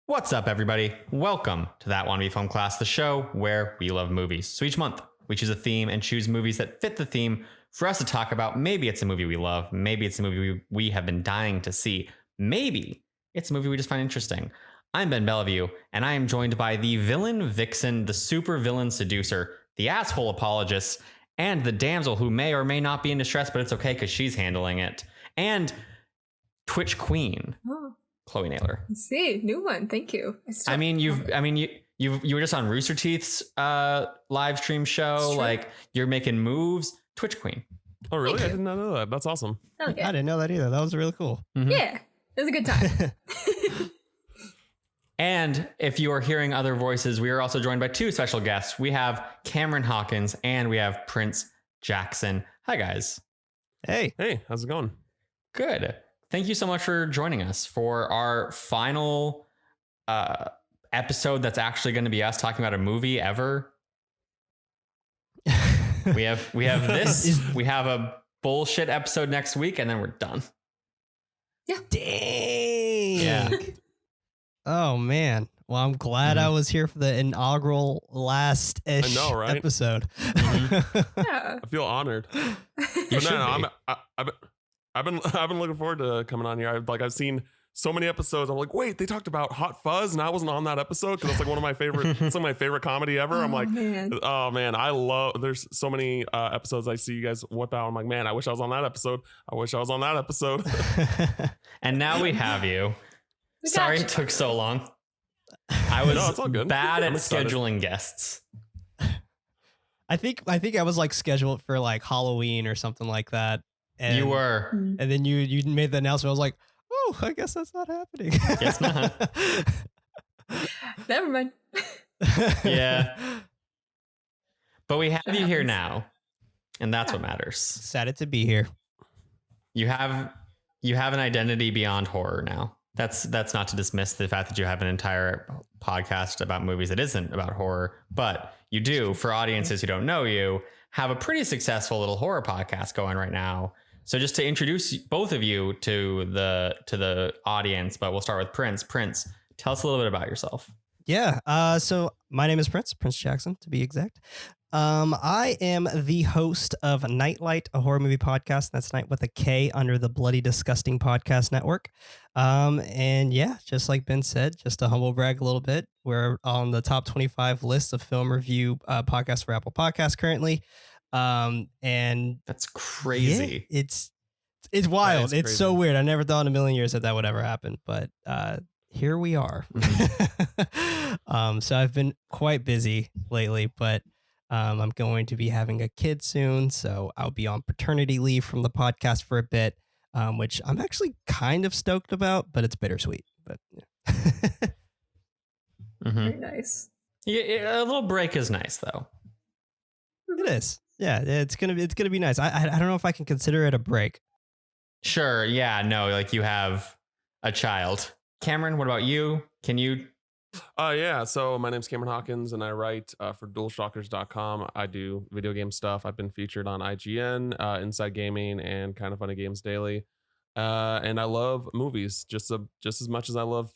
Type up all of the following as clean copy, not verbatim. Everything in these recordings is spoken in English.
What's up, everybody? Welcome to That Wannabe Film Class, the show where we love movies. So each month, we choose a theme and choose movies that fit the theme for us to talk about. Maybe it's a movie we love. Maybe it's a movie we have been dying to see. Maybe it's a movie we just find interesting. I'm Ben Bellevue, and I am joined by the villain vixen, the super villain seducer, the asshole apologist, and the damsel who may or may not be in distress, but it's okay because she's handling it, and Twitch queen. Oh. Chloe Naylor. Let's see, new one. Thank you. You were just on Rooster Teeth's live stream show. Like, you're making moves. Twitch queen. Oh, really? I did not know that. That's awesome. Okay. I didn't know that either. That was really cool. Mm-hmm. Yeah, it was a good time. And if you are hearing other voices, we are also joined by two special guests. We have Cameron Hawkins and we have Prince Jackson. Hi, guys. Hey. Hey, how's it going? Good. Thank you so much for joining us for our final episode that's actually going to be us talking about a movie ever. we have this. We have a bullshit episode next week, and then we're done. Yeah. Dang. Yeah. Oh, man. Well, I'm glad I was here for the inaugural last-ish episode. Yeah. I feel honored. I've been looking forward to coming on here. I've seen so many episodes. I'm like, wait, they talked about Hot Fuzz, and I wasn't on that episode because it's like one of my favorite. It's like my favorite comedy ever. I'm like, oh man, I love. There's so many episodes I see you guys whip out. I'm like, man, I wish I was on that episode. I wish I was on that episode. And now we have you. Sorry it took so long. I was it's all good. bad at scheduling guests. I think I was like scheduled for like Halloween or something like that. And, You were. And then you made the announcement. I was like, oh, I guess that's not happening. Guess not. Never mind. Yeah. But we have you here now, and that's what matters. Excited to be here. You have an identity beyond horror now. That's not to dismiss the fact that you have an entire podcast about movies that isn't about horror, but you do, for audiences who don't know you, have a pretty successful little horror podcast going right now. So just to introduce both of you to the audience, but we'll start with Prince. Prince, tell us a little bit about yourself. Yeah. So my name is Prince Jackson, to be exact. I am the host of Nightlight, a horror movie podcast. That's Night with a K under the Bloody Disgusting Podcast Network. And yeah, just like Ben said, just to humble brag a little bit, we're on the top 25 list of film review podcasts for Apple Podcasts currently. And that's crazy. Yeah, it's wild. It's crazy. so weird. I never thought in a million years that would ever happen, but here we are. So I've been quite busy lately, but I'm going to be having a kid soon, so I'll be on paternity leave from the podcast for a bit, which I'm actually kind of stoked about, but it's bittersweet. But yeah. Very nice. Yeah, a little break is nice, though. It is. Yeah, it's gonna be nice. I don't know if I can consider it a break. Sure. Yeah. No. Like, you have a child. Cameron, what about you? Can you? Yeah. So my name's Cameron Hawkins, and I write for DualShockers.com. I do video game stuff. I've been featured on IGN, Inside Gaming, and Kind of Funny Games Daily. And I love movies just as much as I love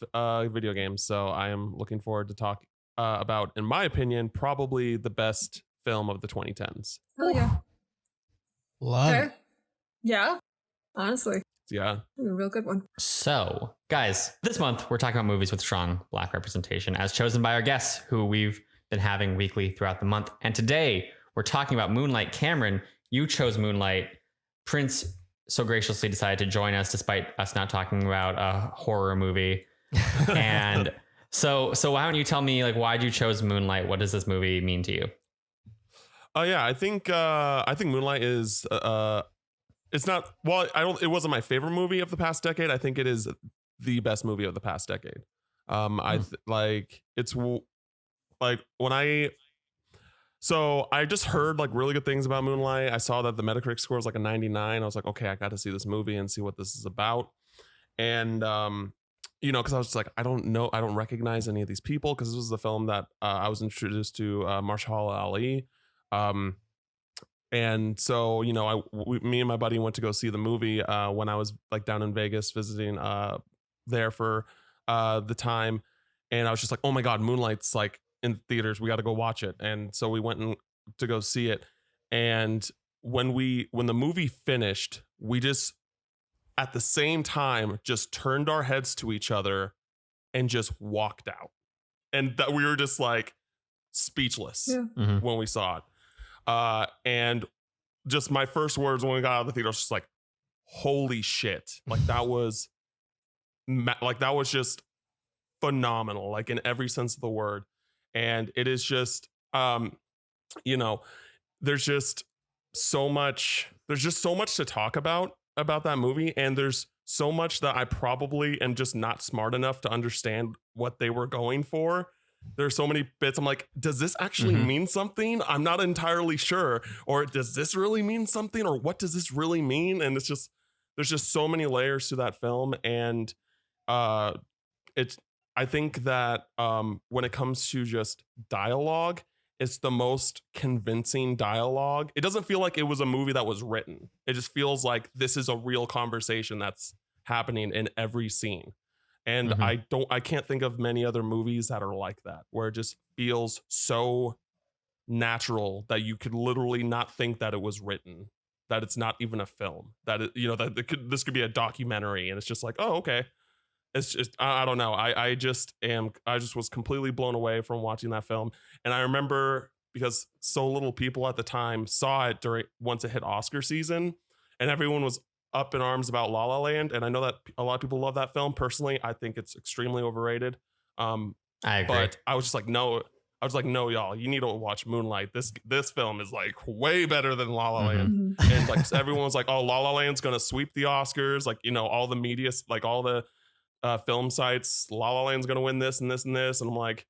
video games. So I am looking forward to talk about, in my opinion, probably the best film of the 2010s. Oh yeah. Love it. Okay. Yeah. Honestly, Yeah. a real good one. So, guys, this month we're talking about movies with strong Black representation, as chosen by our guests, who we've been having weekly throughout the month. And today we're talking about Moonlight. Cameron, you chose Moonlight. Prince so graciously decided to join us despite us not talking about a horror movie. And so why don't you tell me, like, why'd you chose Moonlight? What does this movie mean to you? Oh yeah, I think Moonlight is it's not, well, it wasn't my favorite movie of the past decade. I think it is the best movie of the past decade. So I just heard like really good things about Moonlight. I saw that the Metacritic score was like a 99. I was like, okay, I got to see this movie and see what this is about. And because I was just like, I don't recognize any of these people, because this was the film that I was introduced to Mahershala Ali. And so, me and my buddy went to go see the movie when I was like down in Vegas visiting there for the time. and I was just like, oh my God, Moonlight's like in theaters. We got to go watch it. And so we went to go see it. And when the movie finished, we just at the same time just turned our heads to each other and just walked out. And that we were just like speechless when we saw it. And just my first words when we got out of the theater was just like, holy shit. Like that was just phenomenal, like in every sense of the word. And it is just, there's just so much to talk about that movie. And there's so much that I probably am just not smart enough to understand what they were going for. There's so many bits. I'm like, does this actually mean something? I'm not entirely sure. Or does this really mean something? Or what does this really mean? And there's just so many layers to that film. And I think that when it comes to just dialogue, it's the most convincing dialogue. It doesn't feel like it was a movie that was written. It just feels like this is a real conversation that's happening in every scene. And I can't think of many other movies that are like that, where it just feels so natural that you could literally not think that it was written, that it's not even a film, that this could be a documentary, and it's just like, oh, okay. It's just, I don't know. I just was completely blown away from watching that film. And I remember, because so little people at the time saw it once it hit Oscar season, and everyone was up in arms about La La Land. And I know that a lot of people love that film. Personally, I think it's extremely overrated. I agree. But I was just like, no, y'all, you need to watch Moonlight. This film is like way better than La La Land. And like everyone was like, oh, La La Land's gonna sweep the Oscars. Like, all the media, like all the film sites, La La Land's gonna win this and this and this. And I'm like,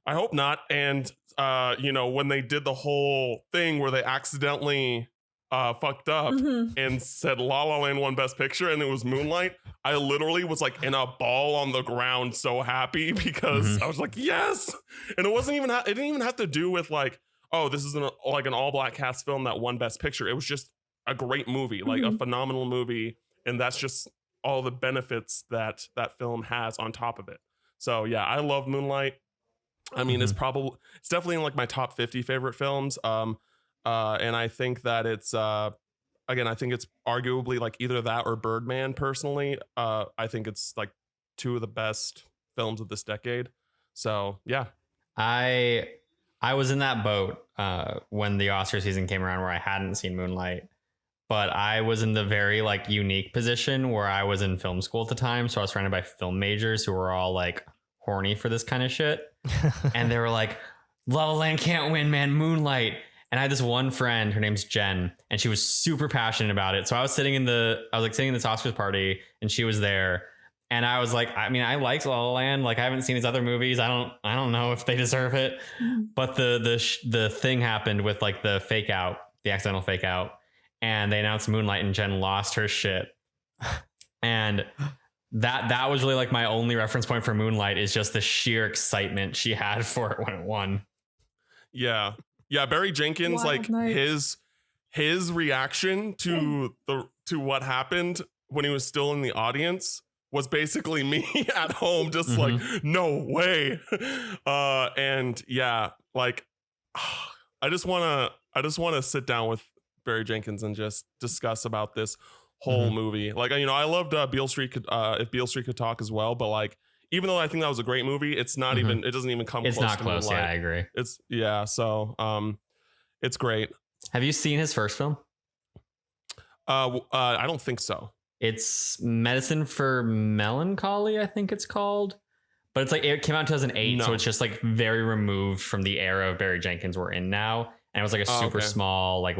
I hope not. And when they did the whole thing where they accidentally fucked up and said La La Land won Best Picture and it was Moonlight, I literally was like in a ball on the ground, so happy, because I was like, yes. And it didn't even have to do with like, oh, this is an all black cast film that won Best Picture. It was just a great movie, like a phenomenal movie. And that's just all the benefits that film has on top of it. So yeah, I love Moonlight. I mean, it's definitely in like my top 50 favorite films. And I think that it's, again, I think it's arguably like either that or Birdman personally. I think it's like two of the best films of this decade. So yeah. I was in that boat when the Oscar season came around, where I hadn't seen Moonlight. But I was in the very like unique position where I was in film school at the time. So I was surrounded by film majors who were all like horny for this kind of shit. And they were like, La La Land can't win, man, Moonlight. And I had this one friend, her name's Jen, and she was super passionate about it. So I was sitting in this Oscars party, and she was there. And I was like, I mean, I liked La La Land. Like, I haven't seen these other movies. I don't know if they deserve it. But the thing happened with like the accidental fake out. And they announced Moonlight, and Jen lost her shit. And that was really like my only reference point for Moonlight, is just the sheer excitement she had for it when it won. Yeah. Yeah. Barry Jenkins, Wild like night. his reaction to what happened when he was still in the audience was basically me at home, just like, no way. And yeah, like I just want to sit down with Barry Jenkins and just discuss about this whole movie. Like, I loved Beale Street if Beale Street Could Talk as well, but like, even though I think that was a great movie, it's not even, it doesn't even come close. It's not to close. Moonlight. Yeah, I agree. So it's great. Have you seen his first film? I don't think so. It's Medicine for Melancholy, I think it's called. But it's like, it came out in 2008, so it's just like very removed from the era of Barry Jenkins we're in now. And it was like a super small, like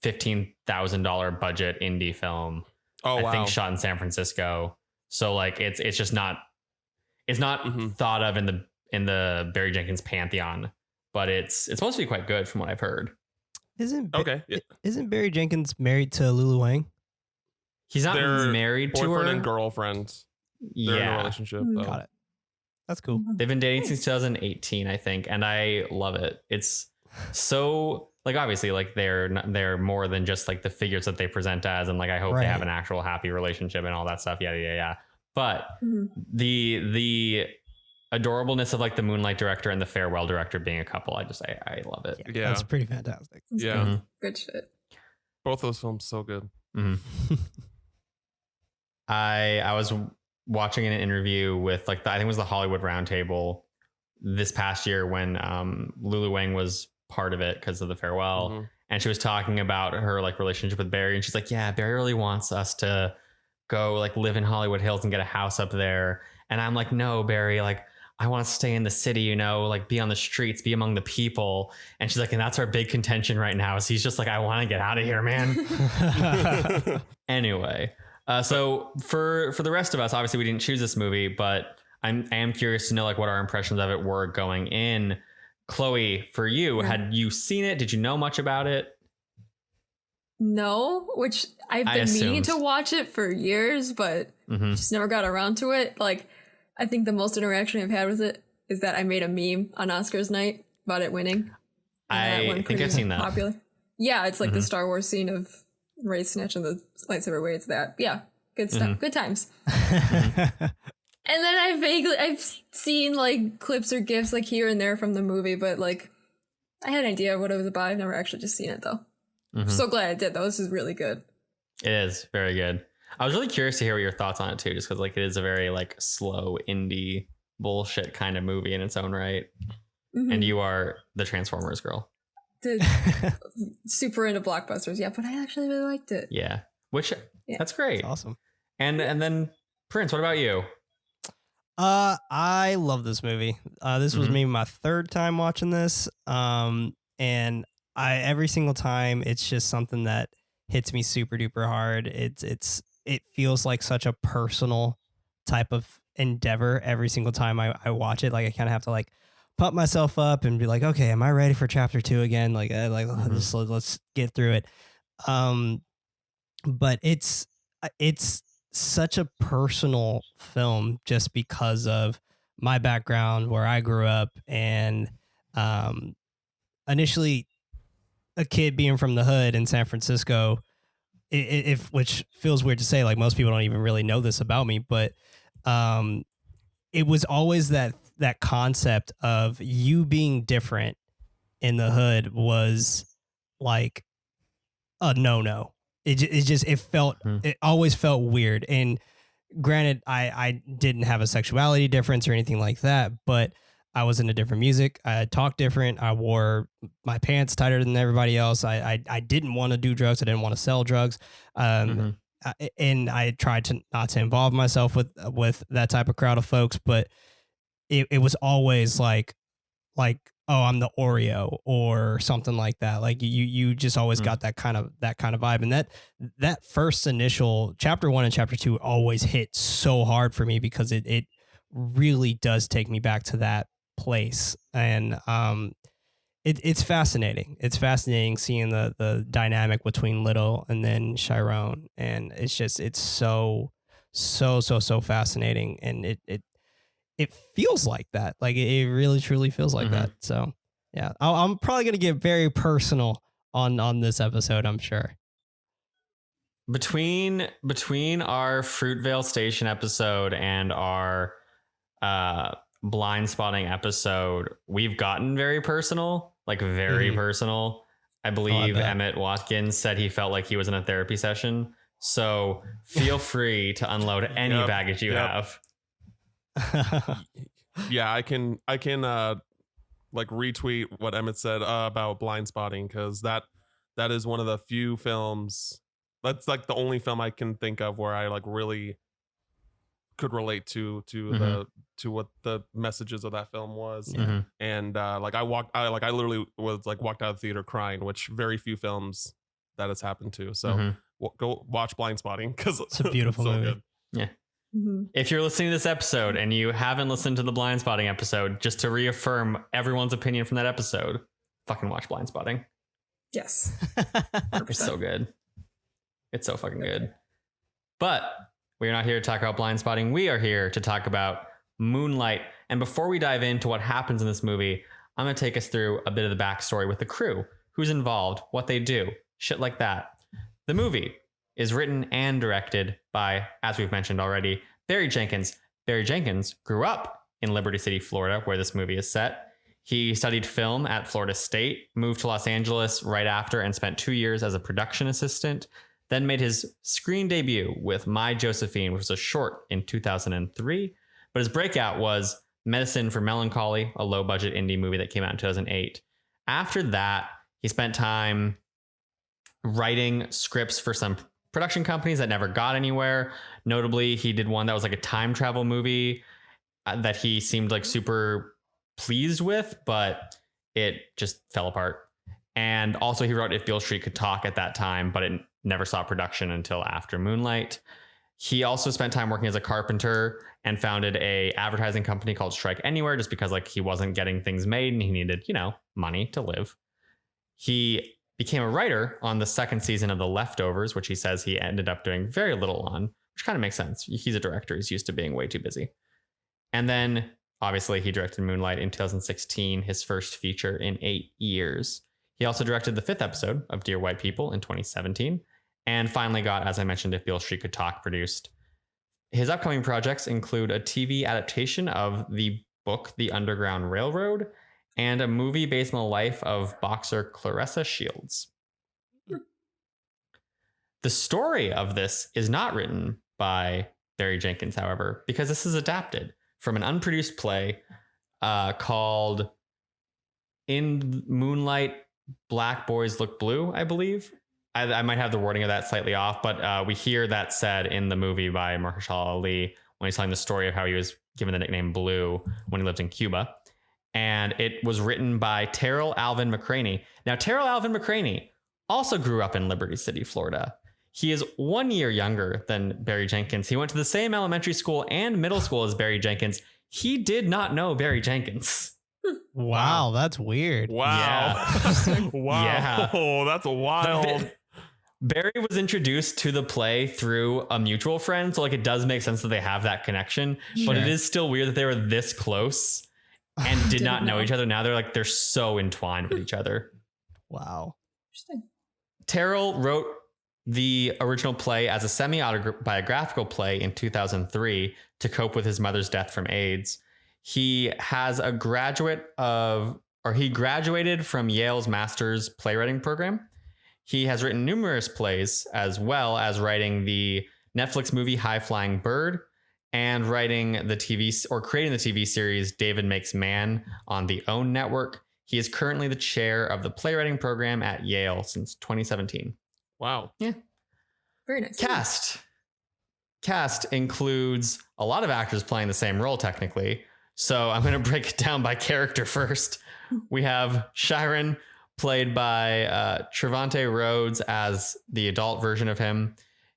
$15,000 budget indie film. I think shot in San Francisco. So like it's just not thought of in the Barry Jenkins pantheon, but it's supposed to be quite good from what I've heard. Isn't Barry Jenkins married to Lulu Wang? He's not married to her. Boyfriend and girlfriend. They're in a relationship. Got it. That's cool. They've been dating since 2018, I think, and I love it. It's so like, obviously, like they're more than just like the figures that they present as, and like I hope they have an actual happy relationship and all that stuff. Yeah. But the adorableness of like the Moonlight director and the Farewell director being a couple. I love it. Yeah. That's pretty fantastic. It's Yeah. good. Good shit. Both those films so good. I was watching an interview with like I think it was the Hollywood Roundtable this past year when Lulu Wang was part of it because of the Farewell, and she was talking about her like relationship with Barry, and she's like, yeah, Barry really wants us to go like live in Hollywood Hills and get a house up there, and I'm like, no, Barry, like I want to stay in the city, you know, like be on the streets, be among the people. And she's like, and that's our big contention right now. Is he's just like, I want to get out of here, man. Anyway, so for the rest of us, obviously we didn't choose this movie, but I am curious to know like what our impressions of it were going in. Chloe, for you, had you seen it? Did you know much about it? No, which I've been meaning to watch it for years, but just never got around to it. Like, I think the most interaction I've had with it is that I made a meme on Oscars night about it winning. I think I've seen that. Popular. Yeah, it's like the Star Wars scene of Rey snatching the lightsaber away. It's that. Yeah, good stuff. Good times. And then I've seen like clips or gifs like here and there from the movie, but like I had an idea of what it was about. I've never actually just seen it though. I'm so glad I did though. This is really good. It is very good. I was really curious to hear what your thoughts on it too, just because like it is a very like slow indie bullshit kind of movie in its own right. And you are the Transformers girl. Super into blockbusters, yeah, but I actually really liked it. Yeah, which that's great. That's awesome. And then Prince, what about you? I love this movie. This was maybe my third time watching this. And every single time it's just something that hits me super duper hard. It feels like such a personal type of endeavor every single time I watch it. Like I kind of have to like pump myself up and be like, okay, am I ready for chapter 2 again? Like let's get through it. But it's such a personal film just because of my background, where I grew up, and initially a kid being from the hood in San Francisco, which feels weird to say, like most people don't even really know this about me, but it was always that concept of you being different in the hood was like a no. It always felt weird. And granted, I didn't have a sexuality difference or anything like that, but I was into different music. I talked different. I wore my pants tighter than everybody else. I didn't want to do drugs. I didn't want to sell drugs. And I tried to not to involve myself with that type of crowd of folks, but it was always like, oh, I'm the Oreo or something like that. Like you just always got that kind of vibe. And that first initial chapter 1 and chapter 2 always hit so hard for me because it really does take me back to that place. And it's fascinating. It's fascinating seeing the dynamic between Little and then Chiron. And it's so fascinating. And it feels like that. Like it really truly feels like that. So yeah, I'm probably going to get very personal on this episode, I'm sure. Between our Fruitvale Station episode and our blind spotting episode, we've gotten very personal, like very personal. I believe Emmett Watkins said he felt like he was in a therapy session. So feel free to unload any baggage you have. Yeah, I can like retweet what Emmett said about blind spotting, because that is one of the few films, that's like the only film I can think of where I like really could relate to what the messages of that film was. And like I literally was like walked out of the theater crying, which very few films that has happened to. So go watch Blind Spotting, because it's a beautiful movie. Good. Yeah. If you're listening to this episode and you haven't listened to the Blind Spotting episode, just to reaffirm everyone's opinion from that episode, fucking watch Blind Spotting. Yes. It's so good. It's so fucking good. But we're not here to talk about Blind Spotting. We are here to talk about Moonlight. And before we dive into what happens in this movie, I'm going to take us through a bit of the backstory with the crew, who's involved, what they do, shit like that. The movie is written and directed by, as we've mentioned already, Barry Jenkins. Barry Jenkins grew up in Liberty City, Florida, where this movie is set. He studied film at Florida State, moved to Los Angeles right after, and spent 2 years as a production assistant, then made his screen debut with My Josephine, which was a short in 2003. But his breakout was Medicine for Melancholy, a low-budget indie movie that came out in 2008. After that, he spent time writing scripts for some production companies that never got anywhere. Notably, he did one that was like a time travel movie that he seemed like super pleased with, but it just fell apart. And also he wrote If Beale Street Could Talk at that time, but it never saw production until after Moonlight. He also spent time working as a carpenter and founded a advertising company called Strike Anywhere, just because like he wasn't getting things made and he needed, money to live. He became a writer on the second season of The Leftovers, which he says he ended up doing very little on, which kind of makes sense. He's a director. He's used to being way too busy. And then obviously he directed Moonlight in 2016, his first feature in 8 years. He also directed the 5th episode of Dear White People in 2017. And finally got, as I mentioned, If Beale Street Could Talk produced. His upcoming projects include a TV adaptation of the book The Underground Railroad and a movie based on the life of boxer Clarissa Shields. The story of this is not written by Barry Jenkins, however, because this is adapted from an unproduced play called In Moonlight, Black Boys Look Blue, I believe. I might have the wording of that slightly off, but we hear that said in the movie by Mahershala Ali when he's telling the story of how he was given the nickname Blue when he lived in Cuba. And it was written by Terrell Alvin McCraney. Now, Terrell Alvin McCraney also grew up in Liberty City, Florida. He is 1 year younger than Barry Jenkins. He went to the same elementary school and middle school as Barry Jenkins. He did not know Barry Jenkins. Wow, that's weird. Wow. Yeah. Wow. Yeah. Oh, that's wild. Barry was introduced to the play through a mutual friend. So like it does make sense that they have that connection, but it is still weird that they were this close and did not know each other. Now they're so entwined with each other. Wow. Interesting. Terrell wrote the original play as a semi-autobiographical play in 2003 to cope with his mother's death from AIDS. He has he graduated from Yale's master's playwriting program. He has written numerous plays, as well as writing the Netflix movie High Flying Bird and creating the TV series David Makes Man on the OWN network. He is currently the chair of the playwriting program at Yale since 2017. Wow. Yeah. Very nice. Cast includes a lot of actors playing the same role, technically. So I'm going to break it down by character first. We have Chiron, played by Trevante Rhodes as the adult version of him.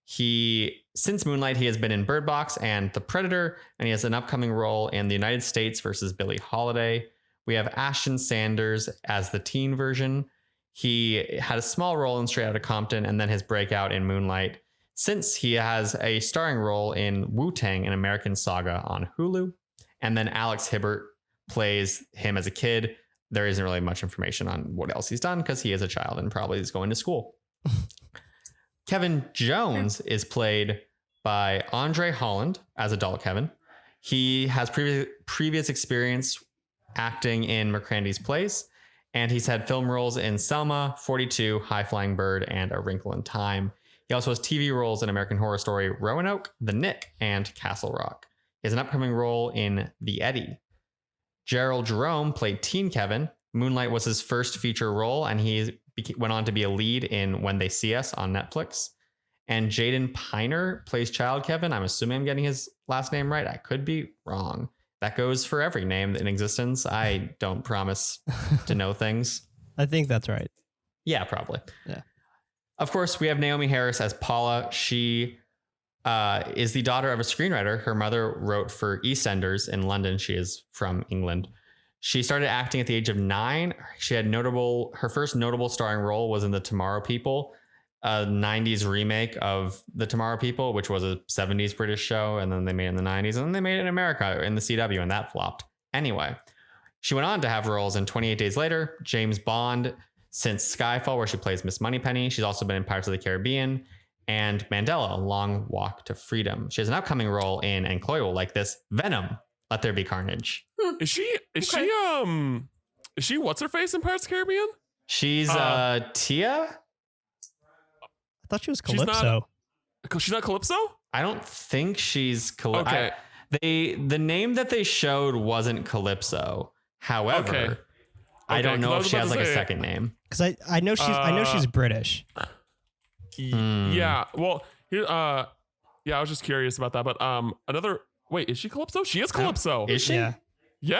Since Moonlight, he has been in Bird Box and The Predator, and he has an upcoming role in The United States versus Billie Holiday. We have Ashton Sanders as the teen version. He had a small role in Straight Outta Compton and then his breakout in Moonlight, since he has a starring role in Wu-Tang, an American Saga on Hulu. And then Alex Hibbert plays him as a kid. There isn't really much information on what else he's done because he is a child and probably is going to school. Kevin Jones is played by Andre Holland as adult Kevin. He has previous experience acting in McCrandy's plays, and he's had film roles in Selma, 42, High Flying Bird, and A Wrinkle in Time. He also has TV roles in American Horror Story, Roanoke, The Nick, and Castle Rock. He has an upcoming role in The Eddie. Gerald Jerome played Teen Kevin. Moonlight was his first feature role, and he went on to be a lead in When They See Us on Netflix. And Jaden Piner plays Child Kevin. I'm assuming I'm getting his last name right. I could be wrong. That goes for every name in existence. I don't promise to know things. I think that's right. Yeah, probably. Yeah. Of course, we have Naomi Harris as Paula. She is the daughter of a screenwriter. Her mother wrote for EastEnders in London. She is from England. She started acting at the age of 9. She had her first notable starring role was in The Tomorrow People, a 90s remake of The Tomorrow People, which was a 70s British show. And then they made it in the 90s, and then they made it in America in the CW, and that flopped. Anyway, she went on to have roles in 28 Days Later, James Bond, since Skyfall, where she plays Miss Moneypenny. She's also been in Pirates of the Caribbean and Mandela, A Long Walk to Freedom. She has an upcoming role in, and Chloe will like this, Venom, Let There Be Carnage. Is she what's her face in Pirates of the Caribbean? She's Tia? I thought she was She's not- Calypso. She's not Calypso? I don't think she's Calypso. Okay. The name that they showed wasn't Calypso. However, I don't know if she has like a second name. Because I know she's British. Yeah. Well, here, I was just curious about that. But wait, is she Calypso? She is Calypso. Is she? Yeah. Yeah.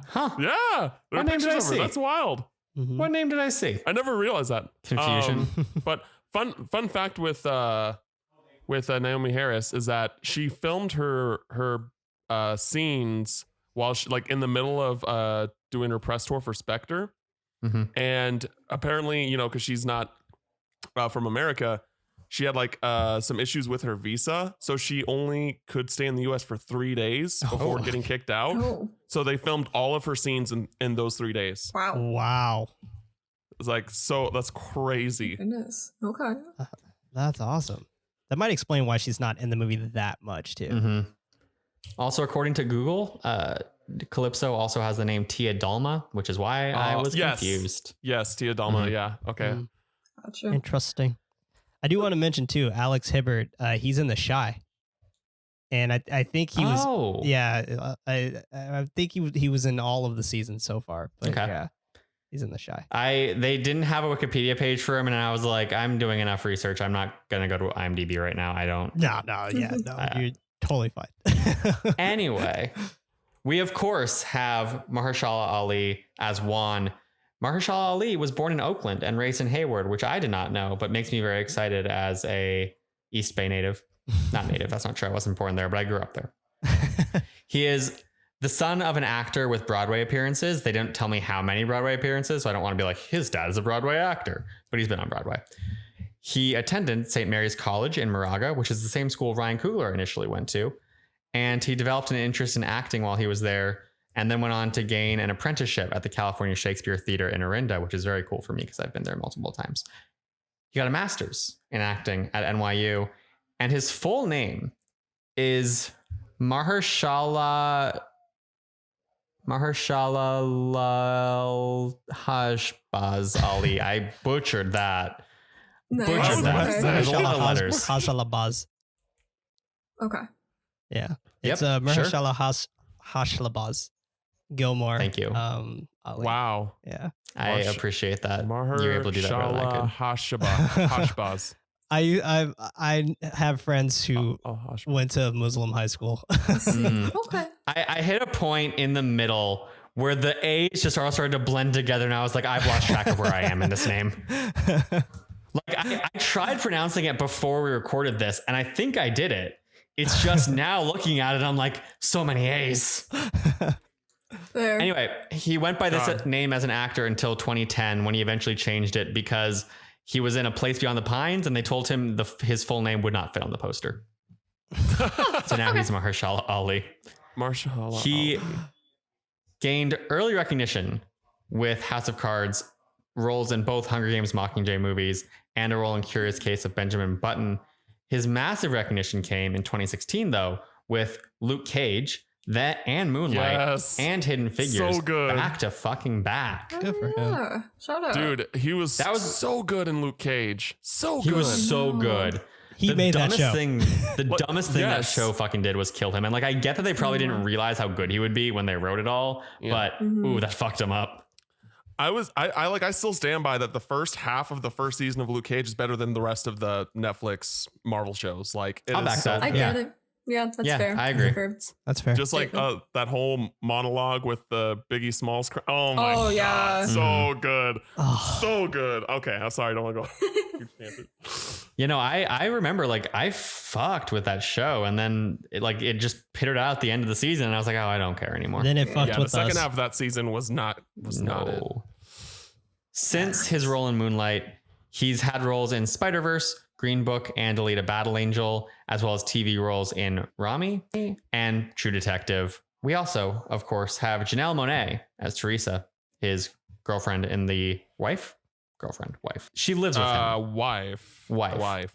Huh. Yeah. There are What name did I pictures of her. see? That's wild. Mhm. What name did I see? I never realized that. Confusion. But fun fact with Naomi Harris is that she filmed her scenes while she like in the middle of doing her press tour for Spectre. Mm-hmm. And apparently, because she's not from America, she had like some issues with her visa, so she only could stay in the US for 3 days before getting kicked out. Oh, So they filmed all of her scenes in those 3 days. wow. Wow. It's like, so that's crazy. Goodness. Okay. That's awesome. That might explain why she's not in the movie that much too. Mm-hmm. Also, according to Google, Calypso also has the name Tia Dalma, which is why I was yes. confused. Yes, Tia Dalma. Mhm. Yeah. Okay. Mm. Gotcha. Interesting. I do want to mention too, Alex Hibbert. He's in The Shy, and I think he was. Oh, Yeah, I think he was in all of the seasons so far. But Okay. yeah, he's in The Shy. They didn't have a Wikipedia page for him, and I was like, I'm doing enough research. I'm not gonna go to IMDb right now. I don't. No, you're totally fine. Anyway, we of course have Mahershala Ali as Juan. Mahershala Ali was born in Oakland and raised in Hayward, which I did not know, but makes me very excited as a East Bay native. Not native, that's not true. I wasn't born there, but I grew up there. He is the son of an actor with Broadway appearances. They didn't tell me how many Broadway appearances, so I don't want to be like, his dad is a Broadway actor, but he's been on Broadway. He attended St. Mary's College in Moraga, which is the same school Ryan Coogler initially went to. And he developed an interest in acting while he was there, and then went on to gain an apprenticeship at the California Shakespeare Theater in Orinda, which is very cool for me because I've been there multiple times. He got a master's in acting at NYU, and his full name is Mahershala Hashbaz Ali. I butchered that. Nice. Butchered that. Okay. There's a lot of letters. Hashalabaz. Okay. Yeah. Yep, It's sure. Mahershala Hashalabaz Gilmore. Thank you. Ali. Wow. Yeah. I appreciate that. You're able to do that better than I could. Hashbaz. I have friends who Hashbaz. went to Muslim high school. Mm. Okay. I hit a point in the middle where the A's just all started to blend together, and I was like, I've lost track of where I am in this name. Like I tried pronouncing it before we recorded this, and I think I did it. It's just now looking at it, I'm like, so many A's. There. Anyway, he went by this God. name as an actor until 2010, when he eventually changed it because he was in A Place Beyond the Pines, and they told him his full name would not fit on the poster. So now he's Mahershala Ali. Mahershala He Ali. gained early recognition with House of Cards, roles in both Hunger Games Mockingjay movies, and a role in Curious Case of Benjamin Button. His massive recognition came in 2016, though, with Luke Cage, and Moonlight, Yes. and Hidden Figures. So good. Back to fucking back. Good for him. Yeah. Shout out. Dude, he was so good in Luke Cage. So He good. was so good. He made that show. The dumbest thing that yes. show fucking did was kill him. And like, I get that they probably didn't realize how good he would be when they wrote it all, Yeah. but ooh, that fucked him up. I still stand by that. The first half of the first season of Luke Cage is better than the rest of the Netflix Marvel shows. Like, it I'll is back so that. I good. get it. Yeah, that's Yeah, fair. I agree. Fair. That's fair. Just like that whole monologue with the Biggie Smalls. Oh my Oh, god, yeah. so good, Oh. so good. Okay, I'm sorry, I don't want to go. You know, I remember like I fucked with that show, and then it just pittered out at the end of the season, and I was like, oh, I don't care anymore. Then it fucked Yeah, the with second us. half of that season was not it. Since his role in Moonlight, he's had roles in Spider-Verse, Green Book, and Alita Battle Angel, as well as TV roles in Rami and True Detective. We also, of course, have Janelle Monáe as Teresa, his girlfriend in the wife. She lives with him. Wife.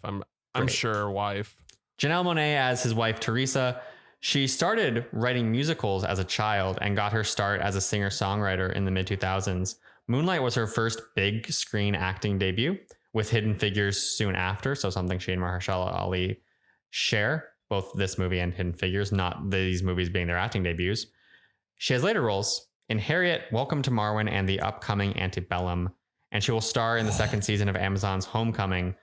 I'm Great. sure wife. Janelle Monáe as his wife Teresa. She started writing musicals as a child and got her start as a singer-songwriter in the mid-2000s. Moonlight was her first big screen acting debut, with Hidden Figures soon after, so something she and Mahershala Ali share, both this movie and Hidden Figures, not these movies being their acting debuts. She has later roles in Harriet, Welcome to Marwen, and the upcoming Antebellum, and she will star in the second season of Amazon's Homecoming.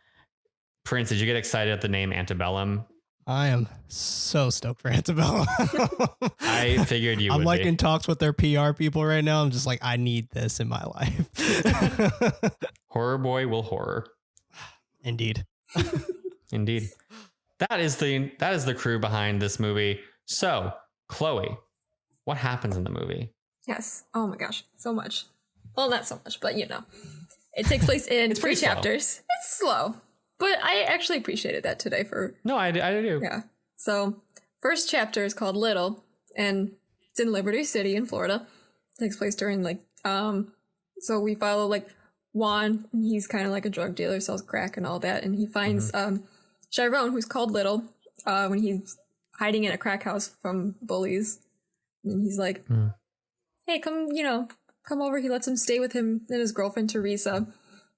Prince, did you get excited at the name Antebellum? I am so stoked for Antebellum. I figured you would I'm like be. in talks with their PR people right now. I'm just like, I need this in my life. Horror boy will horror. Indeed. Indeed. That is the crew behind this movie. So, Chloe, what happens in the movie? Yes. Oh my gosh. So much. Well, not so much, but you know. It takes place in It's 3 pretty slow. chapters. It's slow. But I actually appreciated that today for... No, I do. Yeah. So, first chapter is called Little, and it's in Liberty City in Florida. It takes place during, like, so we follow, like, Juan. He's kind of like a drug dealer, sells crack and all that, and he finds, Chiron, who's called Little, when he's hiding in a crack house from bullies. And he's like, hey, come over. He lets him stay with him and his girlfriend, Teresa,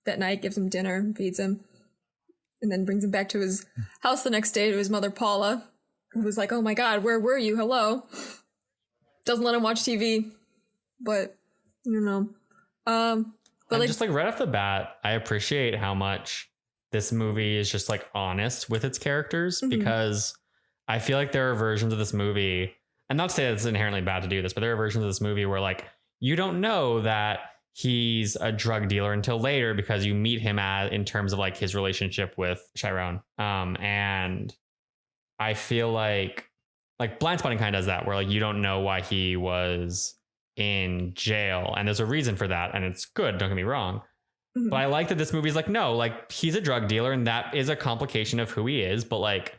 that night, gives him dinner and feeds him. And then brings him back to his house the next day to his mother, Paula, who was like, oh my God, where were you? Hello. Doesn't let him watch TV. But, you know. But And just like right off the bat, I appreciate how much this movie is just like honest with its characters, because I feel like there are versions of this movie, and not to say that it's inherently bad to do this, but there are versions of this movie where like you don't know that he's a drug dealer until later because you meet him in terms of like his relationship with Chiron. And I feel like Blindspotting kind of does that, where like you don't know why he was in jail, and there's a reason for that, and it's good, don't get me wrong. But I like that this movie is like, no, like he's a drug dealer and that is a complication of who he is, but like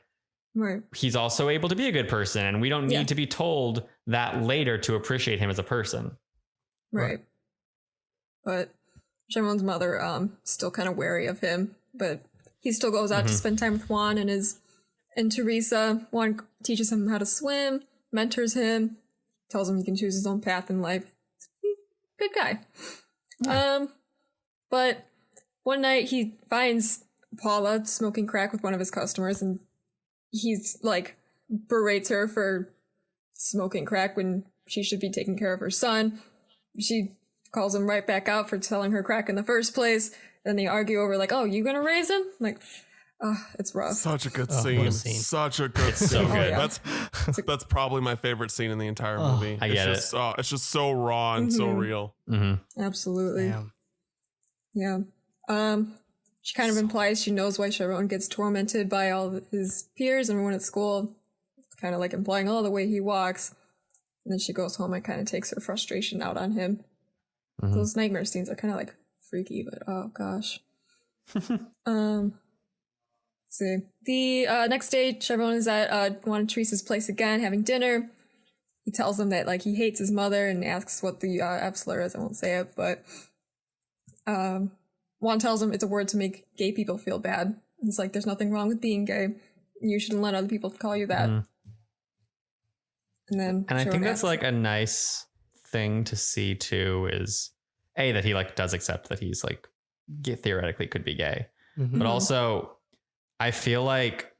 he's also able to be a good person, and we don't need to be told that later to appreciate him as a person. Right. But Chiron's mother still kind of wary of him, but he still goes out to spend time with Juan and Teresa. Juan teaches him how to swim, mentors him, tells him he can choose his own path in life. Good guy. But one night he finds Paula smoking crack with one of his customers, and he's like berates her for smoking crack when she should be taking care of her son. She calls him right back out for telling her crack in the first place. Then they argue over like, oh, you gonna raise him? Like, it's rough. Such a good What scene. a scene. Such a good scene. so good. That's probably my favorite scene in the entire movie. I get it's just, it's just so raw and so real. Absolutely. Damn. Yeah. She kind of implies she knows why Chiron gets tormented by all of his peers and everyone at school. Kind of like implying, the way he walks. And then she goes home and kind of takes her frustration out on him. Those nightmare scenes are kind of like freaky, but oh gosh. Let's see. The next day, Chiron is at Juan and Teresa's place again, having dinner. He tells them that like he hates his mother and asks what the F slur is. I won't say it, but Juan tells him it's a word to make gay people feel bad. It's like there's nothing wrong with being gay. You shouldn't let other people call you that. And I think that's like a nice thing to see too, is that he like does accept that he's like theoretically could be gay, but also I feel like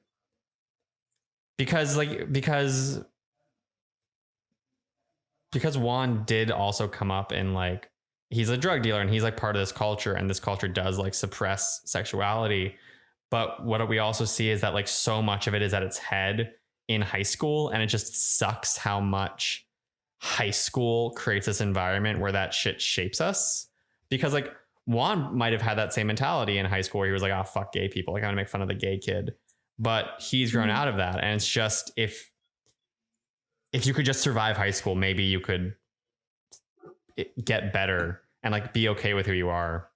because Juan did also come up in like, he's a drug dealer and he's like part of this culture, and this culture does like suppress sexuality. But what we also see is that like so much of it is at its head in high school, and it just sucks how much high school creates this environment where that shit shapes us. Because like Juan might have had that same mentality in high school where he was like, oh, fuck gay people, like I'm gonna make fun of the gay kid. But he's grown out of that, and it's just if you could just survive high school, maybe you could get better and like be okay with who you are.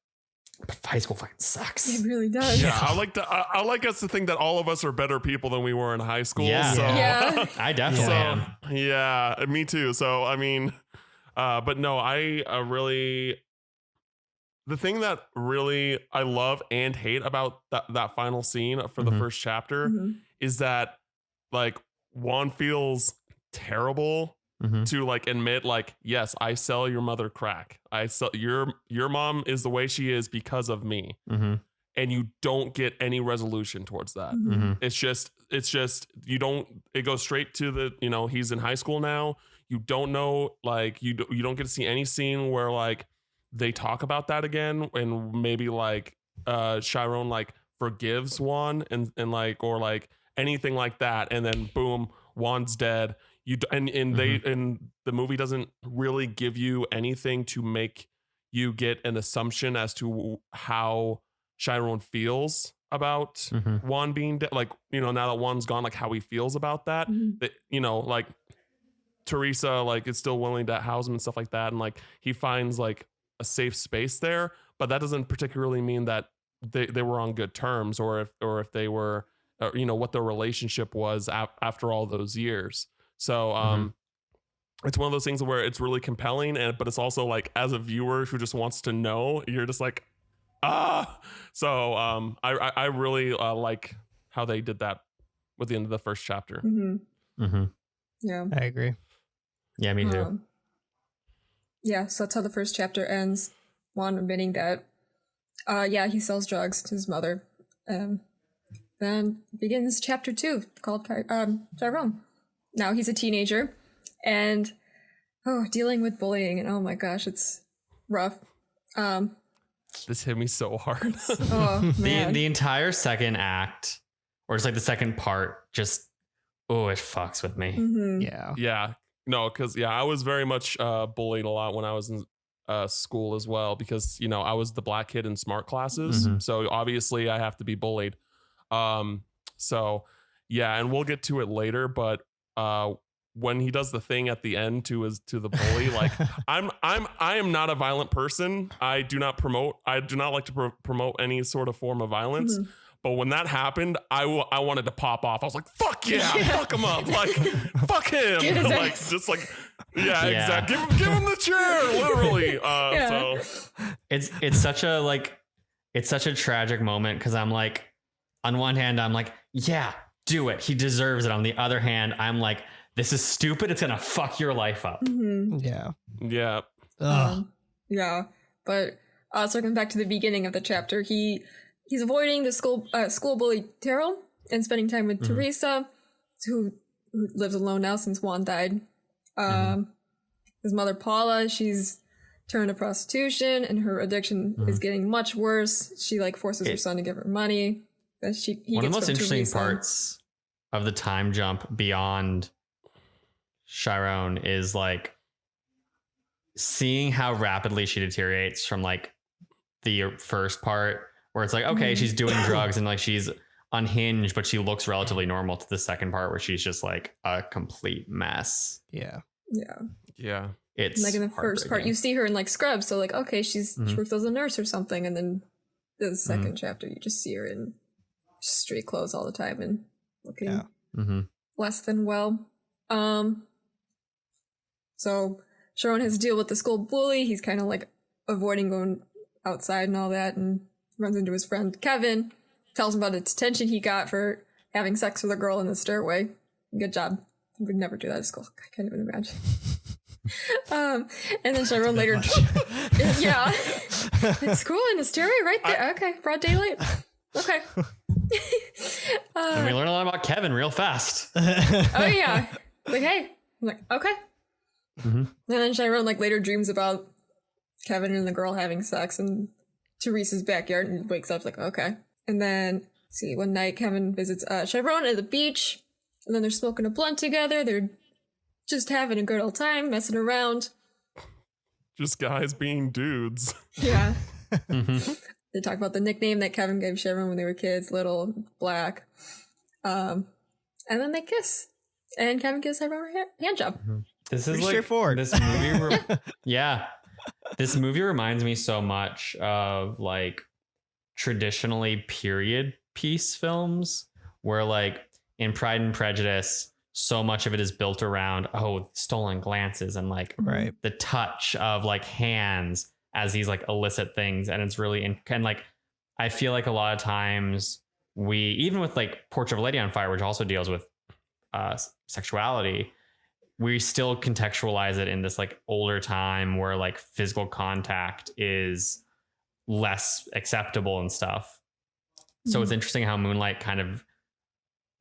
But high school fucking sucks. It really does. Yeah, I like us to think that all of us are better people than we were in high school. Yeah. So. Yeah. I definitely am. Yeah, me too. So I mean, but no, I really, the thing that really I love and hate about that final scene for the first chapter is that like Juan feels terrible to like admit like, yes, I sell your mother crack. I sell your mom is the way she is because of me. And you don't get any resolution towards that. It's just you don't, it goes straight to the, you know, he's in high school now. You don't know, like you don't get to see any scene where like they talk about that again, and maybe like Chiron like forgives Juan and like, or like anything like that, and then boom, Juan's dead. And the movie doesn't really give you anything to make you get an assumption as to how Chiron feels about Juan being dead. Like, you know, now that Juan's gone, like how he feels about that. That, you know, like Teresa like is still willing to house him and stuff like that, and like he finds like a safe space there, but that doesn't particularly mean that they were on good terms, or if they were, you know, what their relationship was after all those years. So it's one of those things where it's really compelling, but it's also like, as a viewer who just wants to know, you're just like, so I really like how they did that with the end of the first chapter. Yeah, I agree. Yeah, me too. Yeah, so that's how the first chapter ends. Juan admitting that he sells drugs to his mother. Then begins chapter 2 called Chiron. Now he's a teenager and dealing with bullying, and oh my gosh, it's rough. This hit me so hard. Oh man. The entire second act, or just like the second part, just it fucks with me. Yeah. No, because I was very much bullied a lot when I was in school as well, because, you know, I was the black kid in smart classes, so obviously I have to be bullied. So yeah, and we'll get to it later, but when he does the thing at the end to the bully, like I am not a violent person. I do not like to promote any sort of form of violence. But when that happened, I wanted to pop off. I was like, fuck yeah, fuck him up. Like, fuck him. Like, just like, exactly. Give him the chair, literally. So it's such a tragic moment, because I'm like, on one hand, I'm like, yeah, do it. He deserves it. On the other hand, I'm like, this is stupid. It's going to fuck your life up. Yeah. Yeah. Yeah. But circling back to the beginning of the chapter, he's avoiding the school bully Terrell and spending time with Teresa, who lives alone now since Juan died. His mother Paula, she's turned to prostitution, and her addiction is getting much worse. She like forces her son to give her money. That one of the most interesting parts of the time jump beyond Chiron is like seeing how rapidly she deteriorates from like the first part, where it's like, okay, she's doing drugs and like she's unhinged, but she looks relatively normal, to the second part where she's just like a complete mess. Yeah. It's like in the first part, you see her in like scrubs, so like, okay, she works as a nurse or something, and then the second chapter, you just see her in street clothes all the time and looking less than well. So Sharon has to deal with the school bully. He's kind of like avoiding going outside and all that, and runs into his friend Kevin, tells him about the detention he got for having sex with a girl in the stairway. Good job. I would never do that at school. I can't even imagine. And then Sharon later, it's cool in the stairway right there. Okay, broad daylight. Okay. And we learn a lot about Kevin real fast. Oh yeah, like hey, I'm like okay. And then Chiron like later dreams about Kevin and the girl having sex in Teresa's backyard, and wakes up like okay. And then see, one night Kevin visits Chiron at the beach, and then they're smoking a blunt together. They're just having a good old time, messing around. Just guys being dudes. Yeah. They talk about the nickname that Kevin gave Chiron when they were kids, Little Black. And then they kiss, and Kevin gives Chiron a hand job. This is pretty like straightforward. This movie, this movie reminds me so much of like traditionally period piece films, where like in Pride and Prejudice, so much of it is built around stolen glances and like the touch of like hands as these like illicit things, and it's really and like I feel like a lot of times we, even with like Portrait of a Lady on Fire, which also deals with sexuality, we still contextualize it in this like older time where like physical contact is less acceptable and stuff. So it's interesting how Moonlight kind of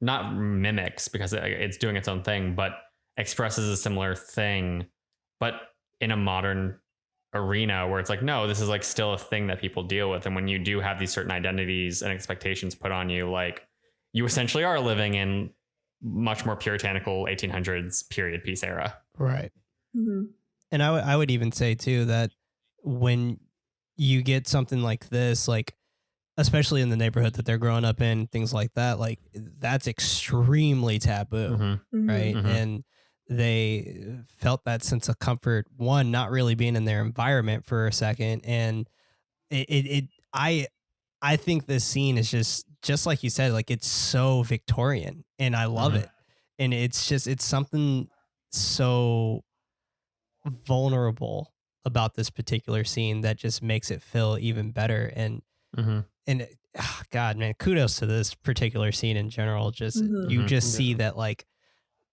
not mimics because it's doing its own thing, but expresses a similar thing, but in a modern arena where it's like, no, this is like still a thing that people deal with. And when you do have these certain identities and expectations put on you, like you essentially are living in much more puritanical 1800s period piece era. Right. Mm-hmm. And I would even say too that when you get something like this, like especially in the neighborhood that they're growing up in, things like that, like that's extremely taboo, Mm-hmm. right? Mhm. And they felt that sense of comfort, one, not really being in their environment for a second, and I think this scene is just like you said, like it's so Victorian, and I love Mhm. it, and it's something so vulnerable about this particular scene that just makes it feel even better. And God, man, kudos to this particular scene in general. Just Mhm. you Mhm. just Yeah. see that like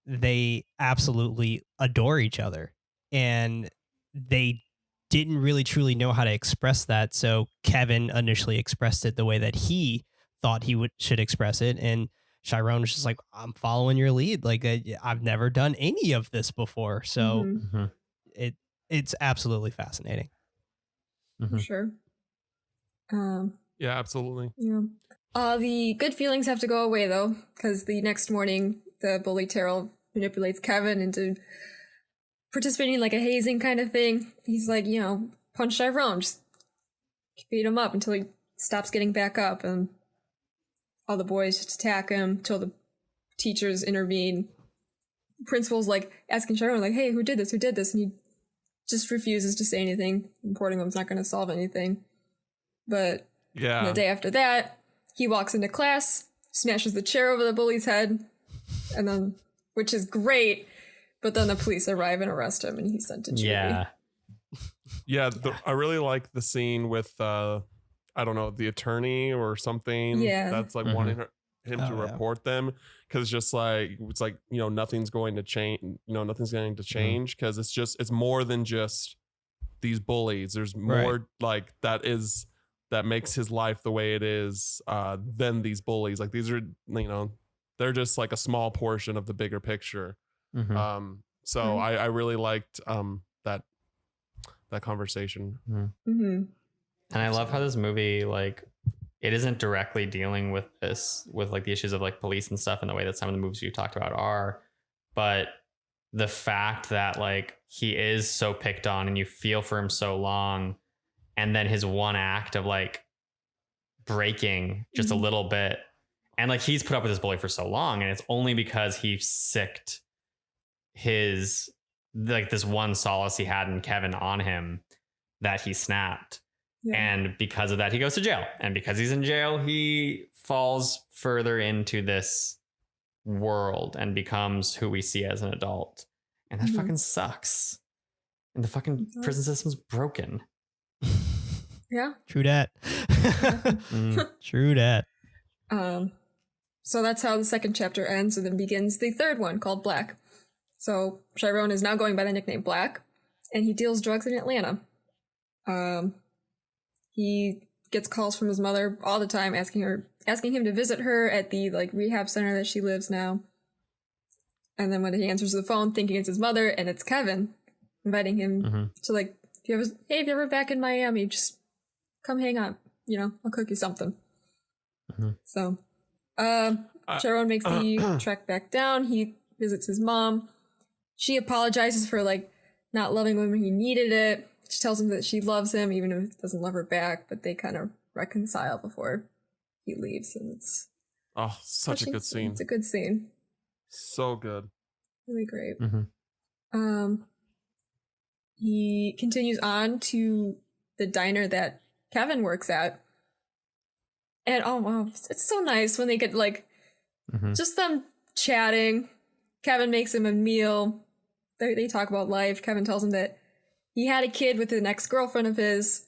they absolutely adore each other, and they didn't really truly know how to express that. So Kevin initially expressed it the way that he thought he should express it, and Chiron was just like, "I'm following your lead. Like I've never done any of this before." So Mm-hmm. Mhm. it's absolutely fascinating. For sure. Yeah, absolutely. Yeah. The good feelings have to go away though, because the next morning the bully Terrell manipulates Kevin into participating in like a hazing kind of thing. He's like, punch Chiron, just beat him up until he stops getting back up, and all the boys just attack him until the teachers intervene. Principal's like asking Chiron, like, hey, who did this? Who did this? And he just refuses to say anything. Reporting him's not going to solve anything. But Yeah. the day after that, he walks into class, smashes the chair over the bully's head, and then, which is great, but then the police arrive and arrest him, and he's sent to jury. Yeah. Yeah, I really like the scene with I don't know, the attorney or something. Yeah. That's like Mhm. wanting him to Oh, yeah. report them, because it's just like nothing's going to change. Nothing's going to change because it's more than just these bullies. There's more like that makes his life the way it is than these bullies. Like these are they're just like a small portion of the bigger picture. Mhm. So Right. I really liked that conversation. Mm-hmm. And I love how this movie, like, it isn't directly dealing with this, with like the issues of like police and stuff in the way that some of the movies you talked about are, but the fact that like he is so picked on and you feel for him so long, and then his one act of like breaking just a Mhm. little bit, and like he's put up with this bully for so long, and it's only because he sicked his like this one solace he had in Kevin on him that he snapped. Yeah. And because of that, he goes to jail. And because he's in jail, he falls further into this world and becomes who we see as an adult. And that Mhm. fucking sucks. And the fucking It does. prison system's broken. Yeah. True that. True that. So that's how the second chapter ends, and then begins the third one called Black. So Chiron is now going by the nickname Black, and he deals drugs in Atlanta. He gets calls from his mother all the time asking him to visit her at the like rehab center that she lives now. And then when he answers the phone thinking it's his mother, and it's Kevin inviting him to like, if you're ever back in Miami, just come hang out, I'll cook you something. So Chiron makes the trek back down. He visits his mom. She apologizes for like not loving him when he needed it. She tells him that she loves him even if he doesn't love her back, but they kind of reconcile before he leaves, and it's such a good scene. It's a good scene. So good. Really great. Mhm. He continues on to the diner that Kevin works at. And oh wow, it's so nice when they get like just them chatting. Kevin makes him a meal. They talk about life. Kevin tells him that he had a kid with an ex-girlfriend of his.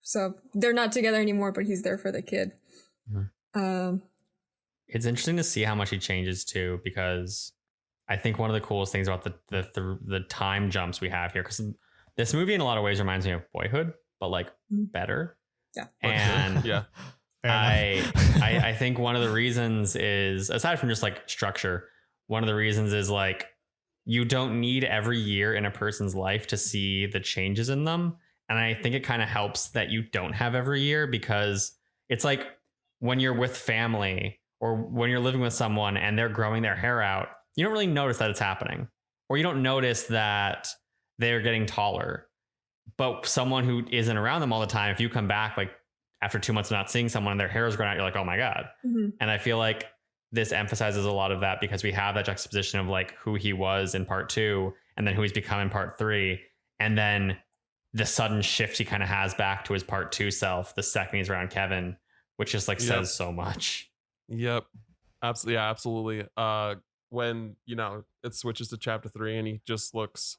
So they're not together anymore, but he's there for the kid. It's interesting to see how much he changes too, because I think one of the coolest things about the time jumps we have here, because this movie in a lot of ways reminds me of Boyhood, but like better. Yeah. And Yeah. I think one of the reasons is, aside from just like structure, one of the reasons is like you don't need every year in a person's life to see the changes in them. And I think it kind of helps that you don't have every year, because it's like when you're with family or when you're living with someone and they're growing their hair out, you don't really notice that it's happening, or you don't notice that they're getting taller. But someone who isn't around them all the time, if you come back like after 2 months of not seeing someone and their hair is growing out, you're like, oh my God. And I feel like this emphasizes a lot of that, because we have that juxtaposition of like who he was in part 2 and then who he's become in part 3. And then the sudden shift he kind of has back to his part 2 self the second he's around Kevin, which just like says so much. Yep. Absolutely. Yeah, absolutely. When, you know, it switches to chapter 3 and he just looks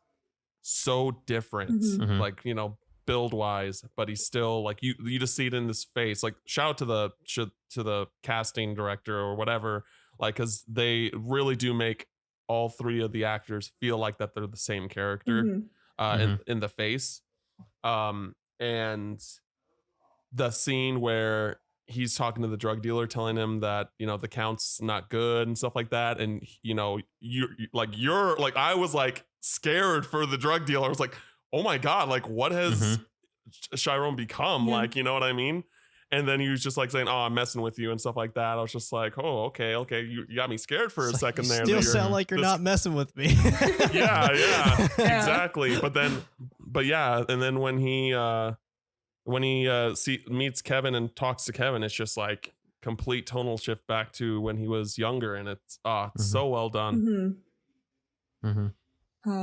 so different, like, you know, build wise, but he's still like, you just see it in his face. Like, shout out to the casting director or whatever, like, because they really do make all 3 of the actors feel like that they're the same character in the face. And the scene where he's talking to the drug dealer, telling him that, you know, the count's not good and stuff like that, and you know, you're like I was like scared for the drug dealer. I was like, oh my God, like what has Chiron become? Like, you know what I mean? And then he was just like saying, oh, I'm messing with you and stuff like that. I was just like, oh, okay. You got me scared for a second there. Still sound like you're not messing with me. yeah, exactly. But yeah. And then when he meets Kevin and talks to Kevin, it's just like complete tonal shift back to when he was younger. And it's so well done. And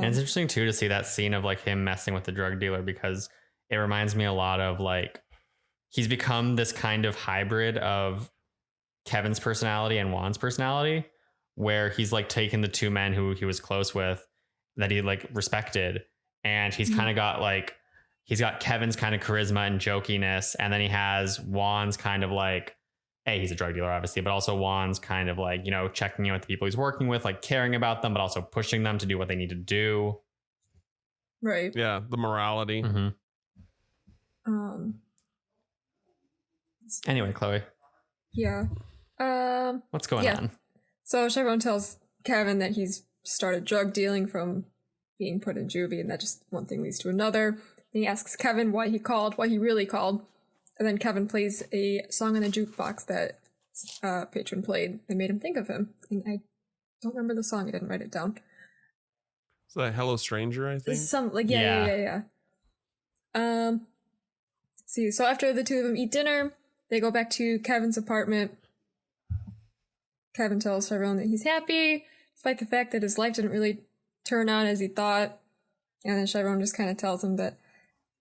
it's interesting too to see that scene of like him messing with the drug dealer, because it reminds me a lot of like, he's become this kind of hybrid of Kevin's personality and Juan's personality, where he's like taken the 2 men who he was close with that he like respected. And he's kind of got like, he's got Kevin's kind of charisma and jokiness. And then he has Juan's kind of like, hey, he's a drug dealer, obviously, but also Juan's kind of like, you know, checking in with the people he's working with, like caring about them, but also pushing them to do what they need to do. Right. Yeah. The morality. Anyway, Chloe. Yeah. What's going on? So Chiron tells Kevin that he's started drug dealing from being put in juvie, and that just one thing leads to another. And he asks Kevin why he really called. And then Kevin plays a song on the jukebox that patron played and made him think of him. And I don't remember the song. I didn't write it down. So that Hello Stranger, I think. Some like yeah. See, so after the 2 of them eat dinner, they go back to Kevin's apartment. Kevin tells Chiron that he's happy, despite the fact that his life didn't really turn out as he thought. And then Chiron just kind of tells him that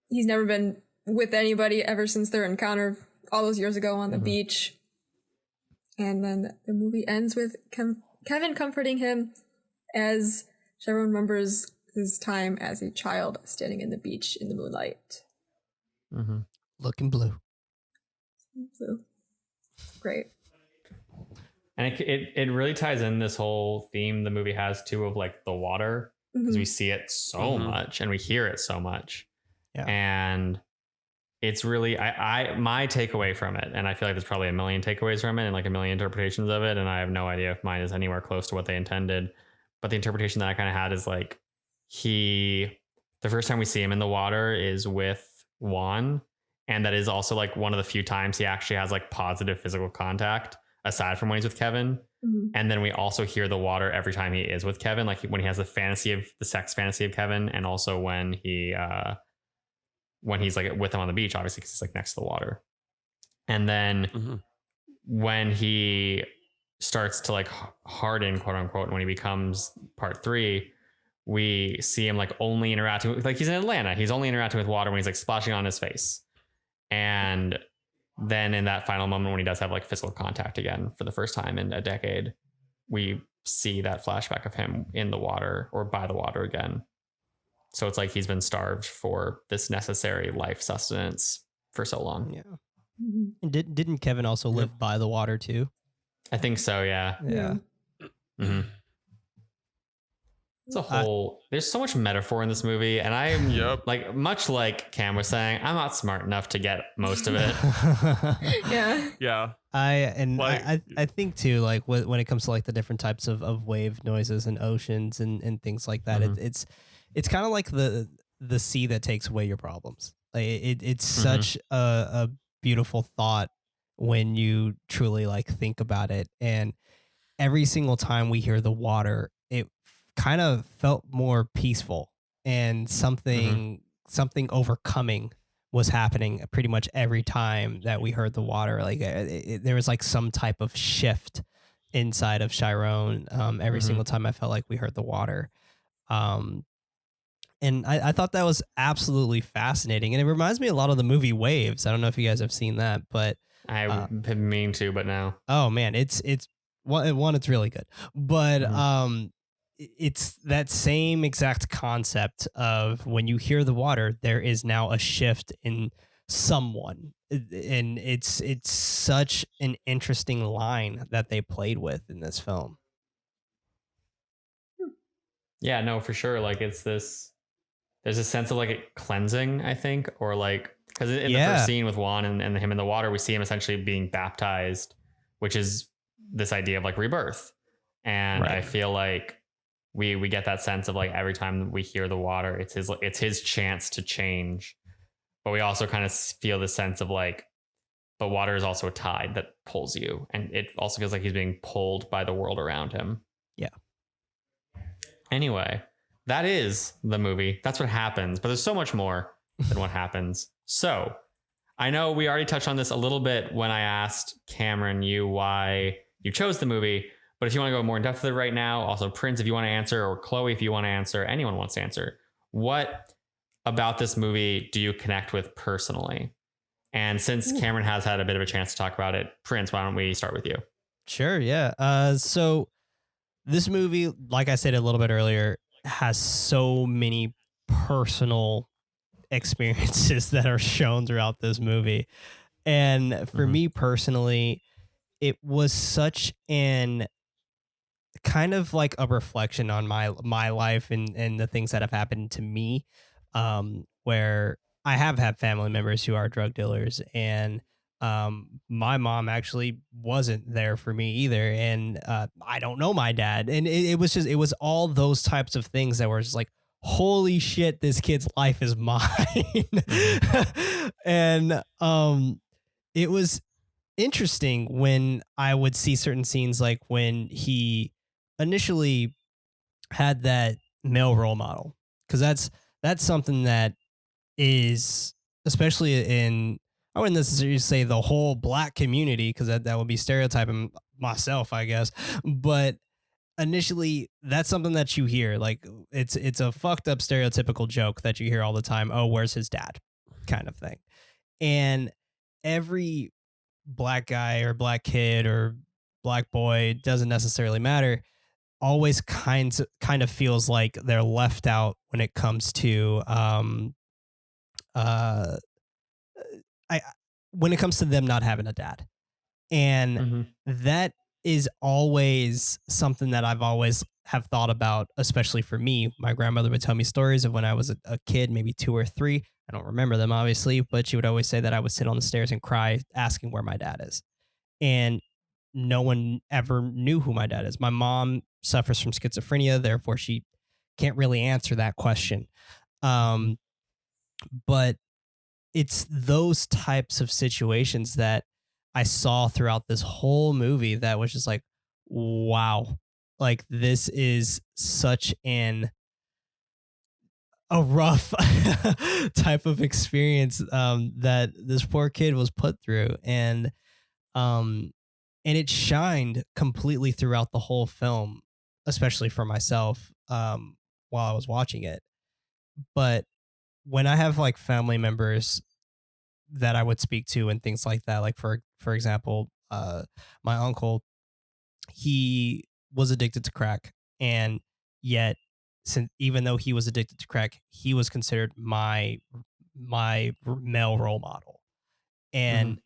he's never been with anybody ever since their encounter all those years ago on the beach. And then the movie ends with Kevin comforting him as Chiron remembers his time as a child standing in the beach in the moonlight. Looking blue. Blue. Great. And it really ties in this whole theme the movie has too of like the water, because we see it so much and we hear it so much. Yeah. And it's really my takeaway from it, and I feel like there's probably a million takeaways from it and like a million interpretations of it, and I have no idea if mine is anywhere close to what they intended. But the interpretation that I kind of had is like the first time we see him in the water is with Juan, and that is also like one of the few times he actually has like positive physical contact aside from when he's with Kevin. And then we also hear the water every time he is with Kevin, like when he has the sex fantasy of Kevin, and also when he's like with him on the beach, obviously because he's like next to the water. And then when he starts to like harden, quote unquote, and when he becomes part 3, we see him like only interacting with, like he's in Atlanta, he's only interacting with water when he's like splashing on his face. And then in that final moment when he does have like physical contact again for the first time in a decade, we see that flashback of him in the water or by the water again. So it's like he's been starved for this necessary life sustenance for so long. Yeah. And didn't Kevin also live by the water too? I think so. Yeah. Yeah. It's a whole. There's so much metaphor in this movie, and I'm Yep. like, much like Cam was saying, I'm not smart enough to get most of it. Yeah. Yeah. I think too, like when it comes to like the different types of wave noises and oceans and things like that, Mhm. it's kind of like the sea that takes away your problems. Like it's Mhm. such a beautiful thought when you truly like think about it. And every single time we hear the water, it kind of felt more peaceful and something overcoming was happening pretty much every time that we heard the water. Like there was like some type of shift inside of Chiron every Mhm. single time I felt like we heard the water. Um, and I thought that was absolutely fascinating. And it reminds me a lot of the movie Waves. I don't know if you guys have seen that, but I've been mean to, but no. oh man, it's one, it's really good, but Mhm. it's that same exact concept of when you hear the water, there is now a shift in someone, and it's such an interesting line that they played with in this film. Yeah, no, for sure. Like it's this. There's a sense of like it cleansing, I think, or like because in the first Yeah, scene with Juan and him in the water, we see him essentially being baptized, which is this idea of like rebirth. And I right. feel like we get that sense of like every time we hear the water, it's his chance to change. But we also kind of feel the sense of like, but water is also a tide that pulls you, and it also feels like he's being pulled by the world around him. Yeah. Anyway, that is the movie. That's what happens, but there's so much more than what happens. So I know we already touched on this a little bit when I asked Cameron you why you chose the movie, but if you want to go more in depth with it right now, also Prince, if you want to answer, or Chloe, if you want to answer, anyone wants to answer, what about this movie do you connect with personally? And since Cameron has had a bit of a chance to talk about it, Prince, why don't we start with you? Sure, yeah. So this movie, like I said a little bit earlier, has so many personal experiences that are shown throughout this movie. And for Mm-hmm. me personally, it was such an kind of like a reflection on my life and the things that have happened to me, where I have had family members who are drug dealers, and my mom actually wasn't there for me either, and I don't know my dad, and it was all those types of things that were just like, holy shit, this kid's life is mine. And it was interesting when I would see certain scenes, like when he initially had that male role model, because that's something that is, especially in, I wouldn't necessarily say the whole black community, because that would be stereotyping myself, I guess, but initially that's something that you hear, like it's a fucked up stereotypical joke that you hear all the time. Oh, where's his dad, kind of thing. And every black guy or black kid or black boy, doesn't necessarily matter, always kind of feels like they're left out when it comes to uh I when it comes to them not having a dad. And Mm-hmm. that is always something that I've always have thought about, especially for me. My grandmother would tell me stories of when I was a kid, maybe 2 or 3. I don't remember them obviously, but she would always say that I would sit on the stairs and cry asking where my dad is. And no one ever knew who my dad is. My mom suffers from schizophrenia, therefore she can't really answer that question. Um, but it's those types of situations that I saw throughout this whole movie that was just like, wow, like this is such a rough type of experience that this poor kid was put through. Um, and it shined completely throughout the whole film, especially for myself, while I was watching it. But when I have like family members that I would speak to and things like that, like for example, my uncle, he was addicted to crack, and yet, since even though he was addicted to crack, he was considered my male role model. Mm-hmm. And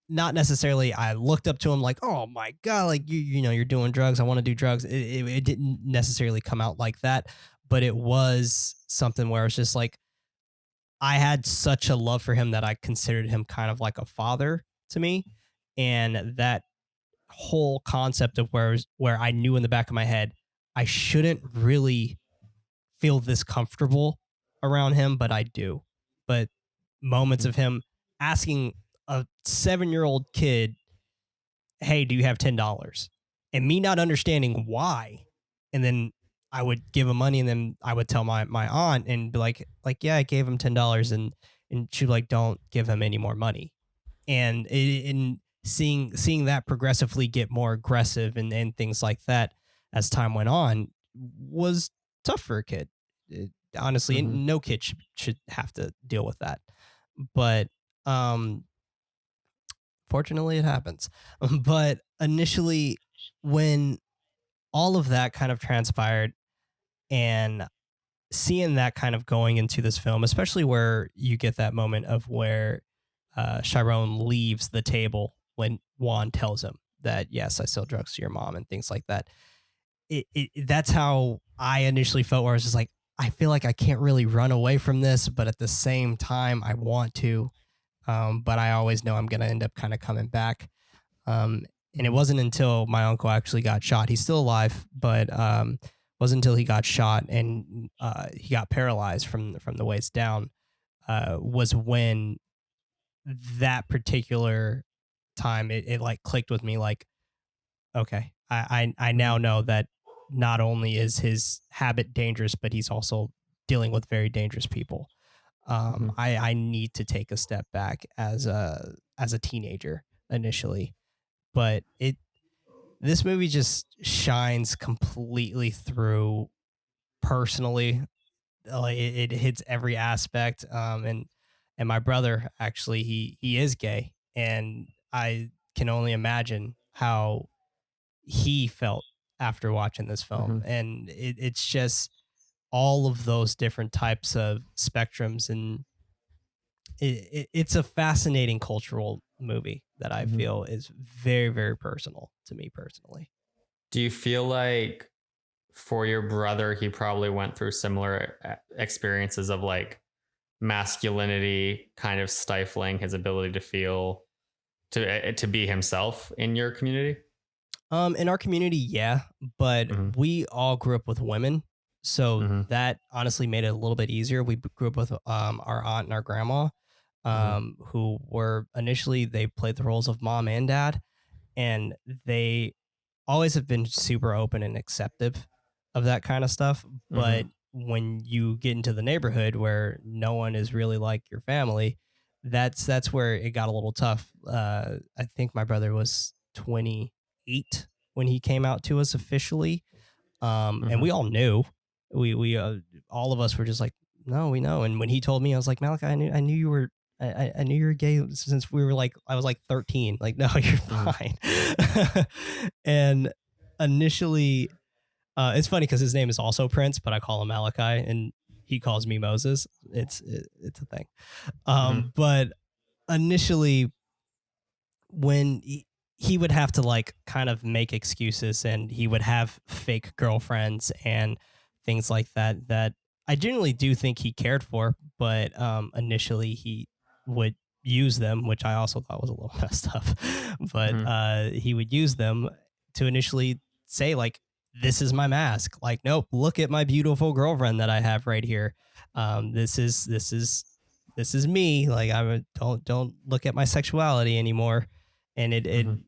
not necessarily I looked up to him like, oh my God, like you know, you're doing drugs. I want to do drugs. It didn't necessarily come out like that, but it was something where it's just like, I had such a love for him that I considered him kind of like a father to me. And that whole concept of where I knew in the back of my head, I shouldn't really feel this comfortable around him, but I do. But moments of him asking a 7-year-old kid, hey, do you have $10? And me not understanding why. And then I would give him money, and then I would tell my aunt and be like, yeah, I gave him $10, and she'd be like, don't give him any more money. And in seeing that progressively get more aggressive and things like that as time went on was tough for a kid. Honestly, no kid should have to deal with that. But fortunately, it happens. But initially, when all of that kind of transpired, and seeing that kind of going into this film, especially where you get that moment of where Chiron leaves the table when Juan tells him that, yes, I sell drugs to your mom and things like that. That's how I initially felt, where I was just like, I feel like I can't really run away from this, but at the same time, I want to. But I always know I'm going to end up kind of coming back. And it wasn't until my uncle actually got shot. He's still alive, but wasn't until he got shot and he got paralyzed from the waist down was when that particular time it like clicked with me, like, okay, I now know that not only is his habit dangerous, but he's also dealing with very dangerous people. I need to take a step back as a teenager initially, but this movie just shines completely through personally. Like it hits every aspect. And my brother actually he is gay, and I can only imagine how he felt after watching this film. And it's just all of those different types of spectrums, and it's a fascinating cultural movie that I feel is very, very personal to me personally. Do you feel like for your brother, he probably went through similar experiences of like masculinity kind of stifling his ability to feel to be himself in your community? In our community, yeah, but we all grew up with women, so that honestly made it a little bit easier. We grew up with our aunt and our grandma, who were initially, they played the roles of mom and dad, and they always have been super open and acceptive of that kind of stuff. But when you get into the neighborhood where no one is really like your family, that's where it got a little tough. I think my brother was 28 when he came out to us officially. And we all knew, we all of us were just like, no, we know. And when he told me, I was like, Malachi, I knew you were, I knew you were gay since we were like, I was like 13. Like, no, you're fine. And initially, it's funny because his name is also Prince, but I call him Malachi, and he calls me Moses. It's a thing. But initially, when he would have to like kind of make excuses, and he would have fake girlfriends and things like that I generally do think he cared for, but initially he would use them, which I also thought was a little messed up. But he would use them to initially say like, this is my mask. Like, nope, look at my beautiful girlfriend that I have right here. This is me. Like, don't look at my sexuality anymore. And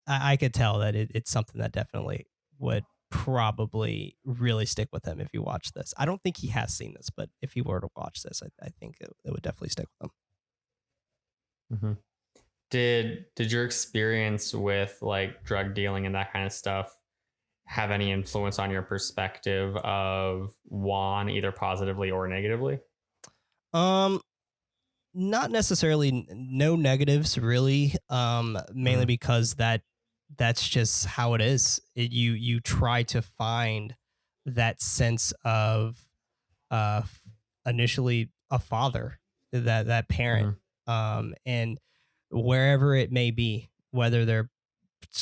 I could tell that it's something that definitely would probably really stick with him if you watch this. I don't think he has seen this, but if he were to watch this, I think it would definitely stick with him. Did your experience with like drug dealing and that kind of stuff have any influence on your perspective of Juan, either positively or negatively? Not necessarily, no negatives really. Mainly because that's just how it is. You try to find that sense of initially a father, that parent. And wherever it may be, whether they're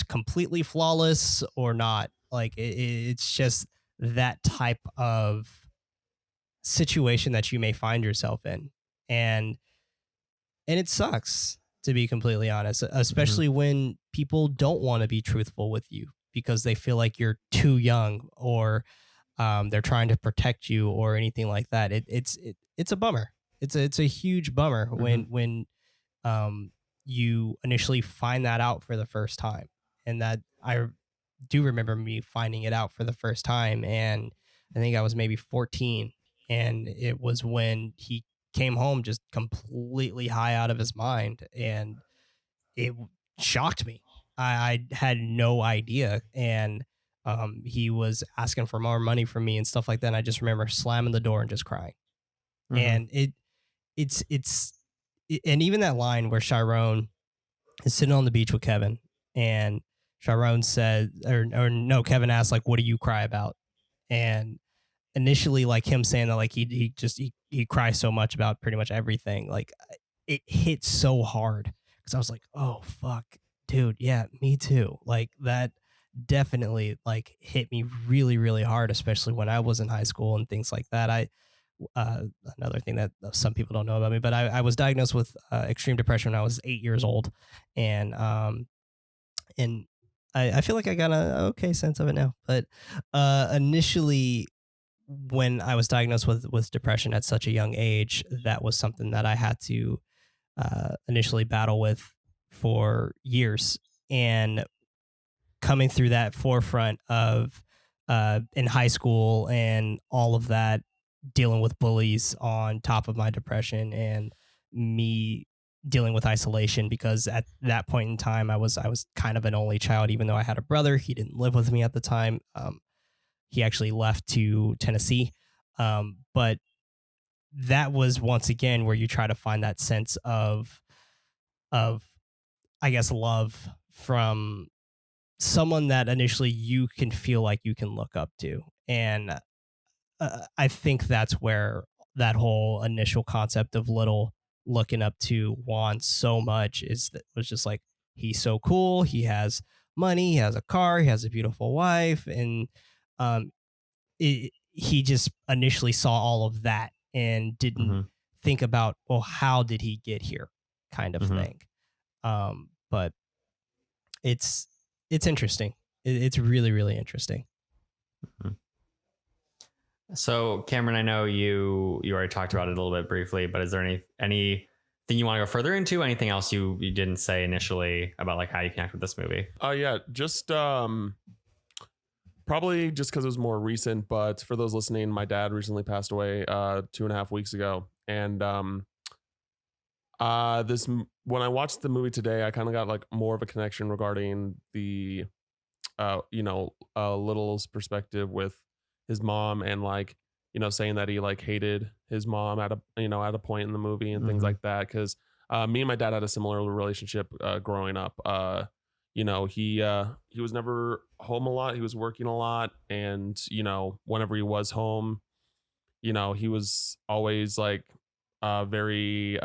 completely flawless or not. Like it's just that type of situation that you may find yourself in. And it sucks, to be completely honest, especially when people don't want to be truthful with you because they feel like you're too young, or they're trying to protect you or anything like that. It's a bummer. It's a huge bummer when you initially find that out for the first time. And that I do remember me finding it out for the first time, and I think I was maybe 14, and it was when he came home just completely high out of his mind, and it shocked me. I had no idea, and he was asking for more money from me and stuff like that. And I just remember slamming the door and just crying. And it's and even that line where Chiron is sitting on the beach with Kevin, and Chiron said, or no, Kevin asked, like, what do you cry about? And initially, like, him saying that, like, he cries so much about pretty much everything. Like, it hit so hard because I was like, oh fuck, dude, yeah, me too. Like, that definitely like hit me really, really hard, especially when I was in high school and things like that. Another thing that some people don't know about me, but I was diagnosed with extreme depression when I was 8 years old, and I feel like I got a okay sense of it now. But initially, when I was diagnosed with depression at such a young age, that was something that I had to initially battle with for years. And coming through that forefront of in high school and all of that, dealing with bullies on top of my depression, and me dealing with isolation, because at that point in time I was kind of an only child. Even though I had a brother, he didn't live with me at the time. He actually left to Tennessee. But that was once again where you try to find that sense of I guess love from someone that initially you can feel like you can look up to. And I think that's where that whole initial concept of Little looking up to Juan so much was just like, he's so cool. He has money, he has a car, he has a beautiful wife. And he just initially saw all of that and didn't think about, well, how did he get here, kind of thing. But it's interesting. It's really, really interesting. So, Cameron, I know you already talked about it a little bit briefly, but is there anything you want to go further into? Anything else you didn't say initially about like how you connect with this movie? Yeah, just probably just because it was more recent. But for those listening, my dad recently passed away 2.5 weeks ago, and when I watched the movie today, I kind of got like more of a connection regarding the Little's perspective with his mom, and like, saying that he like hated his mom at a point in the movie and things like that. Because me and my dad had a similar relationship growing up. He was never home a lot. He was working a lot, and whenever he was home, he was always like very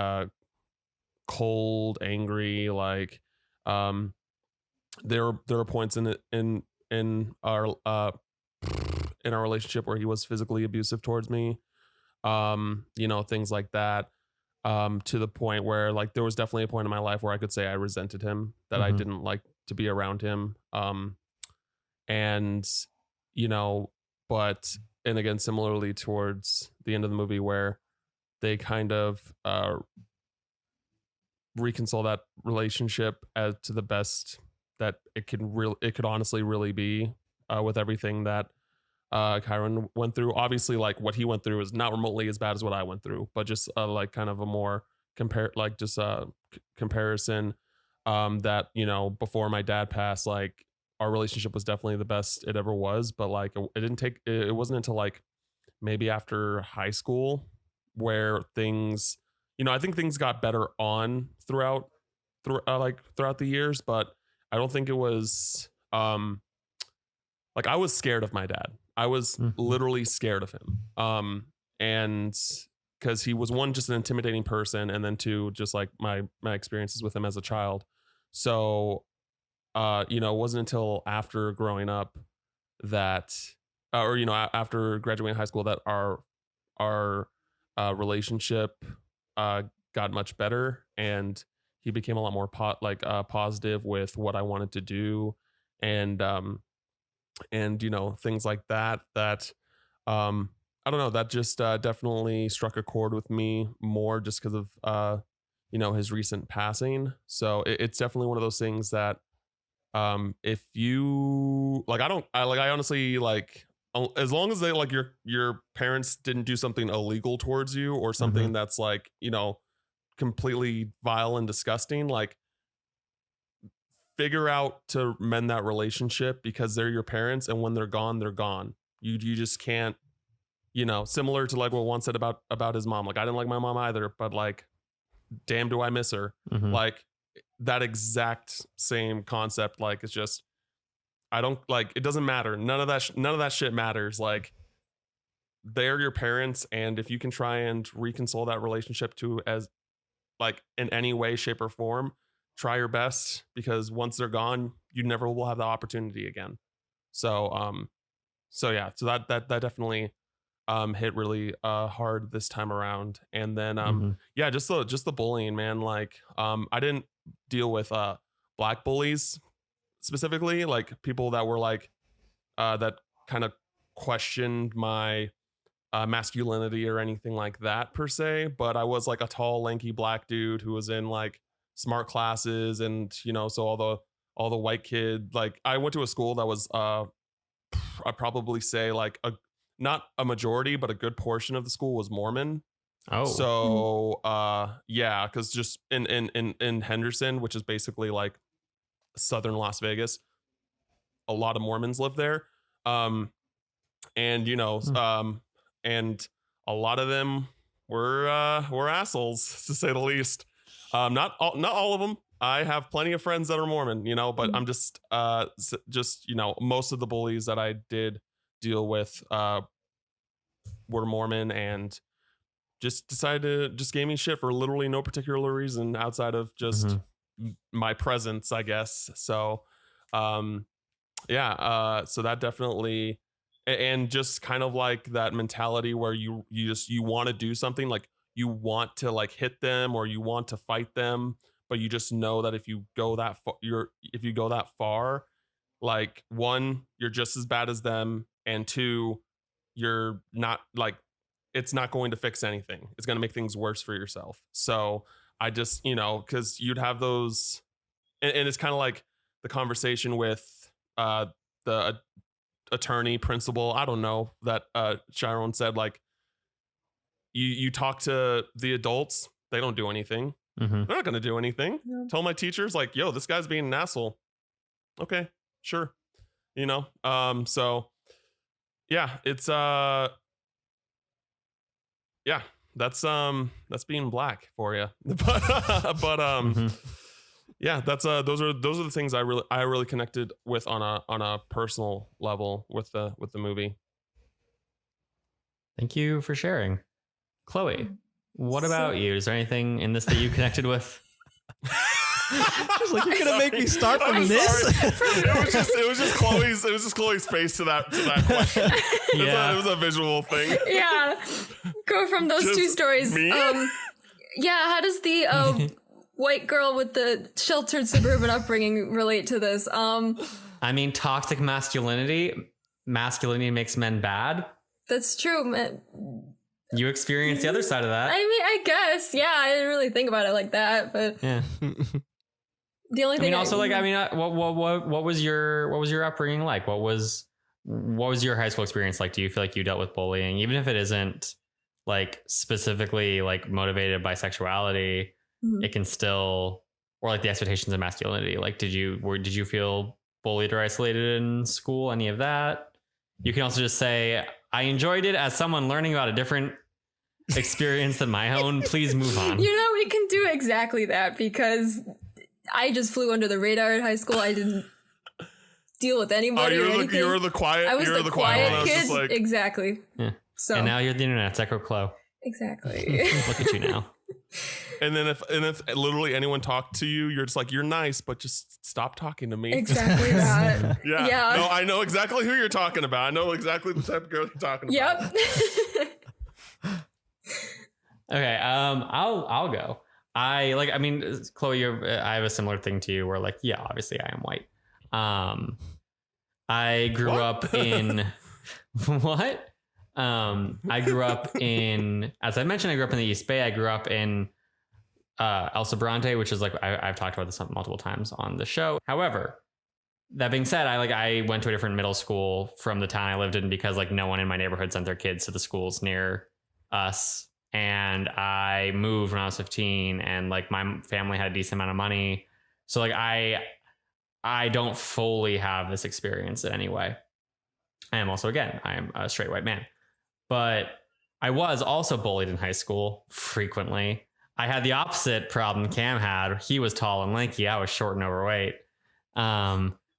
cold, angry. Like there were points in our relationship where he was physically abusive towards me, things like that, to the point where like there was definitely a point in my life where I could say I resented him, that I didn't like to be around him, and but and again, similarly towards the end of the movie, where they kind of reconcile that relationship as to the best that it could honestly really be, with everything that Chiron went through. Obviously, like what he went through is not remotely as bad as what I went through, but just like kind of a more comparison, that before my dad passed, like our relationship was definitely the best it ever was. But like it wasn't until like maybe after high school where things, I think things got better on throughout the years, but I don't think it was like I was scared of my dad. I was literally scared of him. And because he was, one, just an intimidating person, and then two, just like my experiences with him as a child. So it wasn't until after growing up that after graduating high school that our relationship got much better, and he became a lot more positive with what I wanted to do, and things like that I don't know, that just definitely struck a chord with me more, just because of his recent passing. So it's definitely one of those things that if you I honestly, like, as long as they, like, your parents didn't do something illegal towards you, or something that's like, completely vile and disgusting, like, figure out to mend that relationship, because they're your parents, and when they're gone. You just can't, similar to like what Juan said about his mom. Like, I didn't like my mom either, but like, damn, do I miss her. Like, that exact same concept. Like, it's just, I don't, like, it doesn't matter. None of that shit matters. Like, they're your parents, and if you can try and reconcile that relationship to, as like, in any way, shape, or form, try your best, because once they're gone, you never will have the opportunity again. So yeah, so that definitely hit really hard this time around. And then yeah, just the bullying, man. Like, I didn't deal with black bullies specifically, like people that were like that kind of questioned my masculinity or anything like that per se, but I was like a tall, lanky black dude who was in like smart classes, and so all the white kid, like, I went to a school that was I'd probably say like not a majority, but a good portion of the school was Mormon. Oh, so yeah, because just in Henderson, which is basically like southern Las Vegas, a lot of Mormons live there, and and a lot of them were assholes, to say the least. Not all of them. I have plenty of friends that are Mormon, but I'm just most of the bullies that I did deal with were Mormon, and just decided to just gave me shit for literally no particular reason outside of just my presence, I guess. So yeah, so that definitely, and just kind of like that mentality where you want to do something, like you want to like hit them, or you want to fight them, but you just know that if you go that far, like, one, you're just as bad as them, and two, you're not, like, it's not going to fix anything. It's going to make things worse for yourself. So I just, because you'd have those, and it's kind of like the conversation with the attorney principal, I don't know, that Chiron said, like, you talk to the adults, they don't do anything. They're not going to do anything. Yeah. Tell my teachers, like, yo, this guy's being an asshole. Okay, sure. So yeah, it's yeah, that's being black for you. but yeah, that's those are the things I really connected with on a personal level with the movie. Thank you for sharing. Chloe, what about you? Is there anything in this that you connected with? She's like, you're gonna make me start from this? It was just Chloe's face to that question. Yeah. It was a visual thing. Yeah, go from those just two stories. Me? Yeah, how does the white girl with the sheltered suburban upbringing relate to this? I mean, toxic masculinity makes men bad. That's true, man. You experience the other side of that. I mean, I guess, yeah. I didn't really think about it like that, but yeah. The only thing. I mean, also, like, I mean, what was your upbringing like? What was your high school experience like? Do you feel like you dealt with bullying, even if it isn't like specifically like motivated by sexuality? It can still, or like the expectations of masculinity. Like, did you feel bullied or isolated in school? Any of that? You can also just say, I enjoyed it as someone learning about a different experience than my own. Please move on. We can do exactly that, because I just flew under the radar in high school. I didn't deal with anybody. You were the quiet. I was the quiet kid. Like, exactly. Yeah. So, and now you're the internet's Echo Chloe. Exactly. Look at you now. And then if literally anyone talked to you, you're just like, you're nice, but just stop talking to me. Exactly that. Yeah. Yeah. No, I know exactly who you're talking about. I know exactly the type of girl you're talking about. Yep. Okay, I'll go. I mean, Chloe, I have a similar thing to you where like, yeah, obviously I am white. I grew up in what? I grew up in, as I mentioned, I grew up in the East Bay. I grew up in El Sobrante, which is like, I've talked about this multiple times on the show. However, that being said, I went to a different middle school from the town I lived in because like no one in my neighborhood sent their kids to the schools near us. And I moved when I was 15 and like my family had a decent amount of money. So like I don't fully have this experience in any way. I am also, again, I am a straight white man, but I was also bullied in high school frequently. I had the opposite problem Cam had. He was tall and lanky. I was short and overweight,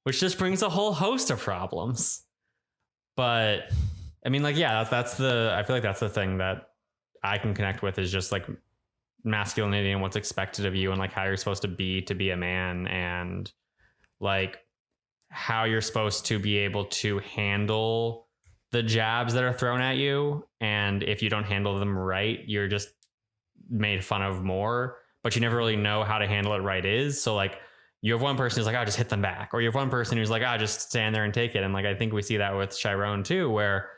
which just brings a whole host of problems. But I mean, like, yeah, I feel like that's the thing that I can connect with is just like masculinity and what's expected of you and like how you're supposed to be a man and like how you're supposed to be able to handle the jabs that are thrown at you. And if you don't handle them right, you're just made fun of more, but you never really know how to handle it right is. So like you have one person who's like, I'll just hit them back. Or you have one person who's like, I'll just stand there and take it. And like, I think we see that with Chiron too, where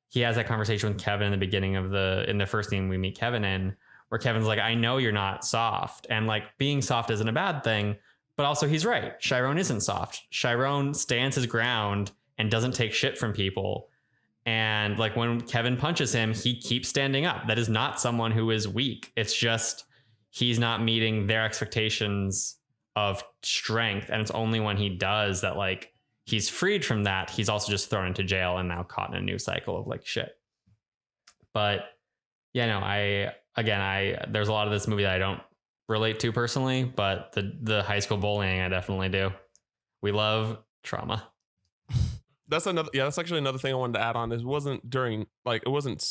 he has that conversation with Kevin in the beginning of in the first scene we meet Kevin in, where Kevin's like, I know you're not soft. And like being soft isn't a bad thing, but also he's right. Chiron isn't soft. Chiron stands his ground and doesn't take shit from people. And like when Kevin punches him, he keeps standing up. That is not someone who is weak. It's just he's not meeting their expectations of strength. And it's only when he does that like he's freed from that. He's also just thrown into jail and now caught in a new cycle of like shit. But yeah, no, there's a lot of this movie that I don't relate to personally, but the high school bullying, I definitely do. We love trauma. That's actually another thing I wanted to add on. It wasn't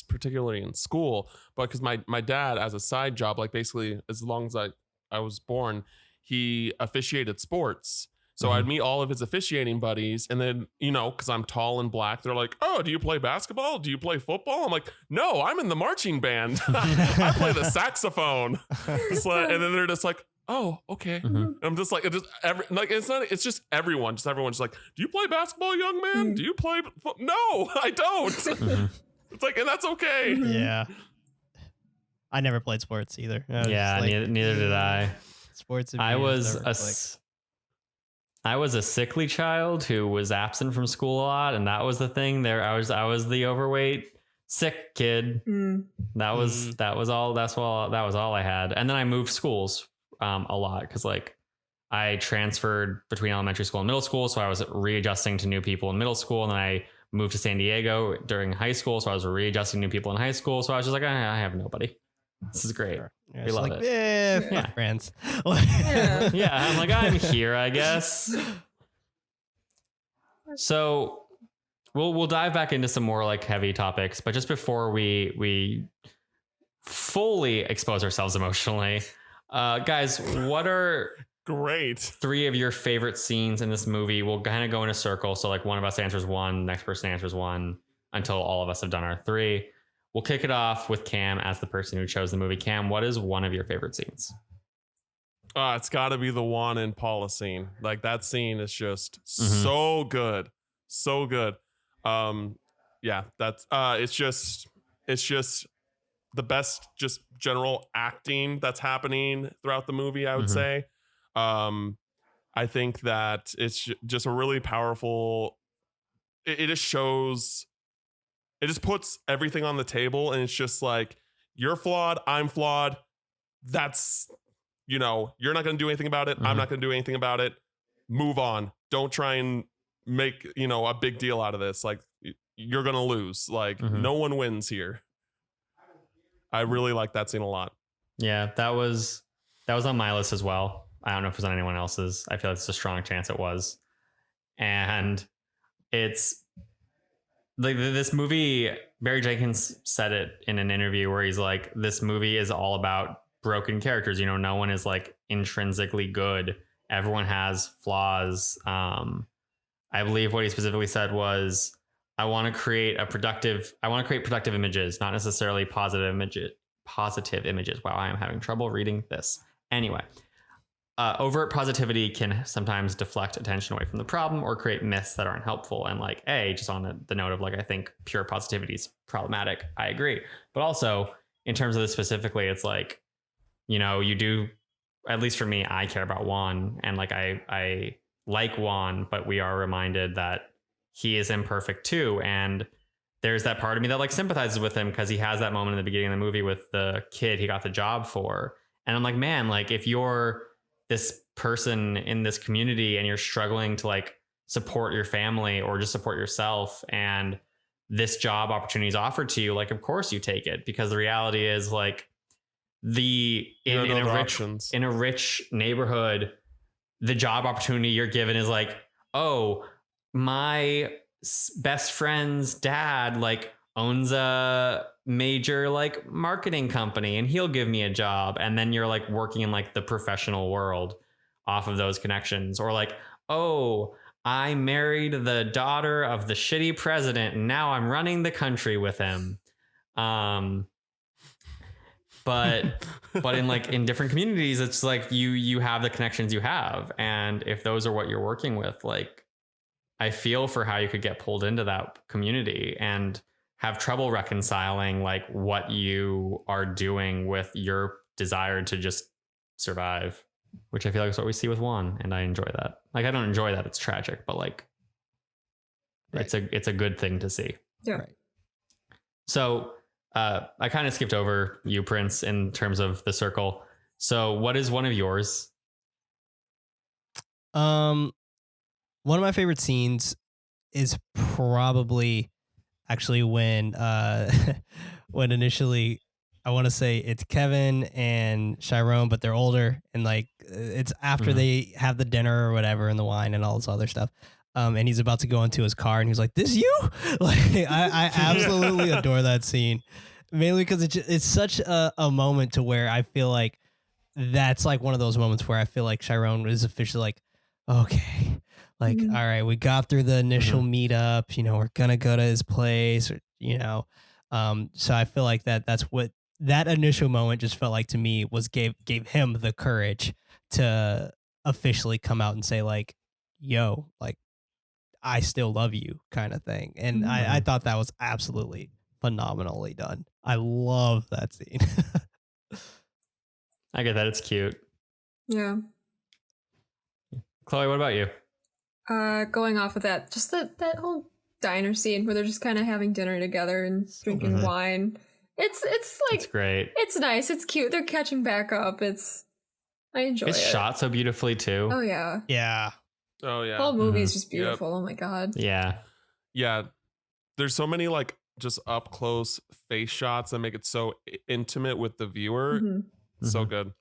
particularly in school, but because my dad, as a side job, like basically as long as I was born, he officiated sports. So I'd meet all of his officiating buddies, and then, you know, because I'm tall and black, they're like, oh, do you play basketball? Do you play football? I'm like, no, I'm in the marching band. I play the saxophone. And then they're just like, oh, okay. I'm just like, it's just everyone's like, do you play basketball, young man? Do you play? No, I don't. It's like, and that's okay. Yeah. I never played sports either. Neither did I. Sports. I was a sickly child who was absent from school a lot, and that was the thing. I was the overweight sick kid. That was all I had. And then I moved schools a lot because like I transferred between elementary school and middle school, so I was readjusting to new people in middle school, and then I moved to San Diego during high school, so I was readjusting new people in high school. So I was just like, I have nobody. This is great. Yeah, we love like, it. Friends. Yeah. I'm like, I'm here, I guess. So we'll dive back into some more like heavy topics, but just before we fully expose ourselves emotionally, guys, what are great 3 of your favorite scenes in this movie? We'll kind of go in a circle. So like one of us answers one, next person answers one until all of us have done our 3. We'll kick it off with Cam as the person who chose the movie. Cam, what is one of your favorite scenes? It's got to be the Juan and Paula scene. Like that scene is just so good. So good. Yeah, that's it's just the best just general acting that's happening throughout the movie, I would say. I think that it's just a really powerful, it just shows, it just puts everything on the table, and it's just like, you're flawed, I'm flawed. That's, you know, you're not going to do anything about it. I'm not going to do anything about it. Move on. Don't try and make, you know, a big deal out of this. Like, you're going to lose. Like, no one wins here. I really like that scene a lot. Yeah, that was on my list as well. I don't know if it was on anyone else's. I feel like it's a strong chance it was. And it's like this movie, Barry Jenkins said it in an interview where he's like, this movie is all about broken characters. You know, no one is like intrinsically good. Everyone has flaws. I believe what he specifically said was, I want to create productive images, not necessarily positive images. Wow, I am having trouble reading this. Anyway, overt positivity can sometimes deflect attention away from the problem or create myths that aren't helpful. And like, just on the note of like, I think pure positivity is problematic. I agree. But also in terms of this specifically, it's like, you know, you do, at least for me, I care about Juan, and like, I like Juan, but we are reminded that he is imperfect too. And there's that part of me that like sympathizes with him because he has that moment in the beginning of the movie with the kid he got the job for. And I'm like, man, like if you're this person in this community and you're struggling to like support your family or just support yourself, and this job opportunity is offered to you, like, of course you take it, because the reality is like in a rich neighborhood, the job opportunity you're given is like, oh, my best friend's dad like owns a major like marketing company and he'll give me a job. And then you're like working in like the professional world off of those connections. Or like, oh, I married the daughter of the shitty president and now I'm running the country with him. But in different communities, it's like you have the connections you have. And if those are what you're working with, like, I feel for how you could get pulled into that community and have trouble reconciling like what you are doing with your desire to just survive, which I feel like is what we see with Juan. And I enjoy that. Like, I don't enjoy that it's tragic, but like, right. it's a good thing to see. Yeah. Right. So I kind of skipped over you, Prince, in terms of the circle. So what is one of yours? One of my favorite scenes is probably actually when when initially, I want to say it's Kevin and Chiron, but they're older, and like it's after they have the dinner or whatever and the wine and all this other stuff. And he's about to go into his car and he's like, "This you?" Like I absolutely adore that scene, mainly because it's such a moment to where I feel like that's like one of those moments where I feel like Chiron is officially like, okay, like, all right, we got through the initial meetup, you know, we're gonna go to his place, or, you know, so I feel like that's what that initial moment just felt like to me, was gave him the courage to officially come out and say like, yo, like, I still love you, kind of thing. And I thought that was absolutely phenomenally done. I love that scene. I get that. It's cute. Yeah. Chloe, what about you? Going off of that, just that whole diner scene where they're just kind of having dinner together and drinking wine. It's like, it's great. It's nice. It's cute. They're catching back up. I enjoy it. It's shot so beautifully too. Oh yeah. Yeah. Oh yeah. The whole movie is just beautiful. Yep. Oh my god. Yeah. Yeah. There's so many like just up close face shots that make it so intimate with the viewer. So good.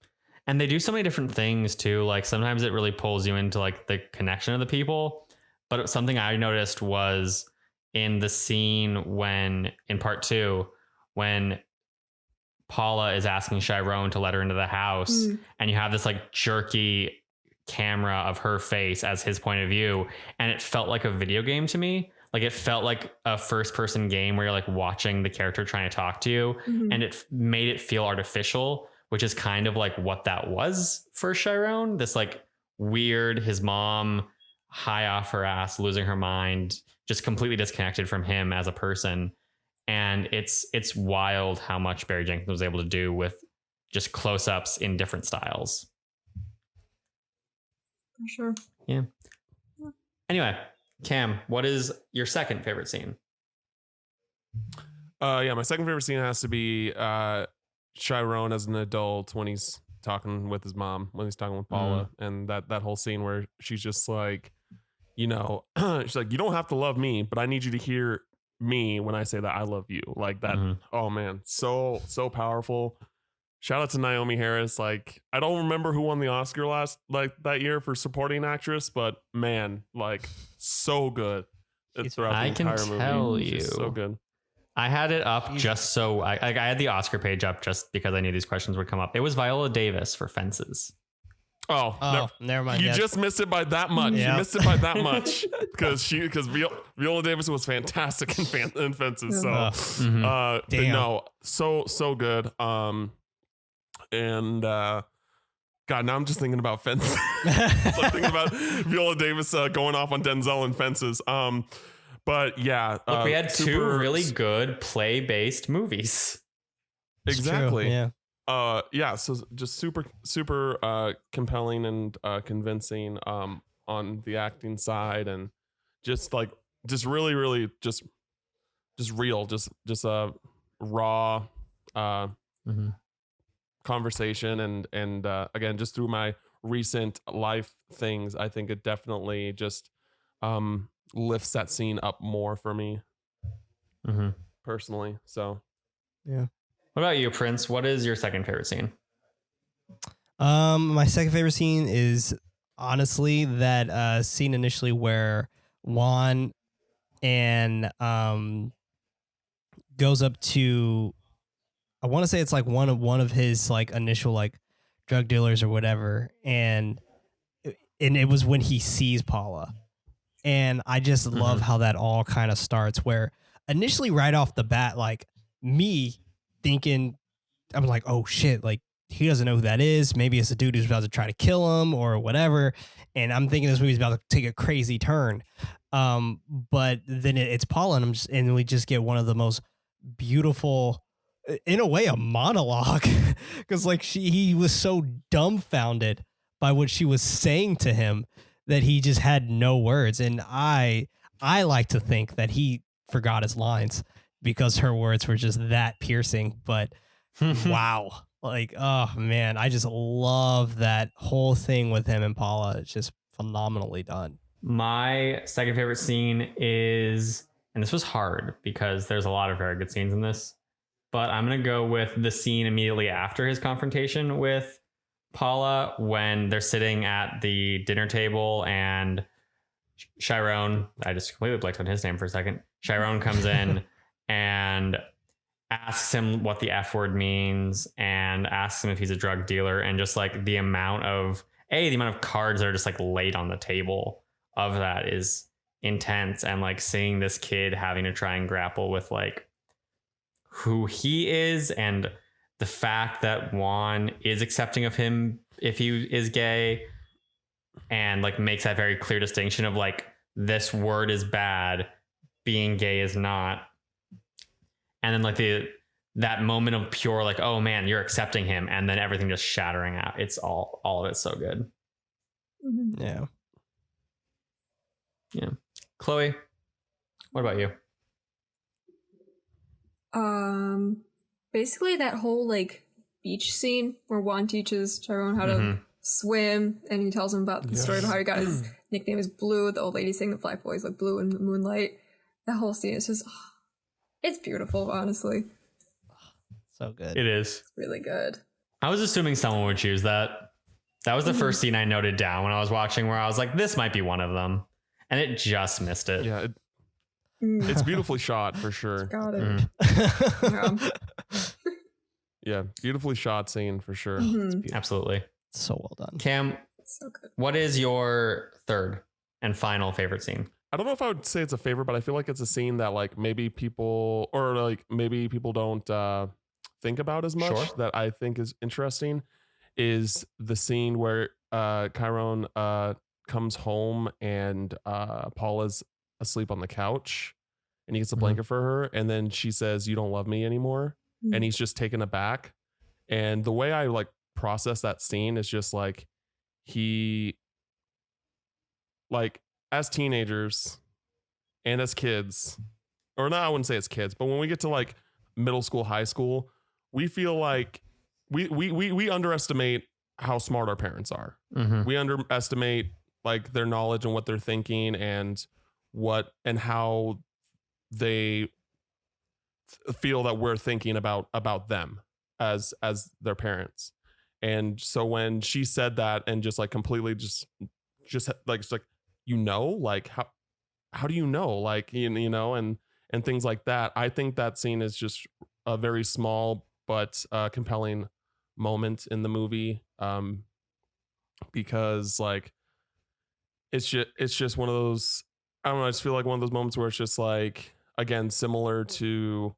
And they do so many different things too. Like sometimes it really pulls you into like the connection of the people. But something I noticed was in the scene in part 2, when Paula is asking Chiron to let her into the house, and you have this like jerky camera of her face as his point of view, and it felt like a video game to me. Like it felt like a first person game where you're like watching the character trying to talk to you, and it made it feel artificial, which is kind of like what that was for Chiron. This like weird, his mom high off her ass, losing her mind, just completely disconnected from him as a person. And it's wild how much Barry Jenkins was able to do with just close-ups in different styles. For sure. Yeah. Anyway, Cam, what is your second favorite scene? Yeah, my second favorite scene has to be Chiron as an adult when he's talking with his mom, when he's talking with Paula, and that whole scene where she's just like, you know, she's like, you don't have to love me, but I need you to hear me when I say that I love you. Like that. Oh man, so powerful. Shout out to Naomi Harris. Like, I don't remember who won the Oscar that year for supporting actress, but man, like so good. throughout the I can entire movie. tell She's you. so good. I had it up just so I had the Oscar page up just because I knew these questions would come up. It was Viola Davis for Fences. Oh, never mind. you just missed it by that much. Yeah. You missed it by that much because Viola Davis was fantastic in Fences. So, but Damn. no, so good. And God, now I'm just thinking about Fences. So I'm thinking about Viola Davis going off on Denzel in Fences. But yeah, Look, we had two super- really good play-based movies. It's true, exactly. Yeah. Yeah, so just super compelling and convincing on the acting side, and just really just real, just a raw conversation, and again, just through my recent life things, I think it definitely just lifts that scene up more for me personally. So Yeah. What about you, Prince? What is your second favorite scene? My second favorite scene is honestly that scene initially where Juan and goes up to, I want to say it's like one of his like initial like drug dealers or whatever, and it was when he sees Paula, and I just love how that all kind of starts. Where initially, right off the bat, like me thinking, I'm like, oh shit, like he doesn't know who that is. Maybe it's a dude who's about to try to kill him or whatever. And I'm thinking this movie's about to take a crazy turn. But then it's Paula, and we just get one of the most beautiful, in a way, a monologue, because like he was so dumbfounded by what she was saying to him that he just had no words. And I like to think that he forgot his lines because her words were just that piercing. But wow, like, oh man, I just love that whole thing with him and Paula. It's just phenomenally done. My second favorite scene is, and this was hard because there's a lot of very good scenes in this, but I'm going to go with the scene immediately after his confrontation with Paula when they're sitting at the dinner table and Chiron, I just completely blanked on his name for a second. Chiron comes in and asks him what the F word means and asks him if he's a drug dealer, and just like the amount of cards that are just like laid on the table of that is intense. And like seeing this kid having to try and grapple with like who he is and the fact that Juan is accepting of him if he is gay, and like makes that very clear distinction of like, this word is bad, being gay is not. And then like that moment of pure like, oh man, you're accepting him, and then everything just shattering out. It's all of it's so good. Yeah. Yeah. Chloe, what about you? Basically that whole like beach scene where Juan teaches Chiron how to swim, and he tells him about the story of how he got his nickname is Blue. The old lady saying the black boys look blue in Moonlight. That whole scene is just, it's beautiful, honestly. So good. It is. It's really good. I was assuming someone would choose that. That was the first scene I noted down when I was watching, where I was like, this might be one of them. And it just missed it. yeah, it's beautifully shot for sure. Got it. Yeah. Yeah, beautifully shot scene for sure. Absolutely. So well done. Cam, So good. what is your third and final favorite scene? I don't know if I would say it's a favorite, but I feel like it's a scene that like maybe people don't think about as much. Sure. That I think is interesting is the scene where Chiron comes home and Paula's asleep on the couch, and he gets a blanket for her, and then she says, "You don't love me anymore," and he's just taken aback. And the way I like process that scene is just like, he, like, as teenagers and as kids, or not, I wouldn't say as kids, but when we get to like middle school, high school, we feel like we underestimate how smart our parents are. We underestimate like their knowledge and what they're thinking and how they feel that we're thinking about them as their parents. And so when she said that and just like completely just like, you know, like how do you know? Like, you know, and things like that. I think that scene is just a very small but compelling moment in the movie, because like it's just one of those, I don't know, I just feel like one of those moments where it's just like, again, similar to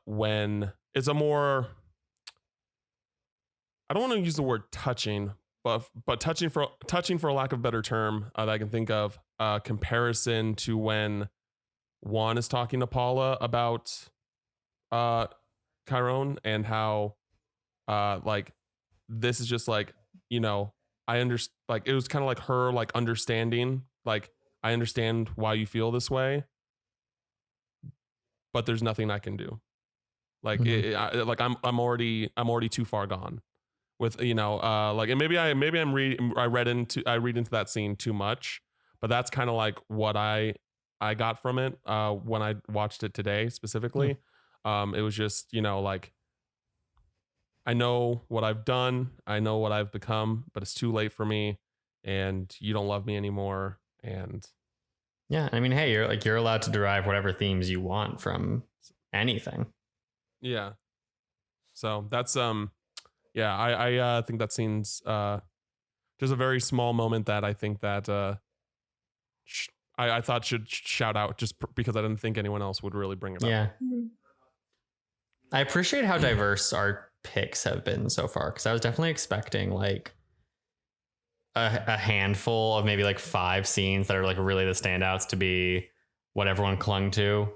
when it's a more, I don't want to use the word touching, but touching for lack of a better term that I can think of, comparison to when Juan is talking to Paula about Chiron, and how like this is just like, you know, I understand, like it was kind of like her like understanding, like I understand why you feel this way, but there's nothing I can do. Like like I'm already too far gone with, you know, like, and maybe I read into that scene too much, but that's kind of like what I got from it when I watched it today specifically. It was just, you know, like, I know what I've done, I know what I've become, but it's too late for me, and you don't love me anymore. And yeah, I mean, hey, you're allowed to derive whatever themes you want from anything. yeah, so that's yeah, I think that scene's just a very small moment that I think that I thought should shout out, just because I didn't think anyone else would really bring it up. Yeah. I appreciate how diverse our picks have been so far, because I was definitely expecting like a handful of maybe like 5 scenes that are like really the standouts to be what everyone clung to.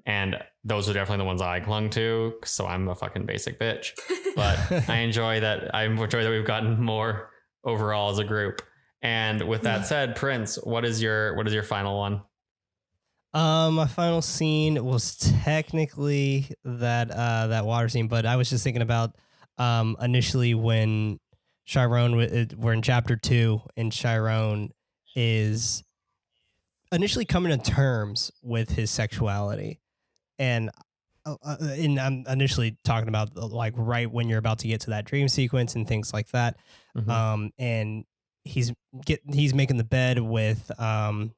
And those are definitely the ones I clung to, so I'm a fucking basic bitch. But I enjoy that we've gotten more overall as a group. And with that said, Prince, what is your final one? My final scene was technically that water scene, but I was just thinking about initially when Chiron, we're in chapter 2, and Chiron is initially coming to terms with his sexuality, and I'm initially talking about like right when you're about to get to that dream sequence and things like that. And he's making the bed with Janelle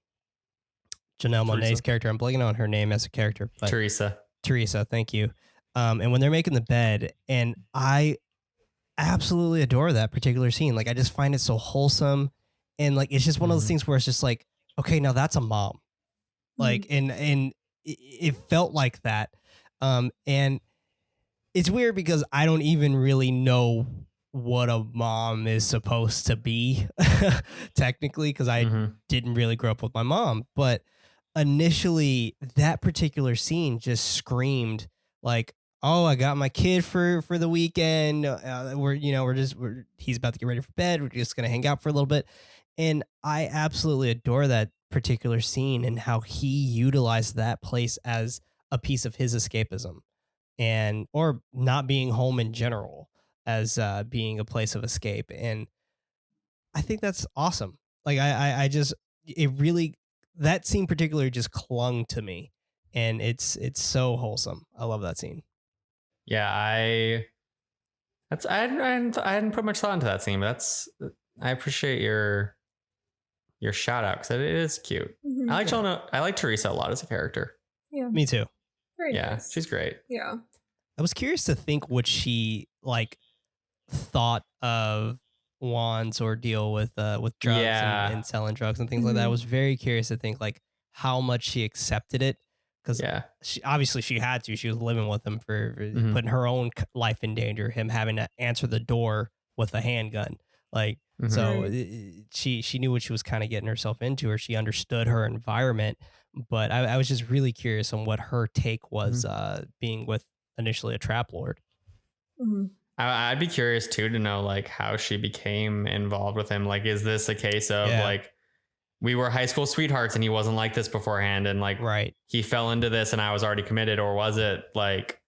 Monáe's character. I'm blanking on her name as a character, but Teresa, thank you. And when they're making the bed, and I absolutely adore that particular scene. Like, I just find it so wholesome, and like it's just one of those things where it's just like, okay, now that's a mom. Like, and it felt like that. And it's weird because I don't even really know what a mom is supposed to be technically, because I didn't really grow up with my mom, but initially that particular scene just screamed like, oh, I got my kid for the weekend. He's about to get ready for bed. We're just going to hang out for a little bit. And I absolutely adore that particular scene and how he utilized that place as a piece of his escapism, and or not being home in general as being a place of escape. And I think that's awesome. Like that scene particularly just clung to me, and it's so wholesome. I love that scene. Yeah, I hadn't put much thought into that scene, but I appreciate your shout out, because it is cute. I like Teresa a lot as a character. Yeah, me too. Very yeah, nice. She's great. Yeah, I was curious to think what she like thought of Juan's ordeal with drugs and selling drugs and things like that. I was very curious to think like how much she accepted it, because she had to. She was living with him for putting her own life in danger, him having to answer the door with a handgun. Like, so she knew what she was kind of getting herself into, or she understood her environment. But I was just really curious on what her take was, being with initially a trap lord. I'd be curious too to know like how she became involved with him. Like, is this a case of like, we were high school sweethearts and he wasn't like this beforehand, and like he fell into this and I was already committed? Or was it like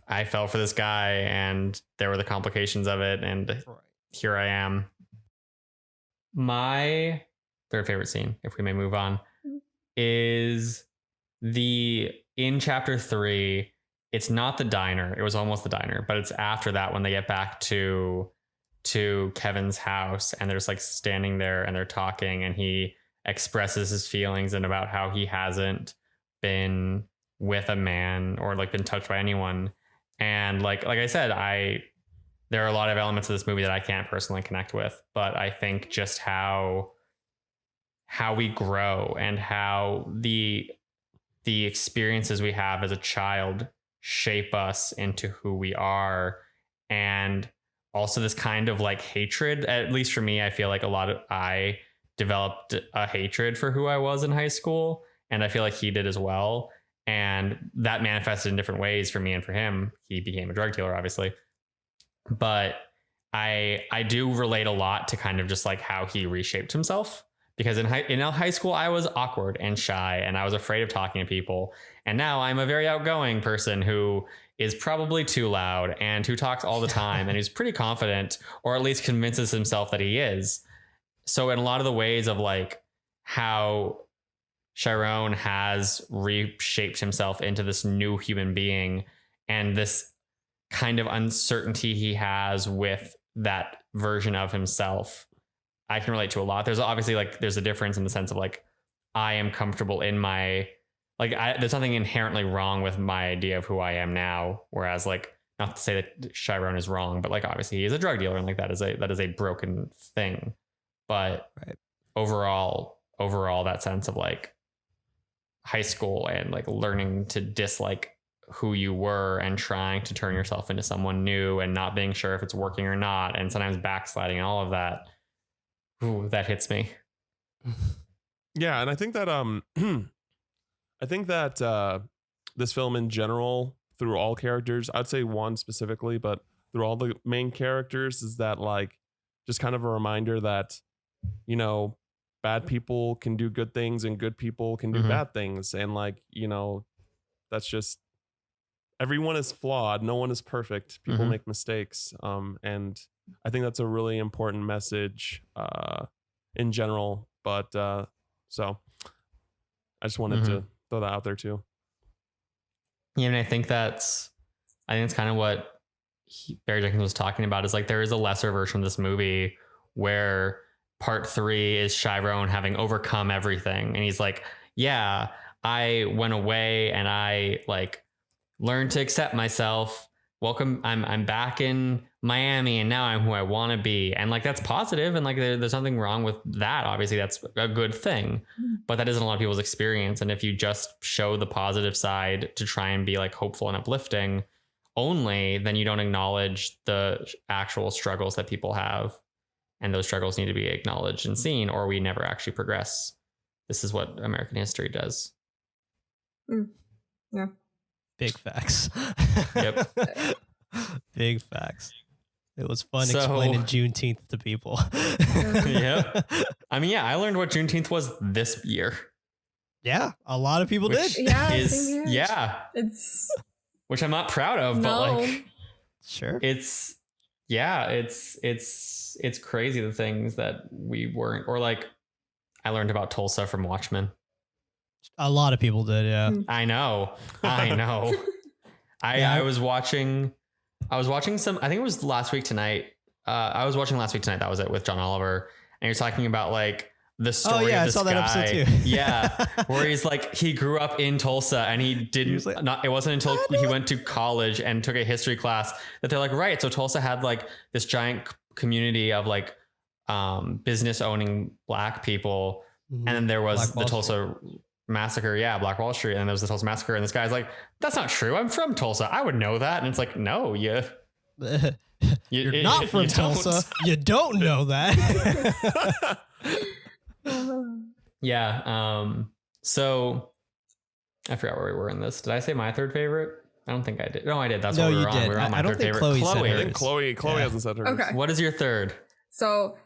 I fell for this guy and there were the complications of it, and here I am? My third favorite scene, if we may move on, is in chapter 3. It's not the diner. It was almost the diner, but it's after that when they get back to Kevin's house and they're just like standing there and they're talking, and he expresses his feelings and about how he hasn't been with a man or like been touched by anyone. And like I said, there are a lot of elements of this movie that I can't personally connect with, but I think just how we grow and how the experiences we have as a child shape us into who we are. And also this kind of like hatred, at least for me, I feel like I developed a hatred for who I was in high school. And I feel like he did as well. And that manifested in different ways for me and for him. He became a drug dealer, obviously. But I do relate a lot to kind of just like how he reshaped himself. Because in high school, I was awkward and shy and I was afraid of talking to people. And now I'm a very outgoing person who is probably too loud and who talks all the time and who's pretty confident, or at least convinces himself that he is. So in a lot of the ways of like how Chiron has reshaped himself into this new human being, and this kind of uncertainty he has with that version of himself, I can relate to a lot. There's obviously like, there's a difference in the sense of like, I am comfortable in my, like, there's nothing inherently wrong with my idea of who I am now. Whereas like, not to say that Chiron is wrong, but like, obviously he is a drug dealer and like, that is a broken thing. But right. overall, that sense of like high school and like learning to dislike who you were and trying to turn yourself into someone new and not being sure if it's working or not. And sometimes backsliding and all of that. Ooh, that hits me. Yeah, and I think that this film in general, through all characters, I'd say one specifically, but through all the main characters, is that like just kind of a reminder that, you know, bad people can do good things and good people can do bad things. And like, you know, that's just, everyone is flawed. No one is perfect. People make mistakes. And I think that's a really important message in general. But so I just wanted to throw that out there too. Yeah, and I think it's kind of what Barry Jenkins was talking about, is like there is a lesser version of this movie where part 3 is Chiron having overcome everything. And he's like, yeah, I went away and I like learned to accept myself. Welcome. I'm back in Miami and now I'm who I want to be. And like, that's positive. And like, there's nothing wrong with that. Obviously that's a good thing, but that isn't a lot of people's experience. And if you just show the positive side to try and be like hopeful and uplifting only, then you don't acknowledge the actual struggles that people have. And those struggles need to be acknowledged and seen, or we never actually progress. This is what American history does. Yeah. Big facts. Yep. Big facts. It was fun explaining Juneteenth to people. Yep. I mean, yeah, I learned what Juneteenth was this year. Yeah, a lot of people did. Yeah, it's which I'm not proud of, but like, sure, it's crazy the things that we weren't, or like, I learned about Tulsa from Watchmen. A lot of people did, yeah. I know. I was watching some, I think it was Last Week Tonight. I was watching Last Week Tonight. That was it, with John Oliver. And you're talking about like the story of this guy. I saw that episode too. Yeah. Where he's like, he grew up in Tulsa and it wasn't until he went to college and took a history class that they're like, right. So Tulsa had like this giant community of like business owning Black people. And then there was the Tulsa Massacre. Yeah. Black Wall Street. And there was the Tulsa Massacre. And this guy's like, that's not true. I'm from Tulsa. I would know that. And it's like, no, you're not from Tulsa. You don't know that. Yeah. So I forgot where we were in this. Did I say my third favorite? I don't think I did. No, I did. That's what we were on. We were on my third favorite. Chloe. I think Chloe hasn't said hers. Okay. What is your third? So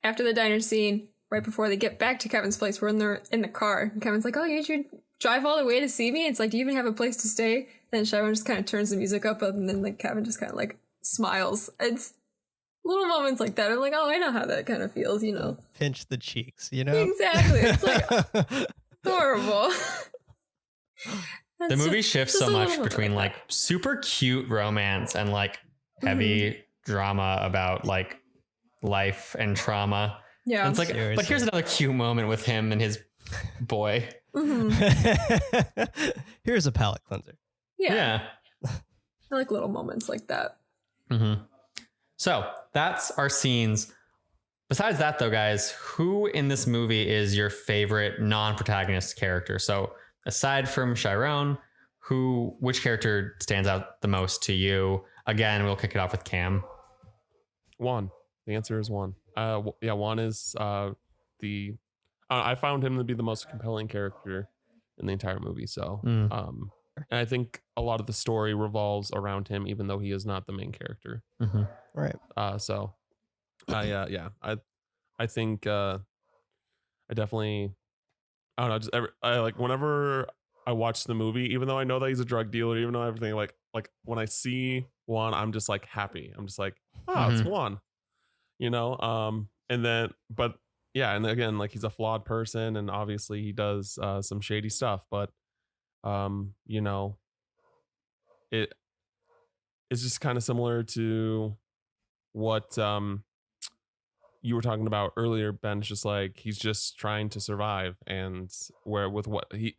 after the diner scene, right before they get back to Kevin's place, we're in the car. And Kevin's like, oh, you should drive all the way to see me. It's like, do you even have a place to stay? Then Chiron just kind of turns the music up, and then like Kevin just kind of like smiles. It's little moments like that. I'm like, oh, I know how that kind of feels, you know. Pinch the cheeks, you know? Exactly. It's like adorable. The movie shifts so much between like super cute romance and like heavy drama about like life and trauma. Yeah. And it's like, but Seriously. here's another cute moment with him and his boy. Here's a palate cleanser. Yeah. I like little moments like that. So that's our scenes. Besides that, though, guys, who in this movie is your favorite non-protagonist character? So aside from Chiron, which character stands out the most to you? Again, we'll kick it off with Cam. Juan. The answer is Juan. Juan is I found him to be the most compelling character in the entire movie. So, and I think a lot of the story revolves around him, even though he is not the main character. Right. I think I definitely, I don't know, I like whenever I watch the movie, even though I know that he's a drug dealer, even though everything, like when I see Juan, I'm just like happy. I'm just like, it's Juan, and then, but yeah. And again, like he's a flawed person and obviously he does some shady stuff, but it's just kind of similar to what you were talking about earlier, Ben. It's just like he's just trying to survive and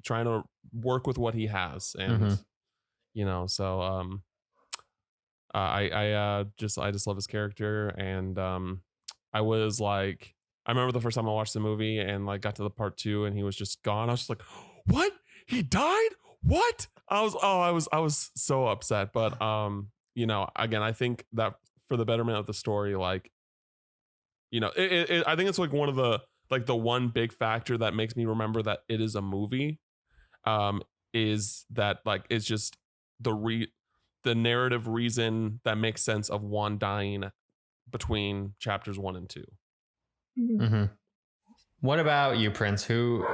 trying to work with what he has, and so I just love his character, and I was like, I remember the first time I watched the movie and like got to the part 2 and he was just gone. I was just like, what? He died? What? I was so upset, but again, I think that for the betterment of the story, like, I think it's like one of the one big factor that makes me remember that it is a movie, is that like it's just the narrative reason that makes sense of Juan dying between chapters 1 and 2. What about you, Prince? Who?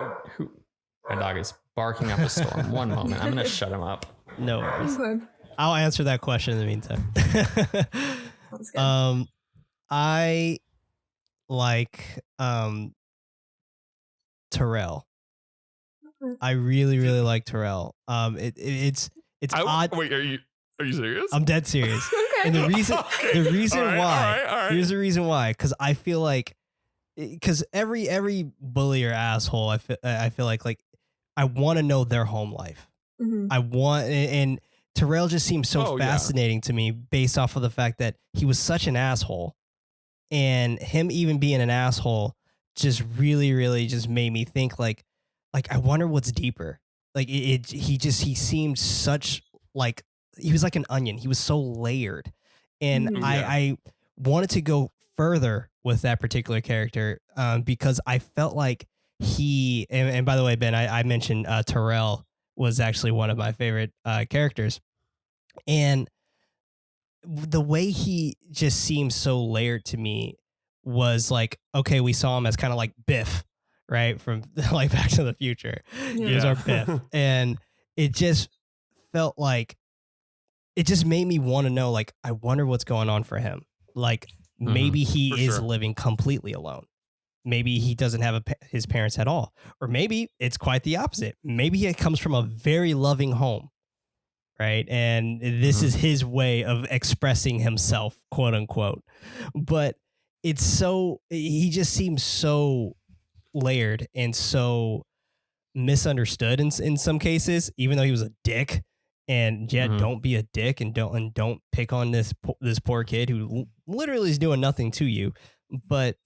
My dog is barking up a storm. One moment, I'm gonna shut him up. No worries. Okay. I'll answer that question in the meantime. Sounds good. I like Terrell. I really like Terrell. It's odd. Wait, are you serious? I'm dead serious. Okay. And the reason Okay. why. All right. Here's the reason why. Because I feel like, because every bully or asshole, I feel like I want to know their home life. I want, and Terrell just seems so fascinating to me based off of the fact that he was such an asshole, and him even being an asshole just really just made me think like I wonder what's deeper. Like he seemed such like, he was like an onion. He was so layered, and I wanted to go further with that particular character because I felt like he, and by the way, Ben, I mentioned Terrell was actually one of my favorite characters, and the way he just seemed so layered to me was like, okay, we saw him as kind of like Biff, right, from like Back to the Future. He was our Biff, and it just felt like, it just made me want to know, like, I wonder what's going on for him. Like, maybe he is living completely alone. Maybe he doesn't have his parents at all. Or maybe it's quite the opposite. Maybe he comes from a very loving home, right? And this is his way of expressing himself, quote unquote. But he just seems so layered and so misunderstood in some cases, even though he was a dick. And don't be a dick and don't pick on this poor kid who literally is doing nothing to you. But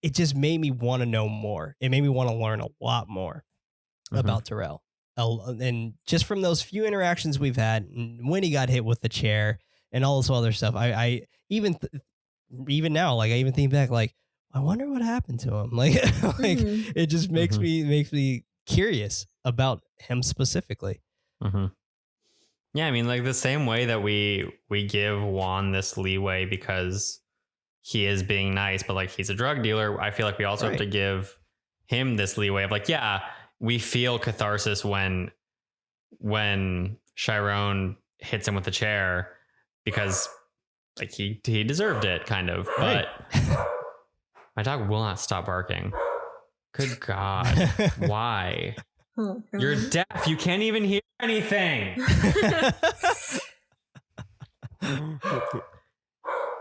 it just made me want to know more. It made me want to learn a lot more about Terrell. And just from those few interactions we've had, when he got hit with the chair and all this other stuff, I even now, like I even think back, like I wonder what happened to him. Like it just makes me curious about him specifically. Yeah, I mean, like the same way that we give Juan this leeway because he is being nice, but like he's a drug dealer. I feel like we also have to give him this leeway of like, yeah, we feel catharsis when Chiron hits him with the chair because like he deserved it, kind of. But my dog will not stop barking. Good God, why? Oh, you're deaf. You can't even hear anything.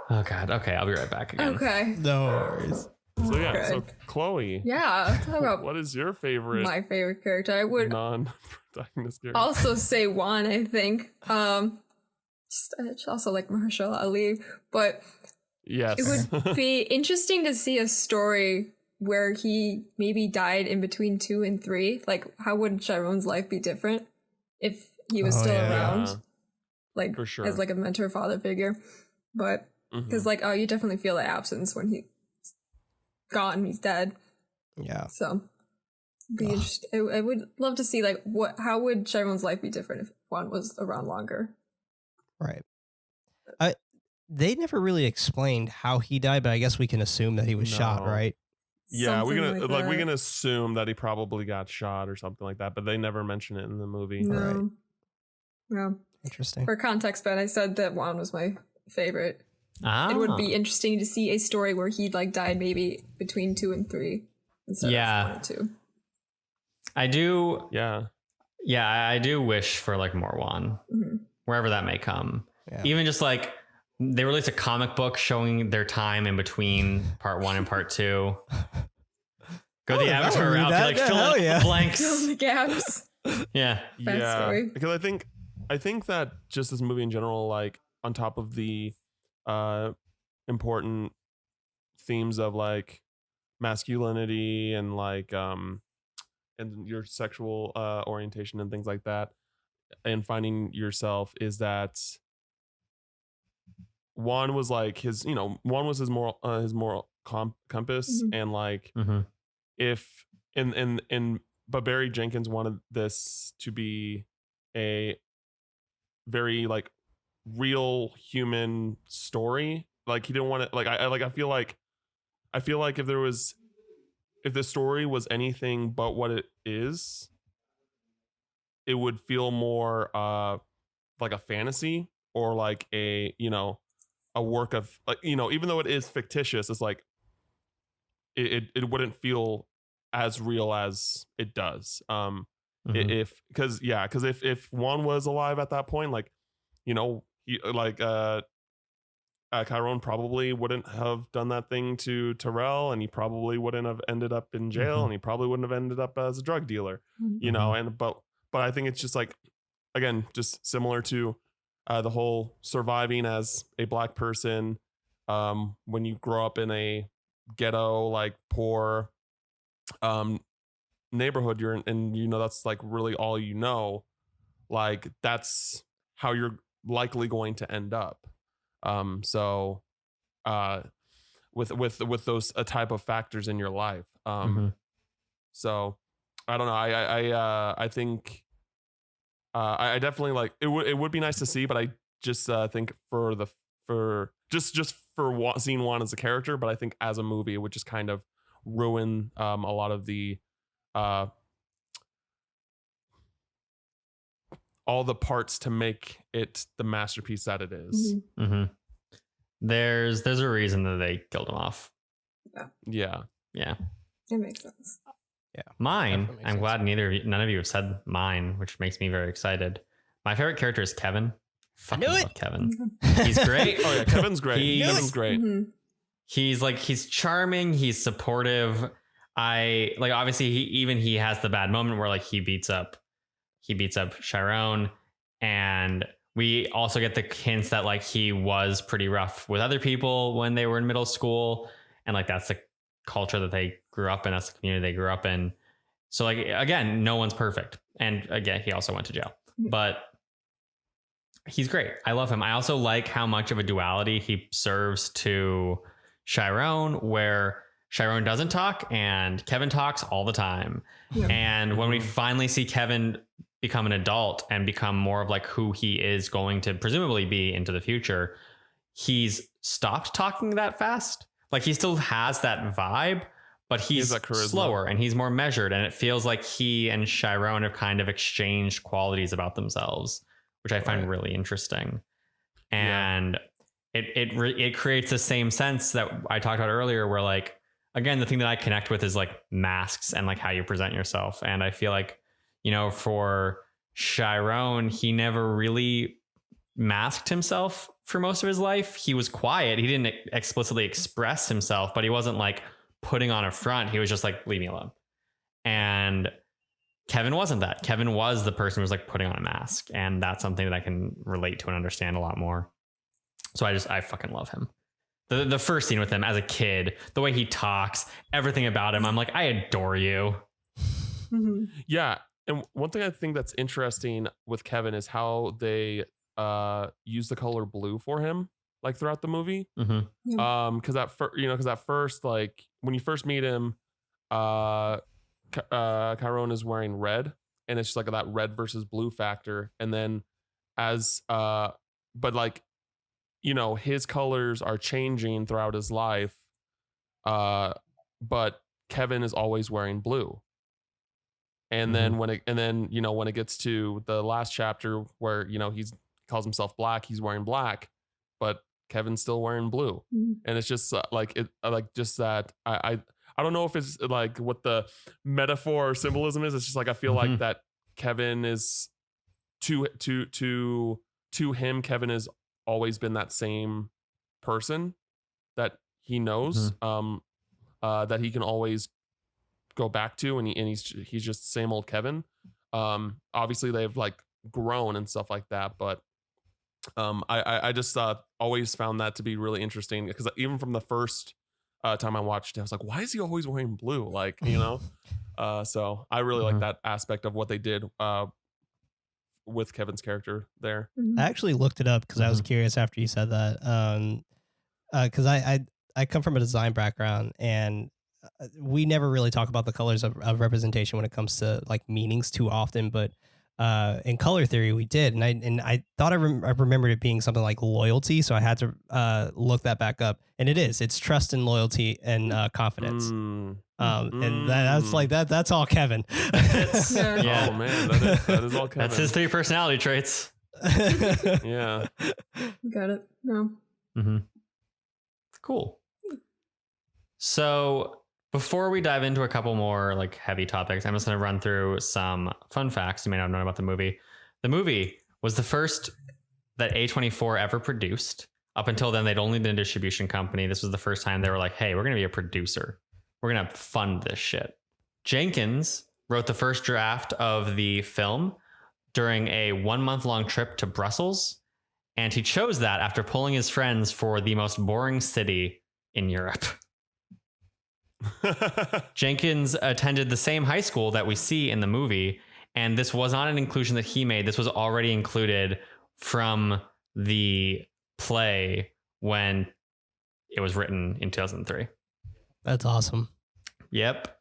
Oh God. Okay, I'll be right back again. Okay. No worries. So yeah, Okay. so Chloe, Yeah, talk about what is your favorite my favorite character. I would non-protagonist character? also say Juan, I think. I also like Mahershala Ali, but Yes. it would be interesting to see a story where he maybe died in between 2 and 3. Like, how would Chiron's life be different if he was still around? Yeah. Like, For sure. as like a mentor father figure. But, because like, you definitely feel the absence when he's gone, he's dead. Yeah. So, be interesting. I would love to see like how would Chiron's life be different if Juan was around longer? Right. They never really explained how he died, but I guess we can assume that he was shot, No. right? Yeah, we're Something gonna we that. can assume that he probably got shot or something like that, but they never mention it in the movie. No. Right. Yeah. Interesting. For context, Ben, I said that Juan was my favorite. Ah. It would be interesting to see a story where he like died maybe between 2 and 3 instead Yeah. of 1 and 2. I do. Yeah. Yeah, I do wish for like more Juan, wherever that may come. Yeah. Even just like they released a comic book showing their time in between part 1 and part 2. Go the I Avatar would read route, be that. like Yeah, fill hell in yeah. the blanks. Fill in the gaps. Yeah. Yeah, Backstory. because I think that just this movie in general, like on top of the important themes of like masculinity and like and your sexual orientation and things like that, and finding yourself, is that Juan was like his, Juan was his moral compass, and like if but Barry Jenkins wanted this to be a very like real human story. Like he didn't want it, like I feel like if the story was anything but what it is, it would feel more like a fantasy, or like a work of like, even though it is fictitious, it's like it wouldn't feel as real as it does. Because if Juan was alive at that point, like, he, like Chiron probably wouldn't have done that thing to Terrell, and he probably wouldn't have ended up in jail, and he probably wouldn't have ended up as a drug dealer, and but I think it's just like, again, just similar to the whole surviving as a black person, when you grow up in a ghetto, like poor neighborhood, you're in, and that's like really all like that's how you're likely going to end up. So with those type of factors in your life, so I don't know, I think I definitely like it would be nice to see, but I just think for seeing Juan as a character, but I think as a movie it would just kind of ruin a lot of the all the parts to make it the masterpiece that it is. There's a reason that they killed him off. Yeah. It makes sense. Yeah. Mine, Definitely makes I'm sense. glad none of you have said mine, which makes me very excited. My favorite character is Kevin. Fucking knew it. love Kevin. He's great. Oh yeah, Kevin's great. He's- Kevin's great. He's charming, he's supportive. Obviously he has the bad moment where like he beats up Chiron, and we also get the hints that like he was pretty rough with other people when they were in middle school, and like that's the culture that they grew up in, that's the community they grew up in. So like, again, no one's perfect, and again, he also went to jail, but he's great. I love him. I also like how much of a duality he serves to Chiron, where Chiron doesn't talk and Kevin talks all the time. And when we finally see Kevin become an adult and become more of like who he is going to presumably be into the future, he's stopped talking that fast. Like he still has that vibe, but he's that charisma. slower and he's more measured. And it feels like he and Chiron have kind of exchanged qualities about themselves, which I find really interesting. And it creates the same sense that I talked about earlier, where like, again, the thing that I connect with is like masks and like how you present yourself. And I feel like, for Chiron, he never really masked himself for most of his life. He was quiet. He didn't explicitly express himself, but he wasn't like putting on a front. He was just like, leave me alone. And Kevin wasn't that. Kevin was the person who was like putting on a mask. And that's something that I can relate to and understand a lot more. So I fucking love him. The first scene with him as a kid, the way he talks, everything about him, I'm like, I adore you. Yeah. And one thing I think that's interesting with Kevin is how they use the color blue for him, like throughout the movie. Because at first, like when you first meet him, Chiron is wearing red, and it's just like that red versus blue factor. And then but like, his colors are changing throughout his life. But Kevin is always wearing blue. And then when it gets to the last chapter where, he calls himself Black, he's wearing black, but Kevin's still wearing blue. And it's just just that I don't know if it's like what the metaphor or symbolism is. It's just like, I feel like that Kevin is to him, Kevin has always been that same person that he knows, that he can always go back to, and he's just the same old Kevin. Obviously they've like grown and stuff like that, but I just always found that to be really interesting, because even from the first time I watched it, I was like, why is he always wearing blue? Like, so I really like that aspect of what they did with Kevin's character there. I actually looked it up because I was curious after you said that. Because I come from a design background, and we never really talk about the colors of representation when it comes to like meanings too often, but in color theory we did, and I thought I remembered it being something like loyalty, so I had to look that back up, and it's trust and loyalty and confidence. And that's like that's all Kevin. Yeah. Oh man, that is all Kevin. That's his 3 personality traits. Yeah. Got it. No. Cool. So before we dive into a couple more like heavy topics, I'm just going to run through some fun facts you may not know about the movie. The movie was the first that A24 ever produced. Up until then, they'd only been a distribution company. This was the first time they were like, hey, we're going to be a producer. We're going to fund this shit. Jenkins wrote the first draft of the film during a 1-month-long trip to Brussels. And he chose that after pulling his friends for the most boring city in Europe. Jenkins attended the same high school that we see in the movie, and this was not an inclusion that he made. This was already included from the play when it was written in 2003. That's awesome. Yep.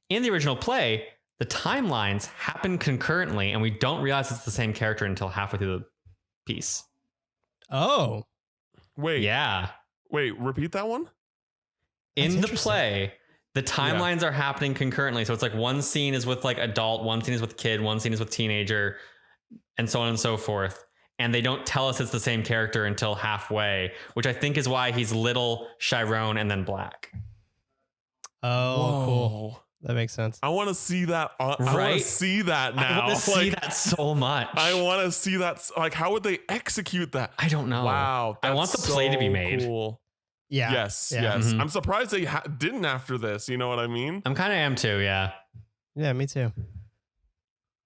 In the original play, the timelines happen concurrently, and we don't realize it's the same character until halfway through the piece. Oh. Wait. Yeah. Wait, repeat that one? In the play, the timelines are happening concurrently. So it's like one scene is with like adult, one scene is with kid, one scene is with teenager, and so on and so forth. And they don't tell us it's the same character until halfway, which I think is why he's little, Chiron, and then Black. Oh, Whoa. cool. That makes sense. I want to see that. I want to see that now. I want to see that so much. I want to see that. Like, how would they execute that? I don't know. Wow. I want the play to be made. Cool. Yeah. Yes. Yeah. Yes. Mhm. I'm surprised they didn't after this. You know what I mean? I'm kind of am too. Yeah. Yeah, me too.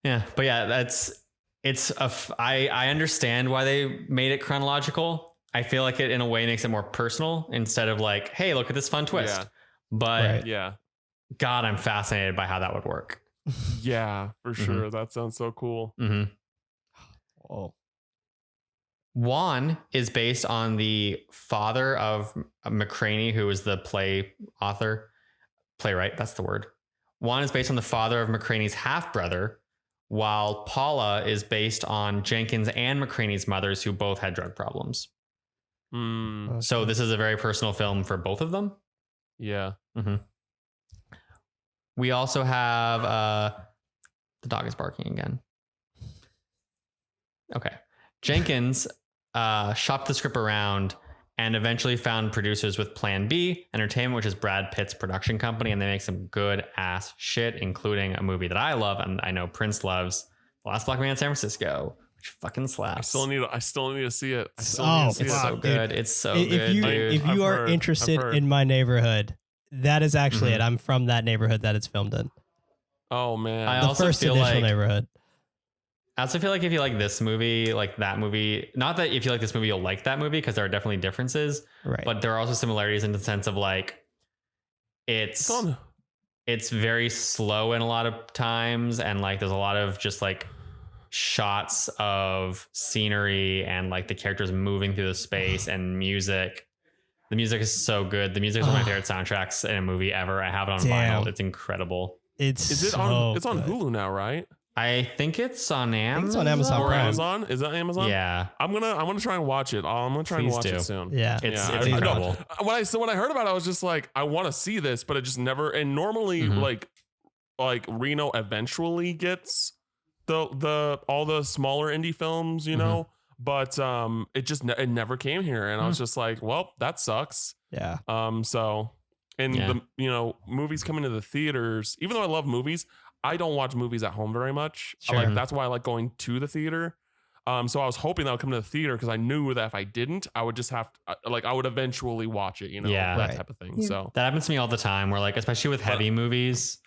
Yeah. But yeah, I understand why they made it chronological. I feel like it in a way makes it more personal instead of like, hey, look at this fun twist. Yeah. But Right. Yeah. God, I'm fascinated by how that would work. Yeah, for sure. That sounds so cool. Mm-hmm. Oh. Juan is based on the father of McCraney, who is the playwright. That's the word. Juan is based on the father of McCraney's half brother, while Paula is based on Jenkins and McCraney's mothers, who both had drug problems. Mm, So this is a very personal film for both of them. yeah. Mm-hmm. We also have the dog is barking again. Okay. Jenkins shopped the script around and eventually found producers with Plan B Entertainment, which is Brad Pitt's production company, and they make some good ass shit, including a movie that I love and I know Prince loves, The Last Black Man in San Francisco, which fucking slaps. I still need to see it. It's so good. It's so good, dude. If you are interested in My Neighborhood, That is actually Mhm. it. I'm from that neighborhood that it's filmed in. Oh man. I The also first feel initial like neighborhood. I also feel like if you like this movie, like that movie, not that if you like this movie, you'll like that movie because there are definitely differences, Right. but there are also similarities in the sense of like It's it's on. it's very slow in a lot of times, and like there's a lot of just like shots of scenery and like the characters moving through the space and music. The music is so good. The music is one of my favorite soundtracks in a movie ever. I have it on Damn. vinyl. It's incredible. It's Is it so on? It's on good. Hulu now, right? I think it's on Amazon. it's on Amazon Or Prime. Amazon? Is that Amazon? Yeah. I'm gonna try and watch it. I'm gonna try and Please watch do. it soon. Yeah. It's Yeah, incredible. When I heard about it, I was just like, I want to see this, but it just never. And normally, Mhm. like Reno eventually gets the all the smaller indie films, you know. But it never came here, and I was just like, well, that sucks. Yeah. So and Yeah. the movies coming to the theaters. Even though I love movies, I don't watch movies at home very much. Sure. Like that's why I like going to the theater. So I was hoping that would come to the theater because I knew that if I didn't, I would just have to, I would eventually watch it, Yeah. that Right. type of thing. Yeah. So That happens to me all the time where like, especially with heavy movies,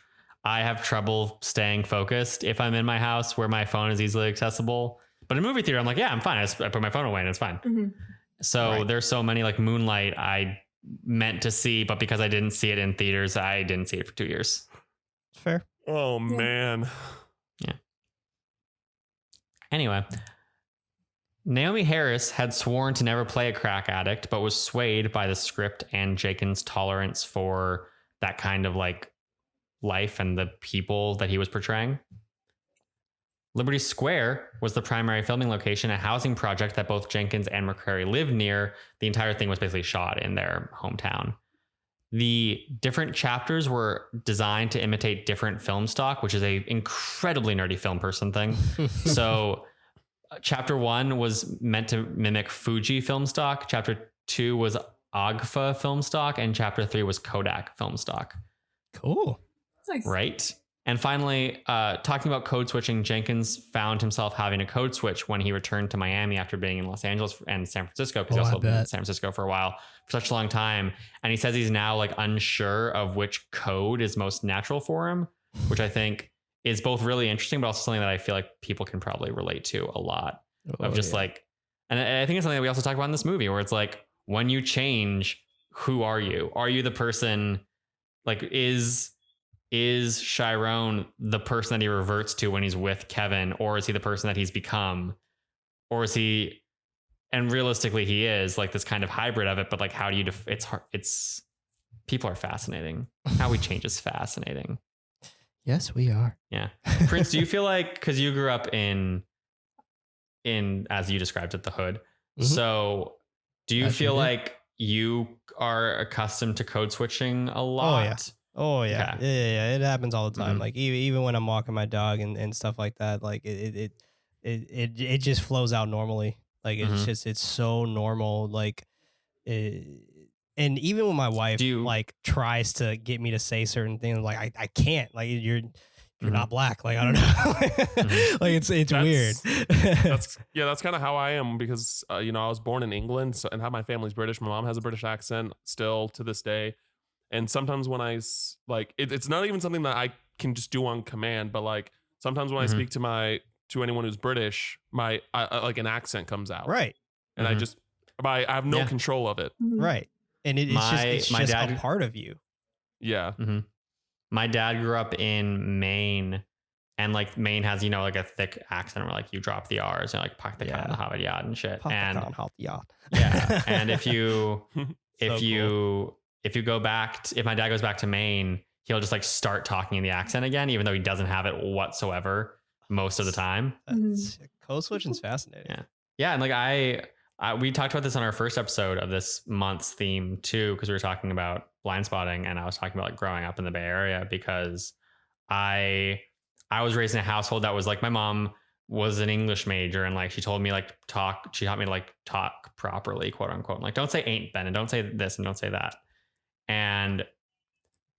I have trouble staying focused if I'm in my house where my phone is easily accessible. But in a movie theater, I'm like, yeah, I'm fine. I put my phone away and it's fine. Mhm. So Right. there's so many like Moonlight I meant to see, but because I didn't see it in theaters, I didn't see it for 2 years. Fair. oh Yeah. man. Anyway, Naomi Harris had sworn to never play a crack addict, but was swayed by the script and Jenkins' tolerance for that kind of like life and the people that he was portraying. Liberty Square was the primary filming location, a housing project that both Jenkins and McCrary lived near. The entire thing was basically shot in their hometown. The different chapters were designed to imitate different film stock, which is a incredibly nerdy film person thing. So chapter 1 was meant to mimic Fuji film stock. Chapter 2 was Agfa film stock, and chapter 3 was Kodak film stock. Cool. Nice. Right. And finally, talking about code switching, Jenkins found himself having a code switch when he returned to Miami after being in Los Angeles and San Francisco, because he Oh, also I lived in bet. San Francisco for a while, for such a long time. And he says he's now like unsure of which code is most natural for him, which I think is both really interesting, but also something that I feel like people can probably relate to a lot. Of just like, and I think it's something that we also talk about in this movie where it's like, when you change, who are you? Are you the person, like, is Chiron the person that he reverts to when he's with Kevin, or is he the person that he's become, or is he, and realistically he is like this kind of hybrid of it, but like, how do you, it's hard. It's, people are fascinating. How we change is fascinating. Yes, we are. Yeah. Prince, do you feel like, cause you grew up in, as you described it, the hood. Mhm. So do you I sure feel did. like you are accustomed to code switching a lot? Oh yeah. Okay. Yeah. It happens all the time. Mhm. Like even when I'm walking my dog and stuff like that, like it just flows out normally. Like Mhm. it's so normal. Like and even when my wife Do you- like tries to get me to say certain things, like I can't. Like you're Mhm. not black. Like I don't know. Mhm. Like it's weird. That's kind of how I am because I was born in England, so, and have my family's British. My mom has a British accent still to this day, and sometimes when it's not even something that I can just do on command, but like sometimes when Mhm. I speak to anyone who's British, I like an accent comes out, Right. and Mhm. I have no Yeah. control of it. Mhm. Right. And it's My just dad- a part of you. Yeah, My dad grew up in Maine, and like Maine has, like a thick accent where like you drop the R's and like pak the Yeah. the Havayad and shit. Pop the And con, hop the yacht. yeah. And if you So if you go back if my dad goes back to Maine, he'll just like start talking in the accent again, even though he doesn't have it whatsoever most of the time. That's, code switching's fascinating. Yeah. Yeah. And like we talked about this on our first episode of this month's theme too, because we were talking about blind spotting, and I was talking about like growing up in the Bay Area because I was raised in a household that was like, my mom was an English major, and like she told me she taught me to like talk properly, quote unquote. Like, don't say ain't been, and don't say this and don't say that. And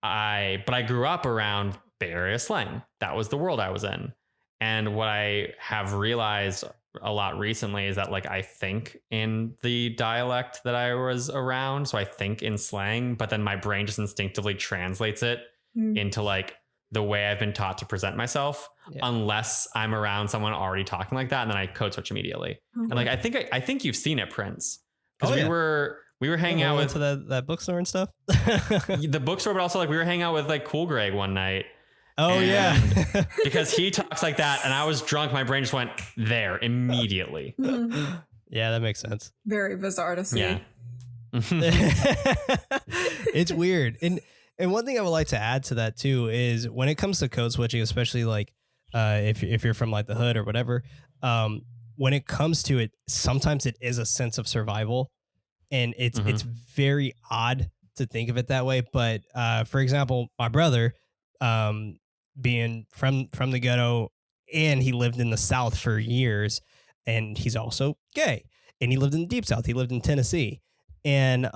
but I grew up around Bay Area slang. That was the world I was in. And what I have realized a lot recently is that like I think in the dialect that I was around, so I think in slang, but then my brain just instinctively translates it into like the way I've been taught to present myself, unless I'm around someone already talking like that, and then I code switch immediately. And like I think you've seen it, Prince, because we were hanging out with that bookstore and stuff. the bookstore, but also like we were hanging out with like Cool Greg one night. Oh yeah, because he talks like that, and I was drunk. My brain just went there immediately. Yeah, that makes sense. Very bizarre to see. Yeah, it's weird. And one thing I would like to add to that too is when it comes to code switching, especially like if you're from like the hood or whatever, when it comes to it, sometimes it is a sense of survival, and it's very odd to think of it that way. But for example, my brother, being from the ghetto, and he lived in the South for years, and he's also gay, and he lived in the Deep South. He lived in Tennessee, and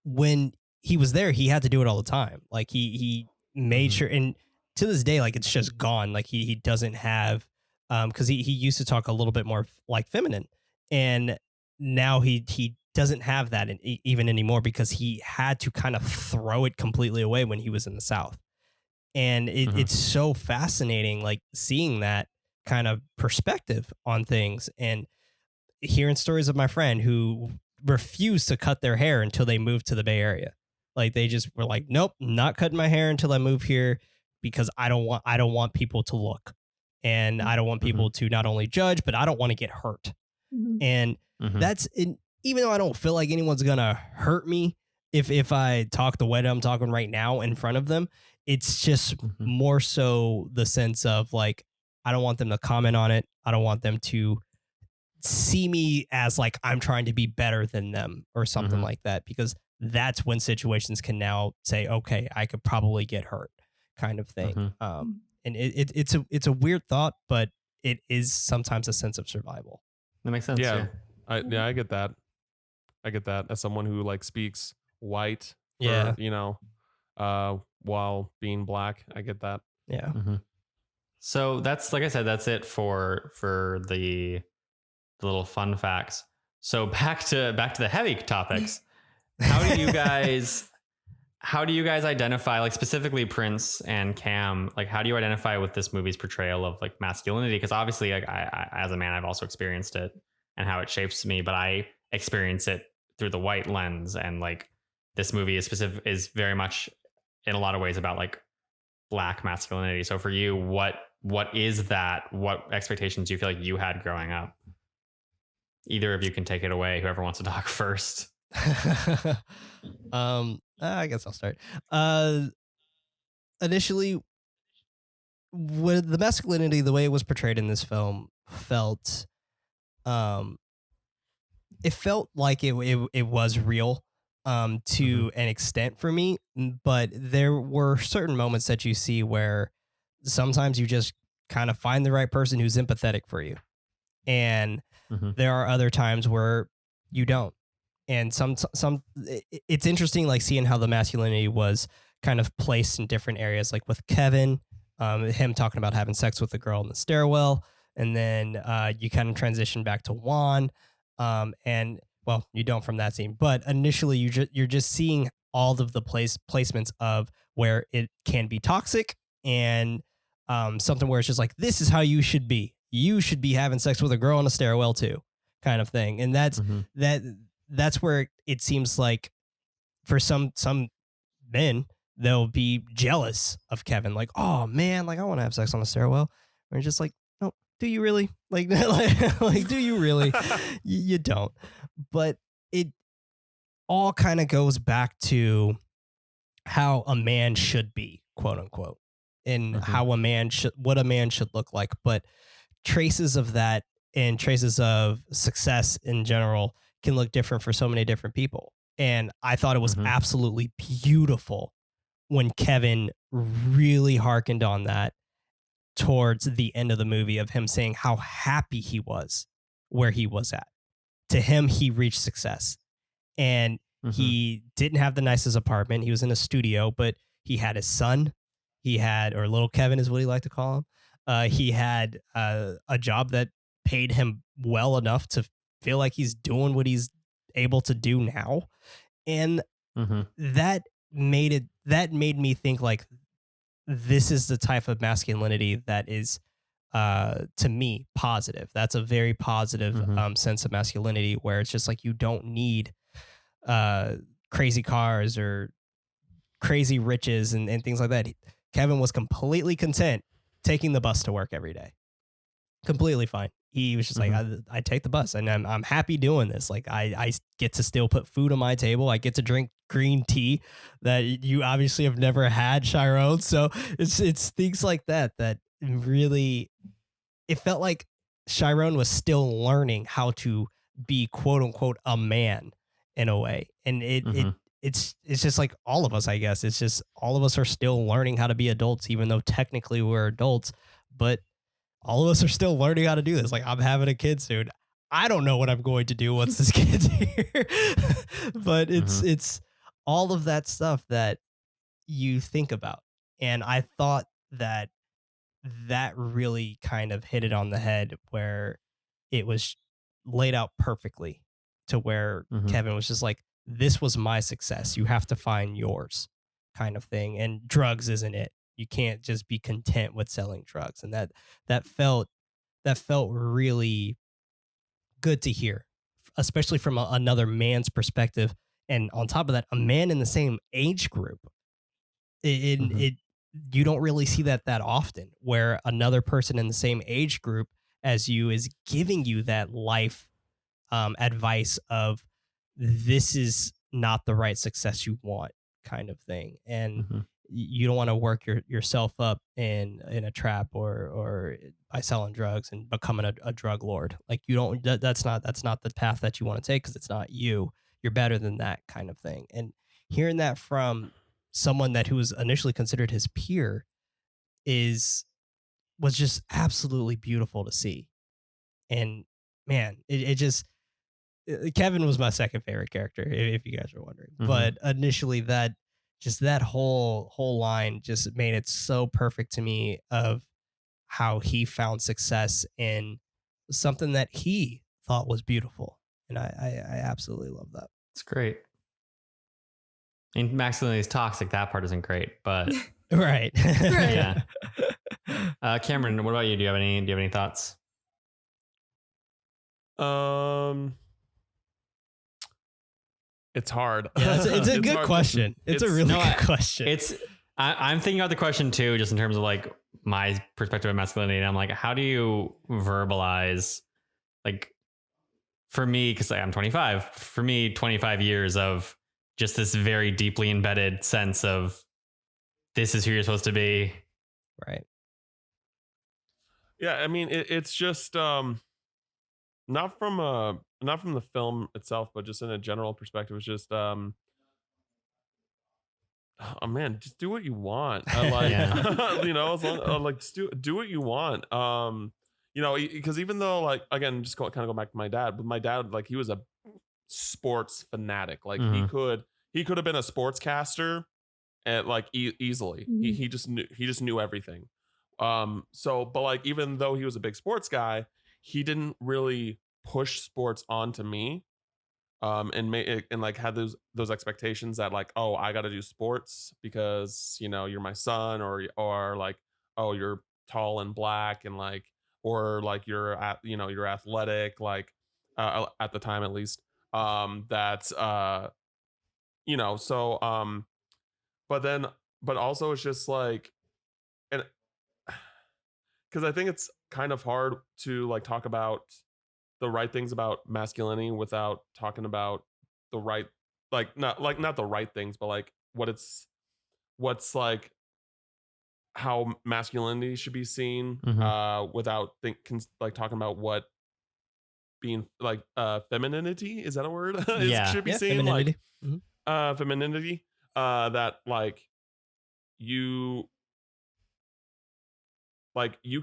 when he was there, he had to do it all the time. Like he made sure, and to this day, like it's just gone. Like he doesn't have, because he used to talk a little bit more like feminine, and now he doesn't have that even anymore, because he had to kind of throw it completely away when he was in the South. And it's so fascinating, like seeing that kind of perspective on things, and hearing stories of my friend who refused to cut their hair until they moved to the Bay Area. Like they just were like, nope, not cutting my hair until I move here, because I don't want people to look, and I don't want people to not only judge, but I don't want to get hurt. And that's even though I don't feel like anyone's gonna hurt me if I talk the way that I'm talking right now in front of them. It's just more so the sense of like, I don't want them to comment on it. I don't want them to see me as like I'm trying to be better than them or something like that, because that's when situations can now say, okay, I could probably get hurt, kind of thing. And it's a weird thought, but it is sometimes a sense of survival. That makes sense. Yeah. I get that. I get that as someone who like speaks white, for, you know, while being black. I get that. Yeah. So that's, like I said, that's it for the little fun facts. So back to the heavy topics. How do you guys identify, like specifically Prince and Cam, like how do you identify with this movie's portrayal of like masculinity? Because obviously, like I as a man, I've also experienced it and how it shapes me, but I experience it through the white lens, and like this movie is very much in a lot of ways about like black masculinity. So for you, what is that? What expectations do you feel like you had growing up? Either of you can take it away. Whoever wants to talk first. I guess I'll start. Initially, with the masculinity, the way it was portrayed in this film felt, it felt like it was real, to an extent for me. But there were certain moments that you see where sometimes you just kind of find the right person who's empathetic for you, and there are other times where you don't. And some it's interesting, like seeing how the masculinity was kind of placed in different areas, like with Kevin, him talking about having sex with the girl in the stairwell, and then you kind of transition back to Juan, and well, you don't from that scene, but initially you're just seeing all of the placements of where it can be toxic, and something where it's just like, this is how you should be. You should be having sex with a girl in a stairwell too, kind of thing. And that's where it seems like for some men, they'll be jealous of Kevin. Like, oh man, like I want to have sex on a stairwell. Or just like, no, do you really? Like do you really? You don't. But it all kind of goes back to how a man should be, quote unquote, and how what a man should look like. But traces of that and traces of success in general can look different for so many different people. And I thought it was absolutely beautiful when Kevin really hearkened on that towards the end of the movie, of him saying how happy he was where he was at. To him, he reached success. And he didn't have the nicest apartment. He was in a studio, but he had his son. He had, or little Kevin is what he liked to call him. He had a job that paid him well enough to feel like he's doing what he's able to do now. And that made me think like, this is the type of masculinity that is, to me, positive. That's a very positive sense of masculinity, where it's just like, you don't need crazy cars or crazy riches and things like that. Kevin was completely content taking the bus to work every day. Completely fine. He was just like, I take the bus and I'm happy doing this. Like I get to still put food on my table. I get to drink green tea that you obviously have never had, Chiron. So it's things like that really, it felt like Chiron was still learning how to be quote unquote a man in a way. And it's just like all of us, I guess. It's just all of us are still learning how to be adults, even though technically we're adults, but all of us are still learning how to do this. Like, I'm having a kid soon. I don't know what I'm going to do once this kid's here, but it's all of that stuff that you think about. And I thought that really kind of hit it on the head, where it was laid out perfectly to where Kevin was just like, this was my success. You have to find yours, kind of thing. And drugs isn't it. You can't just be content with selling drugs. And that felt really good to hear, especially from another man's perspective. And on top of that, a man in the same age group. You don't really see that often, where another person in the same age group as you is giving you that life advice of, this is not the right success you want, kind of thing. And you don't want to work yourself up in a trap or by selling drugs and becoming a drug lord. Like, you don't, that's not the path that you want to take, because it's not you. You're better than that, kind of thing. And hearing that from someone who was initially considered his peer was just absolutely beautiful to see. And man, it just, Kevin was my second favorite character, if you guys are wondering. But initially, that whole line just made it so perfect to me, of how he found success in something that he thought was beautiful. And I absolutely love that. It's great. And masculinity is toxic. That part isn't great, but right. Yeah. Cameron, what about you? Do you have any thoughts? It's hard. Yeah, it's a good question. It's a really good question. I'm thinking about the question too, just in terms of like my perspective of masculinity. And I'm like, how do you verbalize, like, for me, because I'm 25, for me, 25 years of just this very deeply embedded sense of, this is who you're supposed to be. Right. Yeah. I mean, it's just, not from the film itself, but just in a general perspective. It's just, oh man, just do what you want. You know, as long, like, just do what you want. You know, because even though, like, again, just kind of go back to my dad, but my dad, like, he was a sports fanatic. Like, he could have been a sportscaster at, like, easily. He just knew everything. So, but like, even though he was a big sports guy, he didn't really push sports onto me, and like had those expectations that, like, oh, I got to do sports because, you know, you're my son, or like, oh, you're tall and black, and like, or like, you're athletic, like, at the time, at least, that's you know, so but also, it's just like, and because I think it's kind of hard to, like, talk about the right things about masculinity without talking about the right, not the right things, but like what's like how masculinity should be seen, without talking about what being, like, femininity, is that a word? Should be seen, femininity. Like, femininity, that, like, you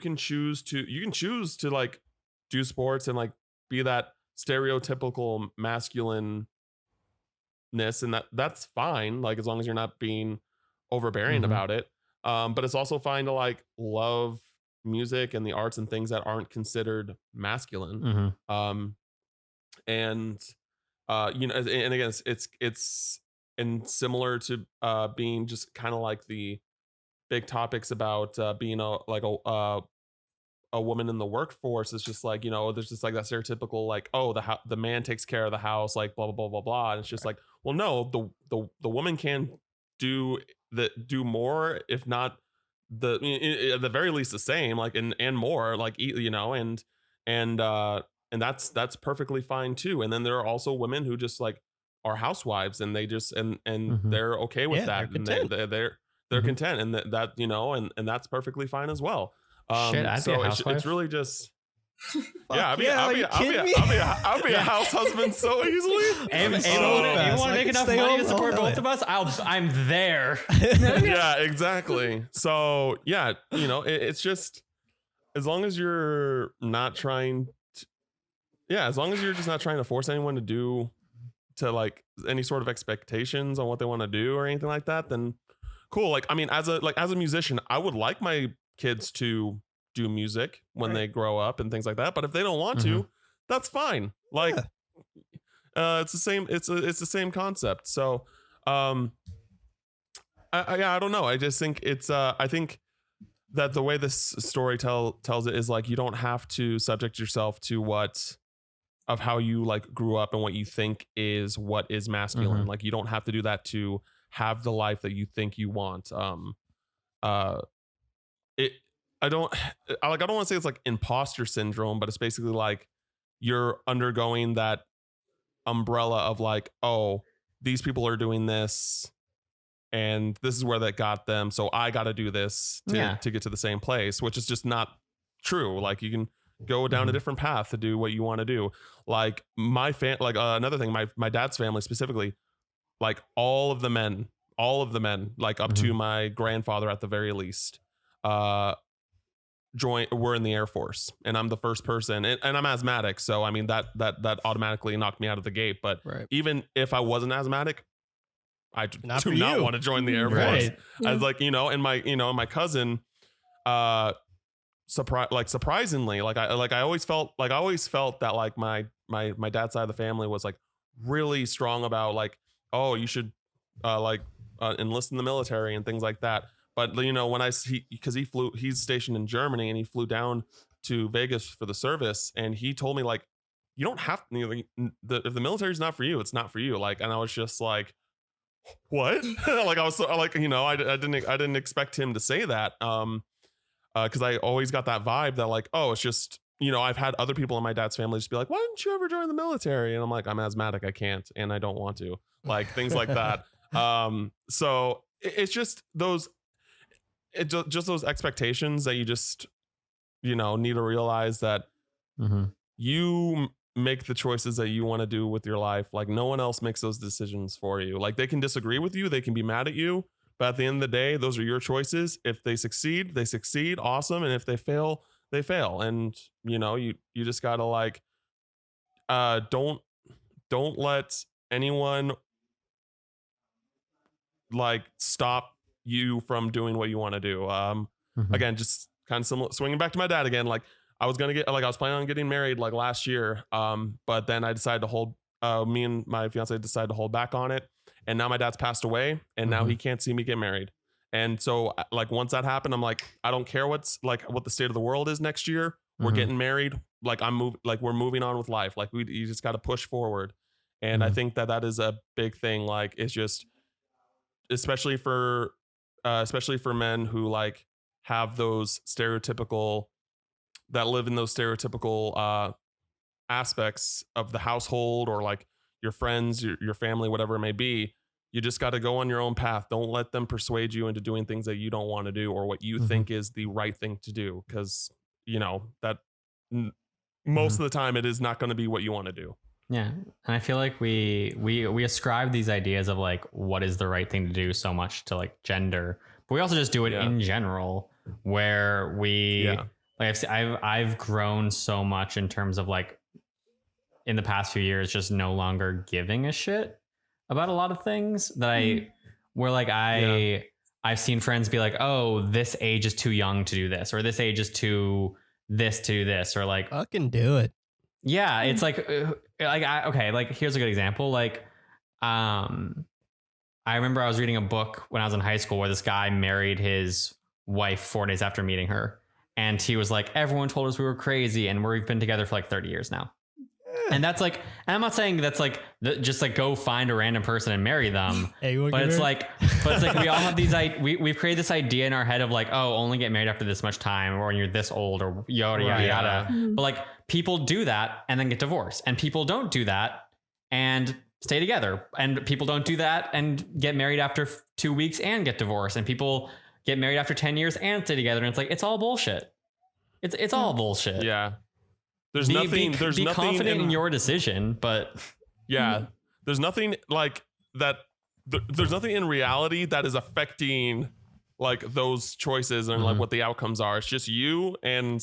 can choose to like do sports and, like, be that stereotypical masculineness, and that's fine, like, as long as you're not being overbearing about it. But it's also fine to, like, love music and the arts and things that aren't considered masculine. And you know, and again, it's and similar to being just kind of like the big topics about being a woman in the workforce. Is just like, you know, there's just like that stereotypical like, oh, the man takes care of the house, like blah blah blah blah blah, and it's just like, well, no, the woman can do more, if not at the very least the same, like and more, like, you know, and that's perfectly fine too. And then there are also women who just like are housewives, and they just and they're okay with that, and they're content, and that you know, and that's perfectly fine as well. Shit, I'd be a housewife. It's really just I'll be a house husband so easily. If you want to make enough money to support both of us, I'm there. Yeah, exactly. So yeah, you know, it's just as long as you're not trying as long as you're just not trying to force anyone to like any sort of expectations on what they want to do or anything like that, then cool. Like, I mean, as a musician, I would like my kids to do music when they grow up and things like that, but if they don't want to, that's fine. Like it's the same, it's the same concept. So I don't know, I just think it's I think that the way this story tells it is like, you don't have to subject yourself to how you like grew up and what you think is what is masculine. Like, you don't have to do that to have the life that you think you want. I don't want to say it's like imposter syndrome, but it's basically like you're undergoing that umbrella of like, oh, these people are doing this and this is where that got them, so I got to do this to get to the same place, which is just not true. Like, you can go down a different path to do what you want to do. Like another thing, my dad's family specifically, like all of the men, like up to my grandfather at the very least, were in the Air Force, and I'm the first person, and I'm asthmatic, so I mean that automatically knocked me out of the gate. But even if I wasn't asthmaly, I do not want to join the Air Force. I was like, you know, and my cousin, surprisingly, I always felt that like my dad's side of the family was like really strong about like, oh, you should enlist in the military and things like that. But you know, when he's stationed in Germany, and he flew down to Vegas for the service, and he told me like, you don't have to, you know, if the military's not for you, it's not for you. Like, and I was just like, what? Like, I was so, like, you know, I didn't expect him to say that. Because I always got that vibe that like, oh, it's just, you know, I've had other people in my dad's family just be like, why didn't you ever join the military? And I'm like, I'm asthmatic, I can't, and I don't want to, like, things like that. So it's just those expectations that you just, you know, need to realize that you make the choices that you want to do with your life. Like, no one else makes those decisions for you. Like, they can disagree with you, they can be mad at you, but at the end of the day, those are your choices. If they succeed, they succeed, awesome. And if they fail, they fail. And you know, you just gotta like, don't let anyone like stop you from doing what you want to do. Again, just kind of similar, swinging back to my dad again. Like, I was planning on getting married like last year. But then I decided to hold, me and my fiance decided to hold back on it. And now my dad's passed away, and now he can't see me get married. And so like, once that happened, I'm like, I don't care what the state of the world is next year. We're getting married. Like, we're moving on with life. Like, you just got to push forward. And I think that is a big thing. Like, it's just, especially for men who like have those stereotypical, that live in those stereotypical aspects of the household, or like your friends, your family, whatever it may be. You just got to go on your own path. Don't let them persuade you into doing things that you don't want to do, or what you think is the right thing to do. Because, you know, that most of the time it is not going to be what you want to do. Yeah. And I feel like we ascribe these ideas of like what is the right thing to do so much to like gender, but we also just do it in general, where like I've grown so much in terms of like, in the past few years, just no longer giving a shit about a lot of things that I I've seen friends be like, oh, this age is too young to do this, or this age is too this to do this, or like, Fucking do it. yeah, it's like okay, like here's a good example. Like, I remember I was reading a book when I was in high school where this guy married his wife 4 days after meeting her. And he was like, everyone told us we were crazy, and we've been together for like 30 years now. And that's like, and I'm not saying that's like, just like go find a random person and marry them. Hey, you wanna but get it's married? like we all have these, we've created this idea in our head of like, oh, only get married after this much time, or when you're this old, or yada, yada, yada. But like people do that and then get divorced, and people don't do that and stay together, and people don't do that and get married after 2 weeks and get divorced, and people get married after 10 years and stay together. And it's like, it's all bullshit. It's all bullshit. Yeah. There's nothing confident in your decision, but there's nothing like that. There's nothing in reality that is affecting like those choices and like what the outcomes are. It's just you and,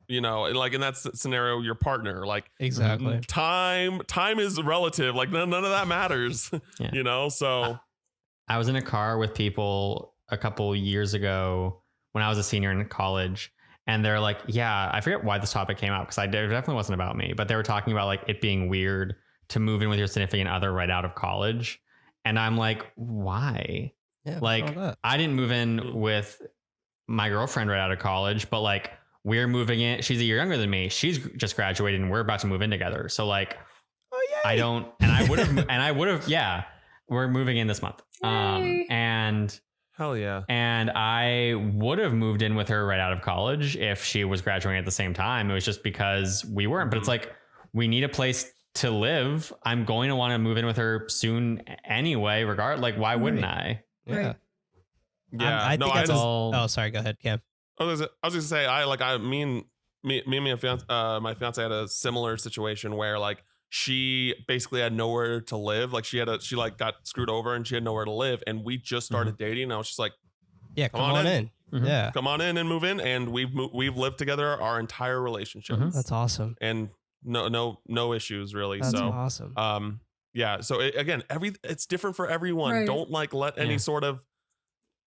you know, like in that scenario, your partner. Like exactly. Time is relative. Like none of that matters. Yeah. You know. So I was in a car with people a couple years ago when I was a senior in college. And they're like, yeah, I forget why this topic came up, because it definitely wasn't about me, but they were talking about like it being weird to move in with your significant other right out of college. And I'm like, why? Yeah, like I didn't move in with my girlfriend right out of college, but like we're moving in. She's a year younger than me. She's just graduated and we're about to move in together. So like, I don't, and I would have, yeah, we're moving in this month. And hell yeah. And I would have moved in with her right out of college if she was graduating at the same time. It was just because we weren't. But it's like, we need a place to live. I'm going to want to move in with her soon anyway, like, why wouldn't I? Yeah. Yeah. I think it's all. Oh, sorry. Go ahead, Cam. I was gonna say, me and my fiance had a similar situation where like she basically had nowhere to live. Like she like got screwed over and she had nowhere to live. And we just started dating. And I was just like, yeah, come on in. Yeah, come on in and move in. And we've lived together our entire relationship. That's awesome. And no issues really. That's so awesome. Yeah. So again, it's different for everyone. Right. Don't like let any sort of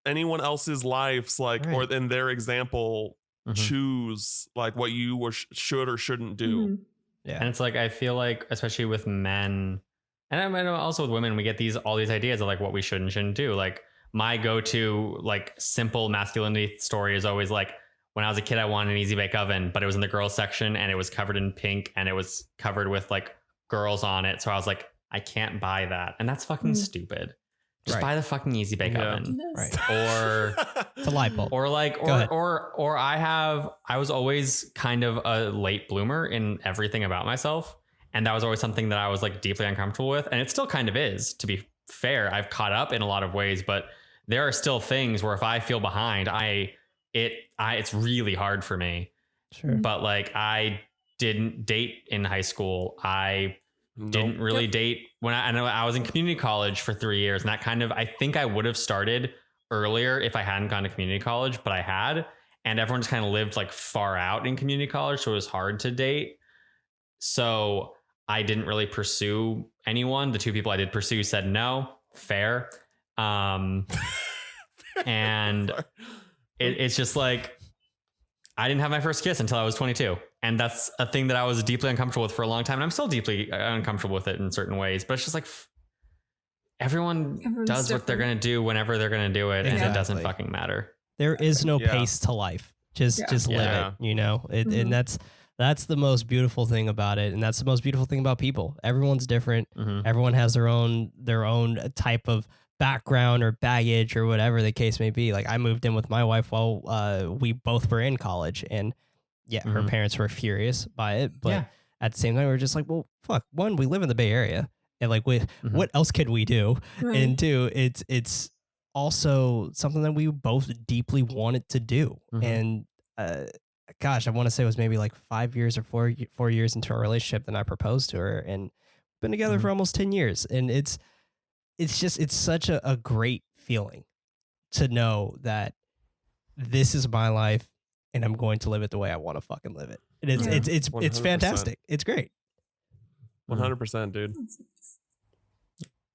anyone else's lives like or in their example choose like what you should or shouldn't do. Yeah. And it's like, I feel like, especially with men, and I know also with women, we get all these ideas of like what we should and shouldn't do. Like my go-to like simple masculinity story is always like, when I was a kid, I wanted an easy bake oven, but it was in the girls section and it was covered in pink and it was covered with like girls on it. So I was like, I can't buy that. And that's fucking stupid. Just buy the fucking easy bake oven. Right. Or it's a light bulb. Or like, or I was always kind of a late bloomer in everything about myself. And that was always something that I was like deeply uncomfortable with. And it still kind of is, to be fair. I've caught up in a lot of ways, but there are still things where if I feel behind, it's really hard for me. Sure. But like, I didn't date in high school. I didn't really date when I know I was in community college for 3 years, and that kind of, I think I would have started earlier if I hadn't gone to community college, but I had, and everyone just kind of lived like far out in community college. So it was hard to date. So I didn't really pursue anyone. The two people I did pursue said no. Fair. And it's just like, I didn't have my first kiss until I was 22. And that's a thing that I was deeply uncomfortable with for a long time. And I'm still deeply uncomfortable with it in certain ways, but it's just like everyone does what they're going to do whenever they're going to do it. Exactly. And it doesn't fucking matter. There is no pace to life. Just live it, you know, and that's the most beautiful thing about it. And that's the most beautiful thing about people. Everyone's different. Everyone has their own type of background or baggage or whatever the case may be. Like I moved in with my wife while we both were in college, and her parents were furious by it, but at the same time we were just like, well, fuck, one, we live in the Bay Area, and like what else could we do? Right. And two, it's also something that we both deeply wanted to do. And gosh, I want to say it was maybe like 5 years or 4 years into our relationship that I proposed to her, and been together for almost 10 years. And it's such a great feeling to know that this is my life and I'm going to live it the way I want to fucking live it. And it's fantastic. It's great. 100%, dude.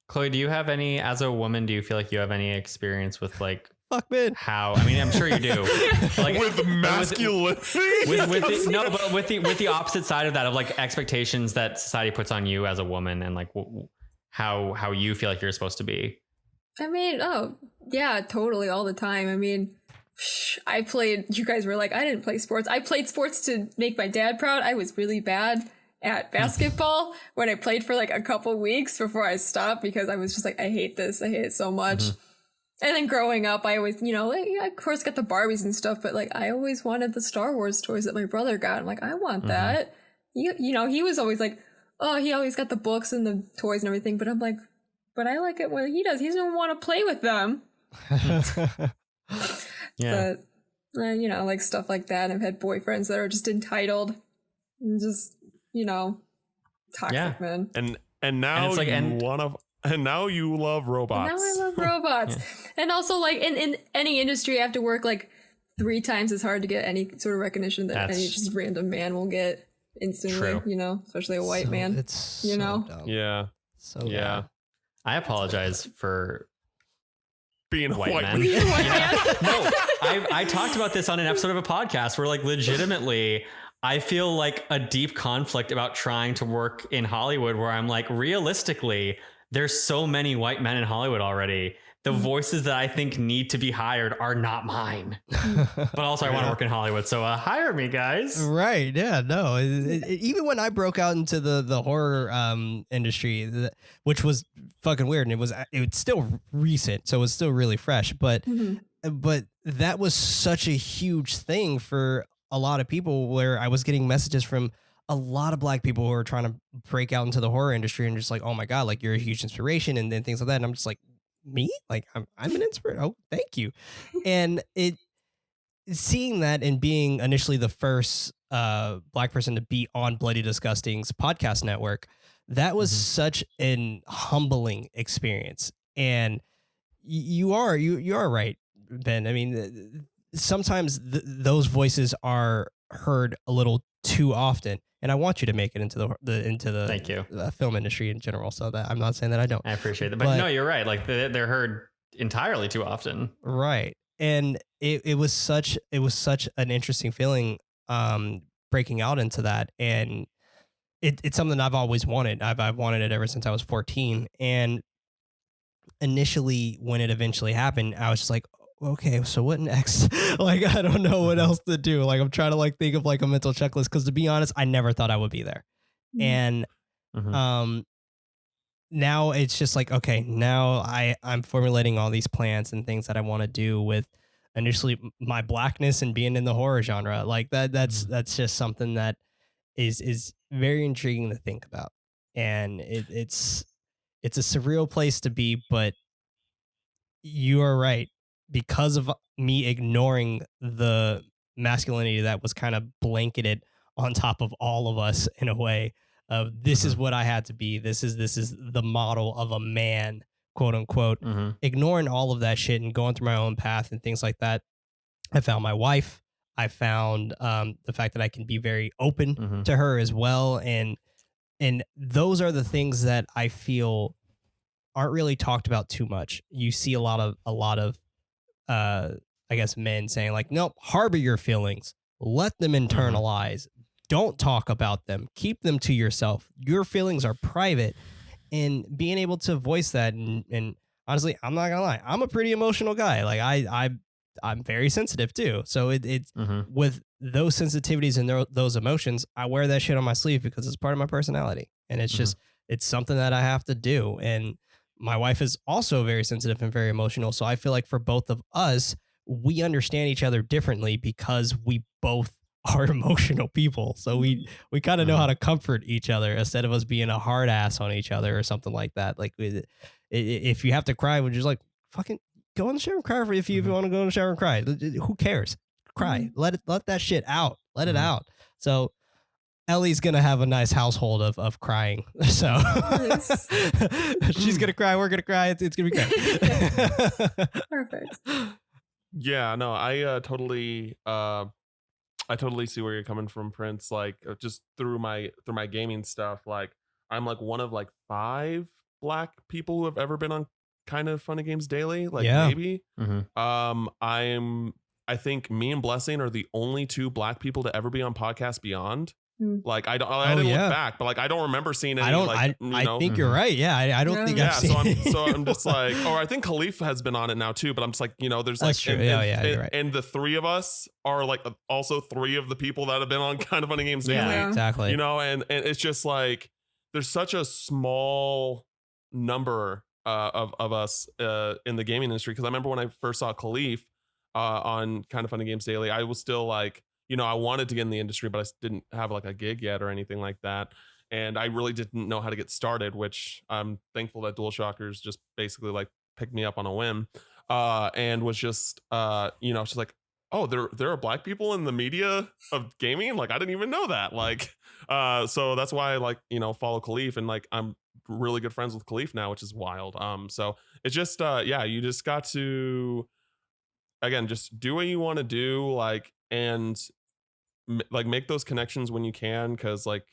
Chloe, do you have any, as a woman, do you feel like you have any experience with like Fuck, man. how, I mean, I'm sure you do. Like With masculinity. with the opposite side of that, of like expectations that society puts on you as a woman, and like how you feel like you're supposed to be. I mean, oh, yeah, totally, all the time. I mean, you guys were like, I didn't play sports. I played sports to make my dad proud. I was really bad at basketball when I played for like a couple weeks before I stopped because I was just like, I hate this. I hate it so much. And then growing up, I always, like, of course, got the Barbies and stuff, but like, I always wanted the Star Wars toys that my brother got. I'm like, I want that. He was always like, oh, he always got the books and the toys and everything. But I'm like, but I like it when he does. He doesn't want to play with them. Yeah. But, like stuff like that. I've had boyfriends that are just entitled and just, toxic men. And now And it's like, and now you love robots. And now I love robots. And also, like, in any industry, I have to work like 3 times as hard to get any sort of recognition that any just random man will get instantly. True. Especially a white man. It's so dumb. Yeah. So Yeah. dumb. I apologize for Being a white man. Being a white man. No, I talked about this on an episode of a podcast where, like, legitimately, I feel like a deep conflict about trying to work in Hollywood, where I'm like, realistically, there's so many white men in Hollywood already. The voices that I think need to be hired are not mine. But also, I want to work in Hollywood, so hire me, guys. Right. Yeah. No. Even when I broke out into the horror industry, which was fucking weird, and it was still recent, so it was still really fresh. But that was such a huge thing for a lot of people, where I was getting messages from a lot of Black people who are trying to break out into the horror industry, and just like, oh my God, like, you're a huge inspiration, and things like that. And I'm just like, me? Like, I'm an inspiration. Oh, thank you. And seeing that and being initially the first Black person to be on Bloody Disgusting's podcast network, that was such an humbling experience. And you are right, Ben. I mean, sometimes those voices are heard a little too often, and I want you to make it into the Thank you. Film industry in general. So that I'm not saying that I don't. I appreciate it, but no, you're right. Like, they're heard entirely too often. Right. And it was such an interesting feeling breaking out into that. And it's something I've always wanted. I've wanted it ever since I was 14. And initially, when it eventually happened, I was just like, okay, so what next? Like, I don't know what else to do. Like, I'm trying to like think of like a mental checklist, because to be honest, I never thought I would be there. And now it's just like, okay, now I'm formulating all these plans and things that I want to do with initially my Blackness and being in the horror genre. Like that's just something that is very intriguing to think about. And it's a surreal place to be, but you are right. Because of me ignoring the masculinity that was kind of blanketed on top of all of us in a way of this is what I had to be. This is the model of a man, quote unquote. Ignoring all of that shit and going through my own path and things like that. I found my wife. I found the fact that I can be very open to her as well. And those are the things that I feel aren't really talked about too much. You see a lot of I guess men saying like, nope, harbor your feelings, let them internalize, don't talk about them, keep them to yourself. Your feelings are private, and being able to voice that. And honestly, I'm not gonna lie, I'm a pretty emotional guy. Like I'm very sensitive too. So it's with those sensitivities and those emotions, I wear that shit on my sleeve because it's part of my personality, and it's just, it's something that I have to do. And my wife is also very sensitive and very emotional. So I feel like for both of us, we understand each other differently because we both are emotional people. So we kind of know how to comfort each other instead of us being a hard ass on each other or something like that. Like, if you have to cry, we're just like, fucking go in the shower and cry. If you want to go in the shower and cry, who cares? Cry. Let that shit out. Let it out. So Ellie's gonna have a nice household of crying, so she's gonna cry. We're gonna cry. It's gonna be great. Perfect. Yeah, no, I totally see where you're coming from, Prince. Like, just through my gaming stuff, like, I'm like one of like 5 Black people who have ever been on Kind of Funny Games Daily, like Yeah. maybe. Mhm. I think me and Blessing are the only two Black people to ever be on Podcast Beyond. Like I didn't look back, but like I don't remember seeing any. I think you're right. Yeah, I don't think I've seen. So I'm just like, or I think Khalif has been on it now too. But I'm just like, there's like, true. You're right. And the three of us are like also three of the people that have been on Kind of Funny Games Daily. Yeah. Exactly. And it's just like there's such a small number of us in the gaming industry. Because I remember when I first saw Khalif on Kind of Funny Games Daily, I was still like, I wanted to get in the industry, but I didn't have like a gig yet or anything like that. And I really didn't know how to get started, which I'm thankful that DualShockers just basically like picked me up on a whim, and was just, just like, oh, there are Black people in the media of gaming. Like, I didn't even know that. Like, so that's why I like, follow Khalif, and like, I'm really good friends with Khalif now, which is wild. So it's just, you just got to, again, just do what you want to do, like, and like make those connections when you can, because like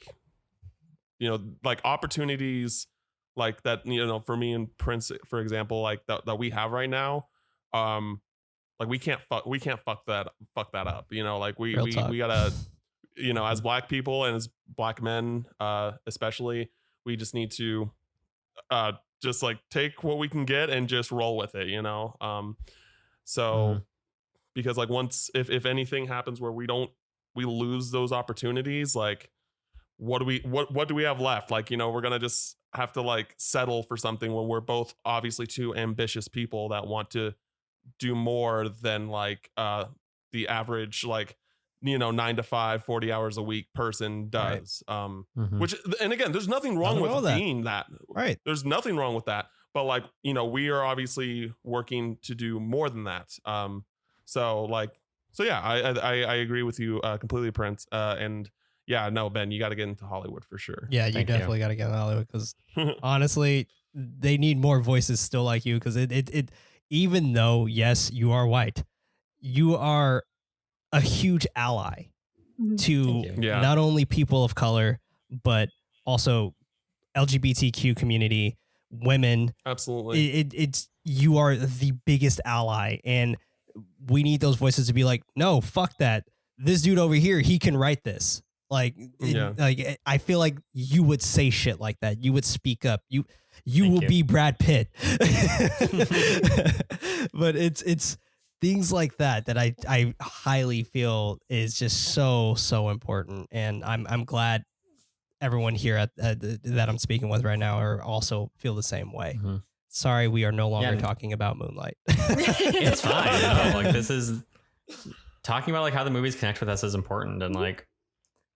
like opportunities like that, for me and Prince, for example, like that we have right now, like we can't fuck that up, like we gotta, as Black people and as Black men, especially, we just need to just like take what we can get and just roll with it, because like once if anything happens where we lose those opportunities, like what do we have left? Like, we're gonna just have to like settle for something when we're both obviously two ambitious people that want to do more than like the average, like 9 to 5 40 hours a week person does. Which, and again, there's nothing wrong with being that, right? There's nothing wrong with that, but like, we are obviously working to do more than that. So yeah, I agree with you completely, Prince. And yeah, no, Ben, you got to get into Hollywood for sure. Yeah, you definitely got to get into Hollywood, because honestly, they need more voices still like you. Because it even though, yes, you are white, you are a huge ally to not only people of color, but also LGBTQ community, women. Absolutely. You are the biggest ally, and we need those voices to be like, no, fuck that. This dude over here, he can write this. Like, like I feel like you would say shit like that. You would speak up. You will be Brad Pitt. But it's things like that I highly feel is just so important. And I'm glad everyone here that I'm speaking with right now are also feel the same way. Sorry, we are no longer talking about Moonlight. It's fine. Like, this is talking about like how the movies connect with us is important. And like,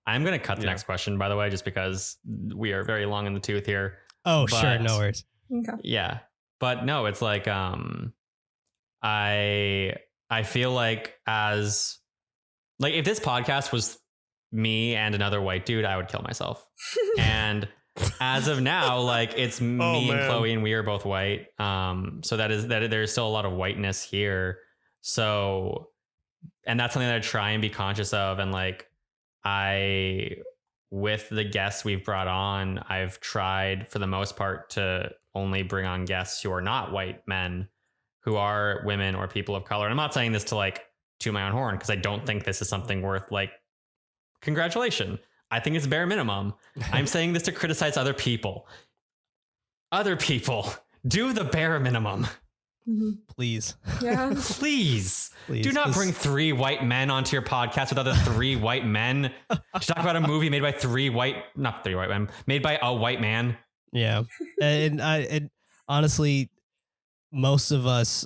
I'm going to cut the next question, by the way, just because we are very long in the tooth here. Oh, sure. No worries. Okay. Yeah. But no, it's like, I feel like if this podcast was me and another white dude, I would kill myself. And as of now, like, it's me and Chloe, and we are both white. So there's still a lot of whiteness here. So, and that's something that I try and be conscious of. And like, with the guests we've brought on, I've tried for the most part to only bring on guests who are not white men, who are women or people of color. And I'm not saying this to like toot my own horn, because I don't think this is something worth like congratulations. I think it's bare minimum. I'm saying this to criticize other people. Other people, do the bare minimum. Please. Yeah. Please. Do not bring 3 white men onto your podcast with other 3 white men to talk about a movie made by made by a white man. Yeah. And honestly, most of us,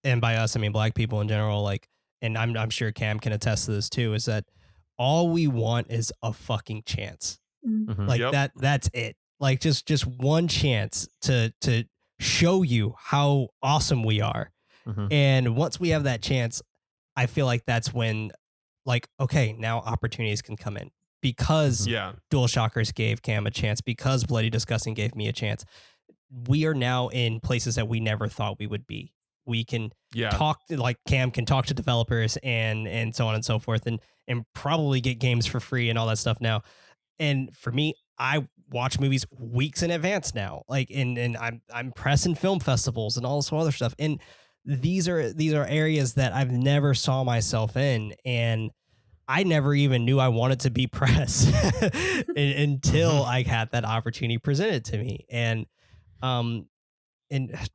and by us, I mean Black people in general, like, and I'm sure Cam can attest to this too, is that all we want is a fucking chance. Like that's it. Like just one chance to show you how awesome we are. And once we have that chance, I feel like that's when, like, okay, now opportunities can come in, because DualShockers gave Cam a chance, because Bloody Disgusting gave me a chance. We are now in places that we never thought we would be. We can talk, like Cam can talk to developers and so on and so forth, and probably get games for free and all that stuff now. And for me, I watch movies weeks in advance now. Like, and I'm pressing film festivals and all this other stuff. And these are areas that I've never saw myself in, and I never even knew I wanted to be press until I had that opportunity presented to me. And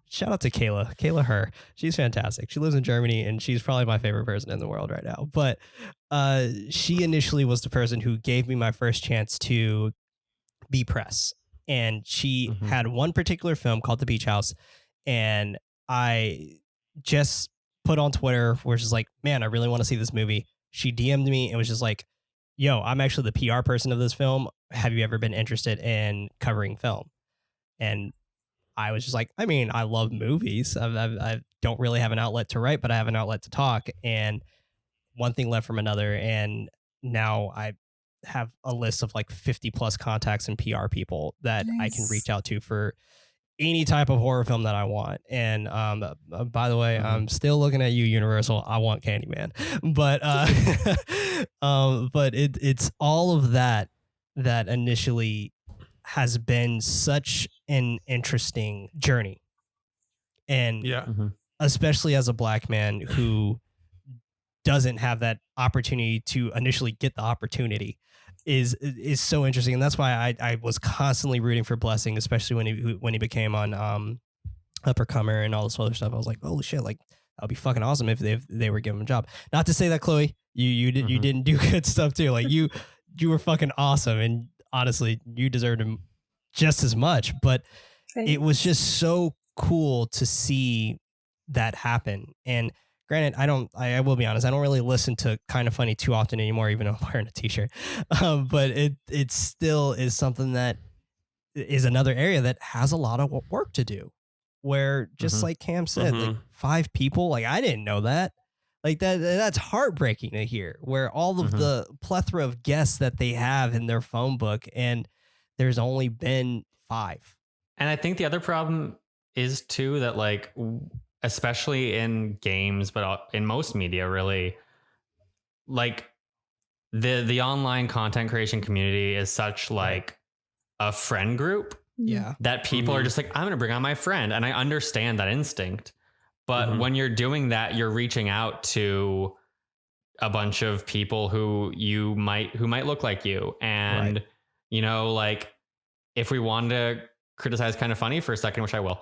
shout out to Kayla Her. She's fantastic. She lives in Germany, and she's probably my favorite person in the world right now. But she initially was the person who gave me my first chance to be press. And she had one particular film called The Beach House, and I just put on Twitter where she's like, man, I really want to see this movie. She DM'd me and was just like, yo, I'm actually the PR person of this film. Have you ever been interested in covering film? And I was just like, I mean, I love movies. I don't really have an outlet to write, but I have an outlet to talk. And one thing led from another. And now I have a list of like 50 plus contacts and PR people that I can reach out to for any type of horror film that I want. And by the way, I'm still looking at you, Universal. I want Candyman. But but it's all of that initially has been such an interesting journey. And especially as a Black man who doesn't have that opportunity to initially get the opportunity is so interesting. And that's why I was constantly rooting for Blessing, especially when he became on Uppercomer and all this other stuff. I was like, holy shit, like that'd be fucking awesome if they were giving him a job. Not to say that, Chloe, you didn't do good stuff too. Like you were fucking awesome, and honestly, you deserved him just as much. But it was just so cool to see that happen. And granted, I will be honest, I don't really listen to Kind of Funny too often anymore, even though I'm wearing a t-shirt. But it still is something that is another area that has a lot of work to do, where just like Cam said, like 5 people, like I didn't know that. Like that's heartbreaking to hear, where all of the plethora of guests that they have in their phone book, and there's only been 5. And I think the other problem is too that, like, especially in games, but in most media, really, like the online content creation community is such like a friend group, that people are just like, I'm gonna bring on my friend, and I understand that instinct. But when you're doing that, you're reaching out to a bunch of people who might look like you. And, you know, like if we wanted to criticize Kind of Funny for a second, which I will,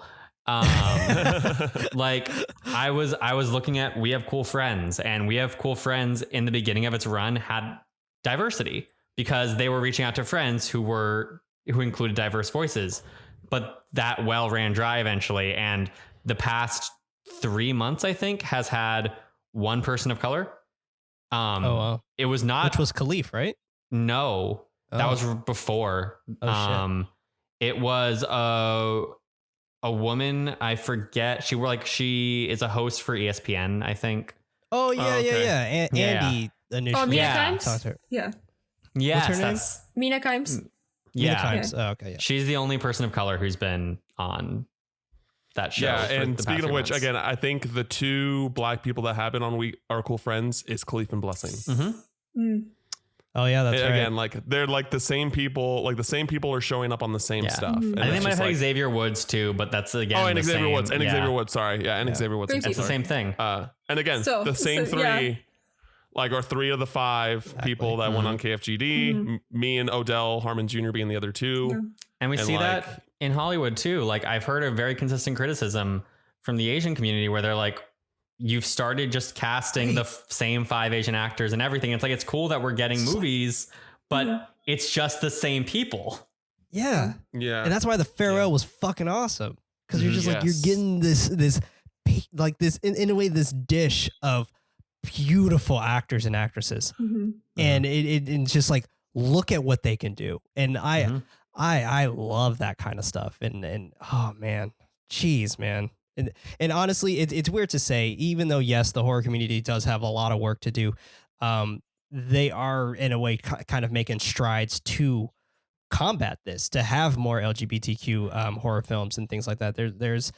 like I was looking at We Have Cool Friends, and We Have Cool Friends in the beginning of its run had diversity because they were reaching out to friends who included diverse voices. But that well ran dry eventually. And the past 3 months, I think, has had one person of color. It was not, which was Khalif, right? No, that was before. Shit. It was a woman. I forget. She is a host for ESPN, I think. Oh yeah, Andy initially. Oh, Mina Kimes? Yeah. What's her name? Mina Kimes. Yeah. Mina Kimes. Oh, okay. Yeah. She's the only person of color who's been on that show. Yeah, and speaking of which, again, I think the 2 Black people that have been on We Are Cool Friends is Khalif and Blessing. Oh yeah, that's right. Again, like they're like the same people. Like the same people are showing up on the same stuff. And I think they might have had Xavier Woods too, but that's again. Oh, and Xavier same, Woods, and Xavier Woods. Sorry, and Xavier Woods. It's the same thing. And again, the same 3, like are 3 of the 5 people that went on KFGD. Me and Odell Harmon Jr. being the other 2. And we see that in Hollywood too. Like I've heard a very consistent criticism from the Asian community where they're like, you've started just casting the same 5 Asian actors and everything. It's like, it's cool that we're getting movies, but it's just the same people. Yeah. And that's why The Farewell was fucking awesome. Because you're just like, you're getting this like this, in a way, this dish of beautiful actors and actresses. And it's just like, look at what they can do. And I love that kind of stuff. And oh man, geez, man. And honestly, it's weird to say, even though, yes, the horror community does have a lot of work to do. They are in a way kind of making strides to combat this, to have more LGBTQ horror films and things like that. There's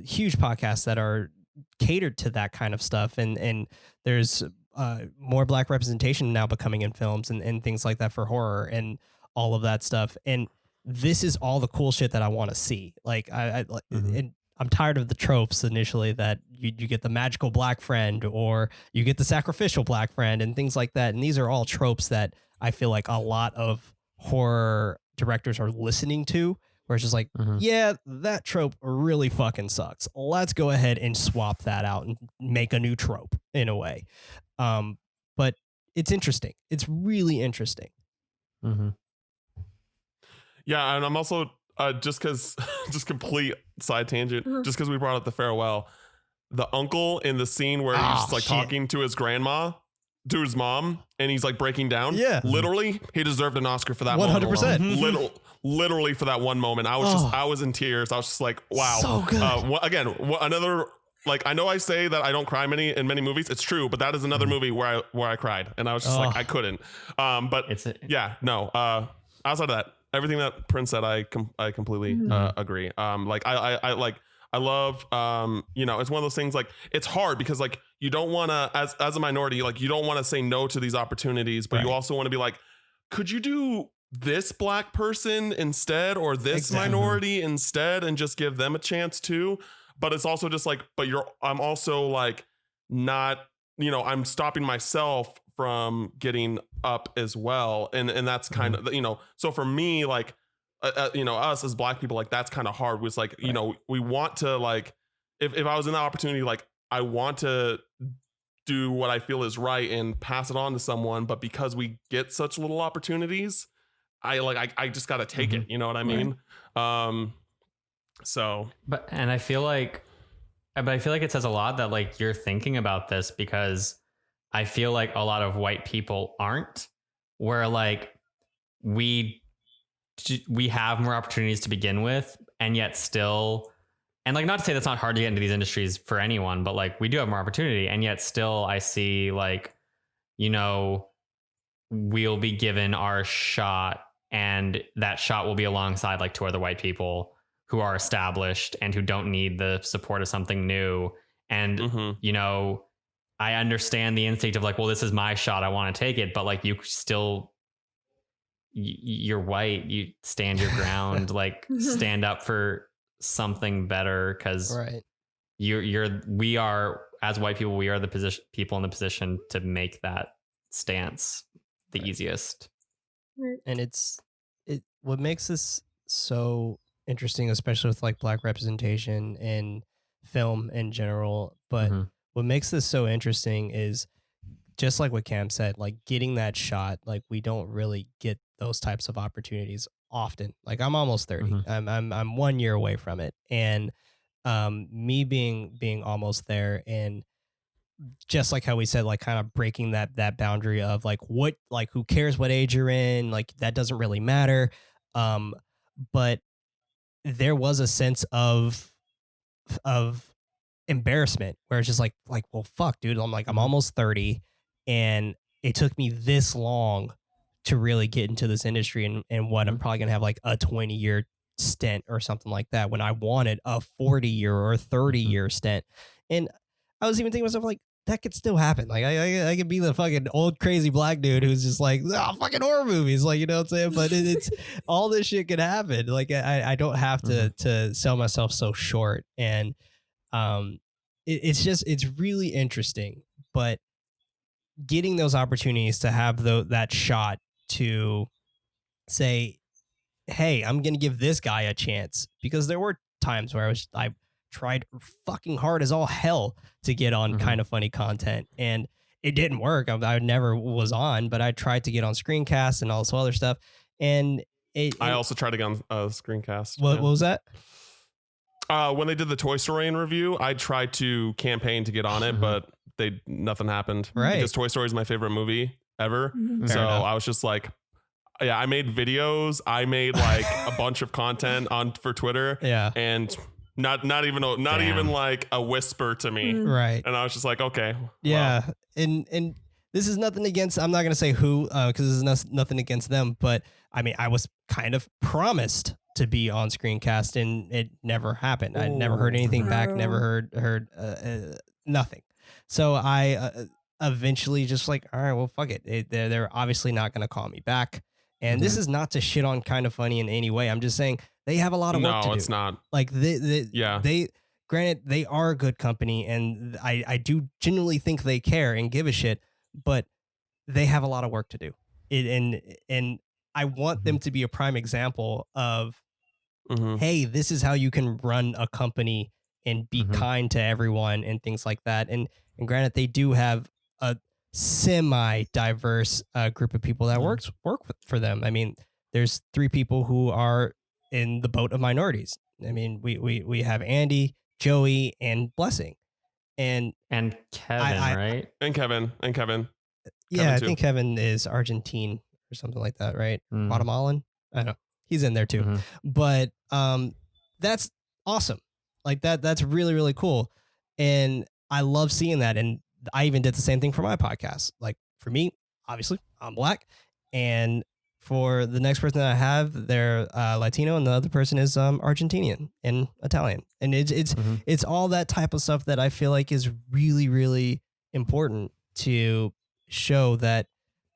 huge podcasts that are catered to that kind of stuff. And there's more Black representation now becoming in films and things like that for horror and all of that stuff. And this is all the cool shit that I want to see. Like and I'm tired of the tropes initially that you get the magical black friend or you get the sacrificial black friend and things like that. And these are all tropes that I feel like a lot of horror directors are listening to, where it's just like, yeah, that trope really fucking sucks. Let's go ahead and swap that out and make a new trope in a way. But it's interesting. It's really interesting. Yeah, and I'm also just complete side tangent. Just because we brought up the farewell, the uncle in the scene where he's like talking to his grandma, to his mom, and he's like breaking down. Yeah, literally, he deserved an Oscar for that. 100%. Literally for that one moment, I was in tears. I was just like, wow. So good. Again, another. Like, I know I say that I don't cry in many movies. It's true, but that is another movie where I cried, and I was just like, I couldn't. But outside of that, everything that Prince said, I completely agree. Like I love, it's one of those things, like, it's hard because, like, you don't want to, as a minority, like, you don't want to say no to these opportunities, but you also want to be like, could you do this black person instead, or this minority instead, and just give them a chance too? But it's also just like, I'm also like, not, I'm stopping myself from getting up as well. And that's kind of, so for me, like, us as black people, like, that's kind of hard. Was like, we want to, like, if I was in that opportunity, like, I want to do what I feel is right and pass it on to someone. But because we get such little opportunities, I just got to take it. You know what I mean? But I feel like it says a lot that, like, you're thinking about this, because I feel like a lot of white people aren't, where, like, we have more opportunities to begin with, and yet still, and, like, not to say that's not hard to get into these industries for anyone, but, like, we do have more opportunity, and yet still I see, like, we'll be given our shot, and that shot will be alongside, like, two other white people who are established and who don't need the support of something new. And, I understand the instinct of, like, well, this is my shot, I want to take it. But, like, you're white, you stand your ground, like, stand up for something better. Cause we are, as white people, we are the people in the position to make that stance the easiest. And what makes this so interesting, especially with, like, black representation in film in general, but what makes this so interesting is just like what Cam said, like, getting that shot. Like, we don't really get those types of opportunities often. Like, I'm almost 30. I'm 1 year away from it, and me being almost there, and just like how we said, like, kind of breaking that boundary of, like, what, like, who cares what age you're in, like, that doesn't really matter. But there was a sense of embarrassment where it's just like, well, fuck, dude. I'm almost 30, and it took me this long to really get into this industry, and what I'm probably gonna have, like, a 20-year stint or something like that, when I wanted a 40-year or 30-year stint. And I was even thinking to myself, like, that could still happen. Like, I could be the fucking old crazy black dude who's just like, fucking horror movies, like, you know what I'm saying? But it's all this shit could happen. Like, I don't have to sell myself so short. And it's really interesting. But getting those opportunities to have that shot to say, hey, I'm gonna give this guy a chance, because there were times where I tried fucking hard as all hell to get on Kind of Funny content, and it didn't work. I never was on, but I tried to get on Screencast and all this other stuff. And I also tried to get on Screencast. What was that? When they did the Toy Story in review, I tried to campaign to get on it, but nothing happened. Right. Because Toy Story is my favorite movie ever. So I was just like, yeah, I made videos. I made, like, a bunch of content for Twitter. Yeah. And not even like a whisper to me. Right. And I was just like, okay. Yeah. Well. And this is nothing against, I'm not going to say who, because this is nothing against them, but I mean, I was kind of promised to be on Screencast, and it never happened. I never heard anything back, never heard nothing. So I eventually just like, all right, well, fuck it. They're obviously not going to call me back. And this is not to shit on Kind of Funny in any way. I'm just saying they have a lot of work to do. No, it's not. Like they granted, they are a good company, and I do genuinely think they care and give a shit, but they have a lot of work to do. And I want them to be a prime example of, hey, this is how you can run a company and be kind to everyone and things like that. And granted, they do have a semi-diverse group of people that work for them. I mean, there's 3 people who are in the boat of minorities. I mean, we have Andy, Joey, and Blessing, and Kevin, right? And Kevin. Yeah, I too. think Kevin is Argentine or something like that, right? Guatemalan. I don't know. He's in there too, but that's awesome. Like that's really, really cool, and I love seeing that. And I even did the same thing for my podcast. Like for me, obviously, I'm Black, and for the next person that I have, they're Latino, and the other person is Argentinian and Italian. And it's all that type of stuff that I feel like is really, really important to show that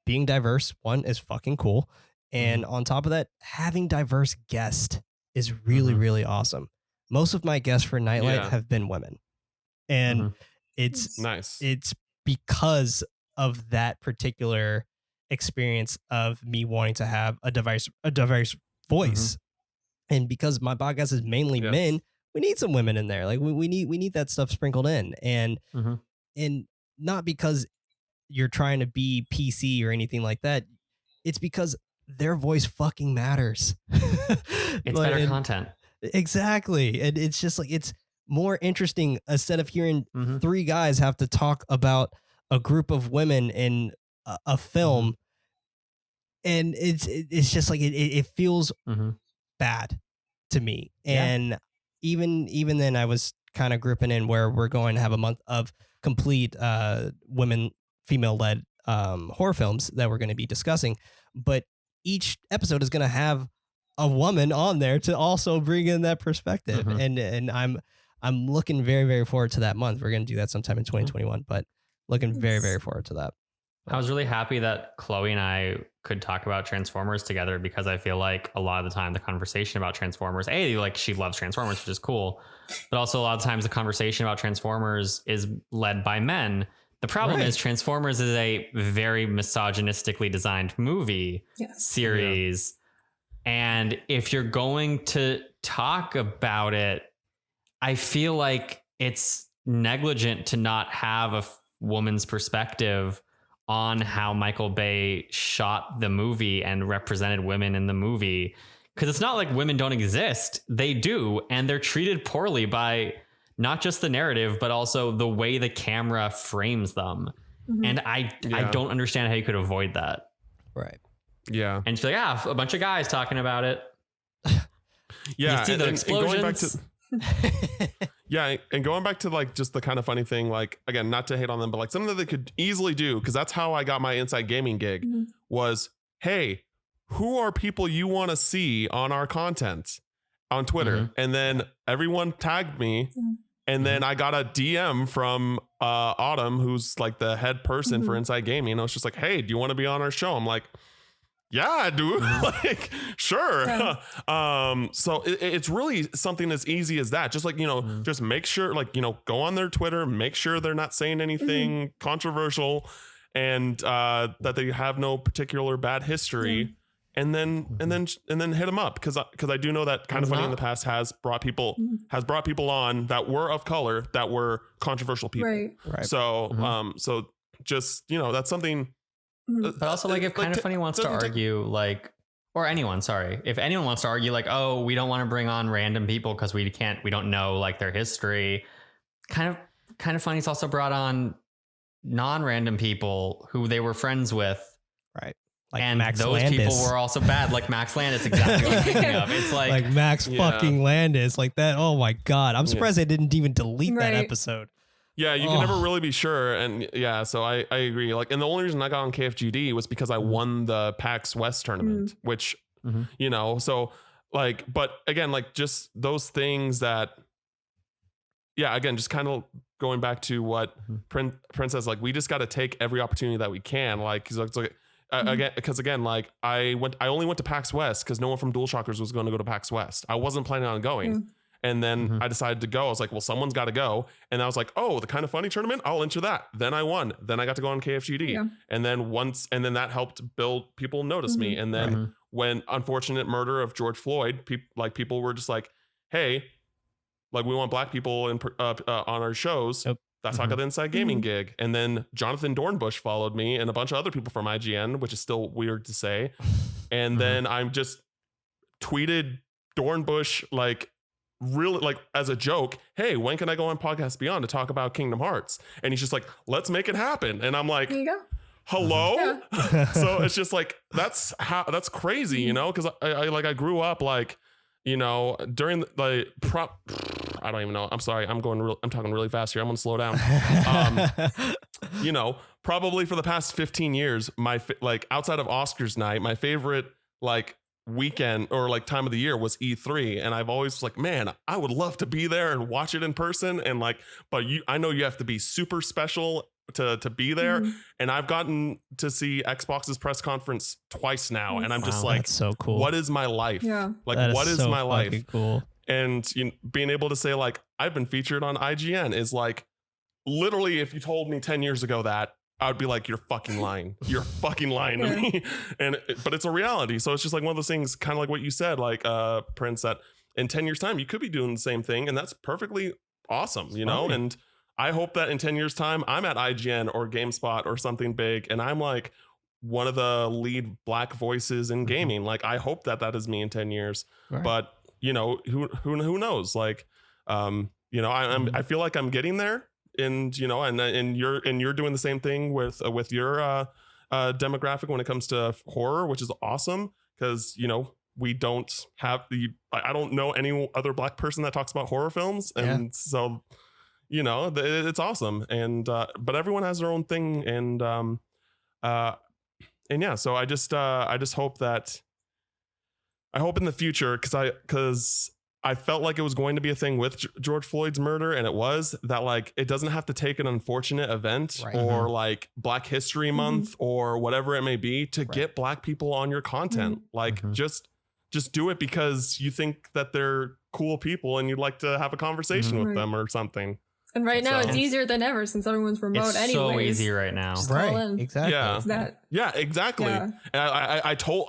being diverse, one, is fucking cool. And on top of that, having diverse guests is really, really awesome. Most of my guests for Nightlight have been women. And it's nice. It's because of that particular experience of me wanting to have a diverse voice. And because my podcast is mainly men, we need some women in there. Like we need that stuff sprinkled in. And not because you're trying to be PC or anything like that. It's because their voice fucking matters. It's better content. Exactly. And it's just like, it's more interesting instead of hearing 3 guys have to talk about a group of women in a film. And it's just like, it feels bad to me. And even then I was kind of grouping in where we're going to have a month of complete female-led horror films that we're going to be discussing. But each episode is going to have a woman on there to also bring in that perspective. And I'm looking very, very forward to that month. We're going to do that sometime in 2021, but looking very, very forward to that. I was really happy that Chloe and I could talk about Transformers together, because I feel like a lot of the time the conversation about Transformers, she loves Transformers, which is cool, but also a lot of times the conversation about Transformers is led by men. The problem is Transformers is a very misogynistically designed movie series. And if you're going to talk about it, I feel like it's negligent to not have a woman's perspective on how Michael Bay shot the movie and represented women in the movie. Because it's not like women don't exist. They do. And they're treated poorly by not just the narrative, but also the way the camera frames them. And I don't understand how you could avoid that. Right. Yeah. And she's like, a bunch of guys talking about it. Yeah. You see the explosions. And going back to like just the Kind of Funny thing, like, again, not to hate on them, but like something that they could easily do, because that's how I got my Inside Gaming gig, was, hey, who are people you want to see on our content on Twitter? And then everyone tagged me. And then I got a DM from Autumn, who's like the head person for Inside Gaming. And I was just like, hey, do you want to be on our show? I'm like, yeah, I do. Like, sure. So it's really something as easy as that. Just like, just make sure, like, go on their Twitter, make sure they're not saying anything controversial, and that they have no particular bad history. And then hit them up, because I do know that Kind of Funny in the past has brought people on that were of color, that were controversial people. Right. So so just that's something. But also, like, if Kind of Funny wants to argue, like, or anyone, sorry, if anyone wants to argue, like, oh, we don't want to bring on random people because we don't know like their history. Kind of Funny's also brought on non-random people who they were friends with. Right. Like, and Max those Landis. People were also bad, like Max Landis, exactly what I'm thinking of. It's like Max fucking Landis, like that. Oh my God. I'm surprised they didn't even delete that episode. Yeah, you can never really be sure. And so I agree. Like, and the only reason I got on KFGD was because I won the PAX West tournament, which, so like, but again, like, just those things that, again, just kind of going back to what Prince says, like, we just got to take every opportunity that we can. Like, he's like, again, because again, like I only went to PAX West because no one from DualShockers was going to go to PAX West. I wasn't planning on going. And then I decided to go. I was like, well, someone's got to go. And I was like, oh, the Kind of Funny tournament, I'll enter that. Then I won. Then I got to go on KFGD. And then that helped build people notice me. And then when unfortunate murder of George Floyd, people were just like, hey, like we want black people on our shows. Yep. That's how I got the Inside Gaming gig. And then Jonathan Dornbush followed me and a bunch of other people from IGN, which is still weird to say. And then I just tweeted Dornbush like, really like as a joke, hey, when can I go on Podcast Beyond to talk about Kingdom Hearts? And he's just like, let's make it happen. And I'm like, there you go. Hello. So it's just like that's crazy, you know, because I grew up like, you know, during I don't even know. I'm sorry. I'm talking really fast here. I'm gonna slow down. You know, probably for the past 15 years, like outside of Oscars night, my favorite like weekend or like time of the year was E3, and I've always like, man, I would love to be there and watch it in person, and like, but I know you have to be super special to be there. And I've gotten to see Xbox's press conference twice now, and I'm just like, that's so cool. What is my life? Like, what is my life? Cool. And being able to say like I've been featured on IGN is like, literally, if you told me 10 years ago that, I would be like, you're fucking lying. You're fucking lying to me. But it's a reality. So it's just like one of those things, kind of like what you said, like Prince, that in 10 years time, you could be doing the same thing. And that's perfectly awesome, you know? And I hope that in 10 years time, I'm at IGN or GameSpot or something big. And I'm like one of the lead black voices in gaming. Like, I hope that is me in 10 years. Right. But, you know, who knows? Like, you know, I feel like I'm getting there. And you know, and you're doing the same thing with your demographic when it comes to horror, which is awesome because you know we don't have I don't know any other black person that talks about horror films, and so you know it's awesome. And but everyone has their own thing, and yeah. So I just hope that I hope in the future because I felt like it was going to be a thing with George Floyd's murder, and it was that like it doesn't have to take an unfortunate event or like Black History Month or whatever it may be to get black people on your content. Like just do it because you think that they're cool people and you'd like to have a conversation with them or something. And right now it's easier than ever since everyone's remote. It's so easy right now. Right. Exactly. Yeah, exactly. Yeah. And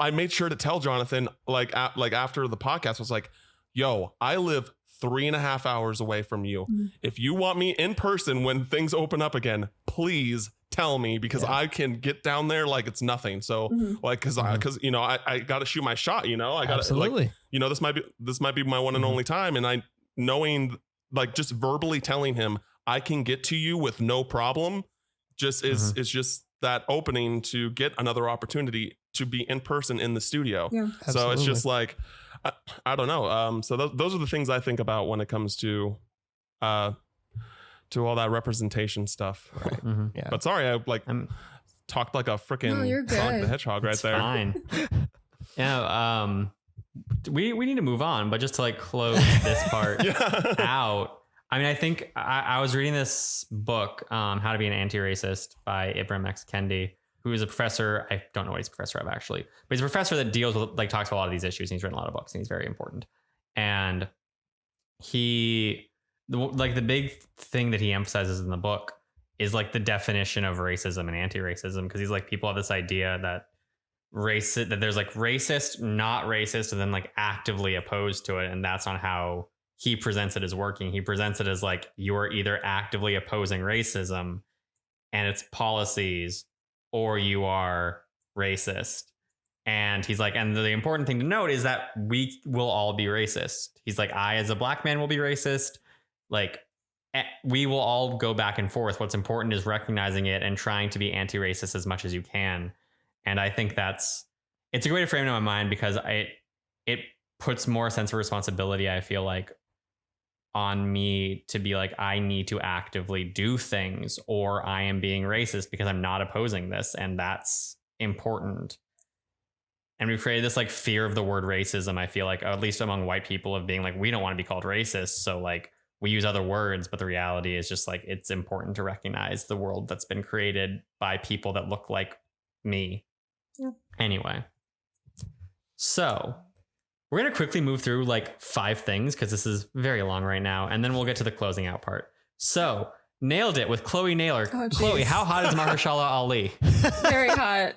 I made sure to tell Jonathan like after the podcast was like, yo, I live 3.5 hours away from you. If you want me in person when things open up again, please tell me because I can get down there like it's nothing. So like, cause you know, I got to shoot my shot, you know, I got to like, you know, this might be my one and only time. And knowing like just verbally telling him I can get to you with no problem just is just that opening to get another opportunity to be in person in the studio. So it's just like, I don't know. So those are the things I think about when it comes to all that representation stuff. Right. Yeah. But sorry, I'm talked like a freaking Sonic the Hedgehog right there. Fine. Yeah. We need to move on, but just to like close this part out. I mean, I think I was reading this book, How to Be an Anti-Racist by Ibram X. Kendi, who is a professor. I don't know what he's a professor of actually, but he's a professor that deals with like talks about a lot of these issues. And he's written a lot of books and he's very important. And the big thing that he emphasizes in the book is like the definition of racism and anti-racism. Because he's like, people have this idea that that there's like racist, not racist, and then like actively opposed to it. And that's not how he presents it as working. He presents it as like, you're either actively opposing racism and its policies, or you are racist. And he's like, and the important thing to note is that we will all be racist. He's like, I, as a black man, will be racist. Like, we will all go back and forth. What's important is recognizing it and trying to be anti-racist as much as you can. And I think it's a great frame in my mind because it puts more sense of responsibility, I feel like, on me to be like, I need to actively do things, or I am being racist because I'm not opposing this. And that's important. And we've created this like fear of the word racism, I feel like, at least among white people, of being like, we don't want to be called racist. So like we use other words, but the reality is just like, it's important to recognize the world that's been created by people that look like me. Yeah. Anyway, so we're going to quickly move through like 5 things because this is very long right now. And then we'll get to the closing out part. So nailed it with Chloe Naylor. Oh, Chloe, geez. how hot is Mahershala Ali? Very hot.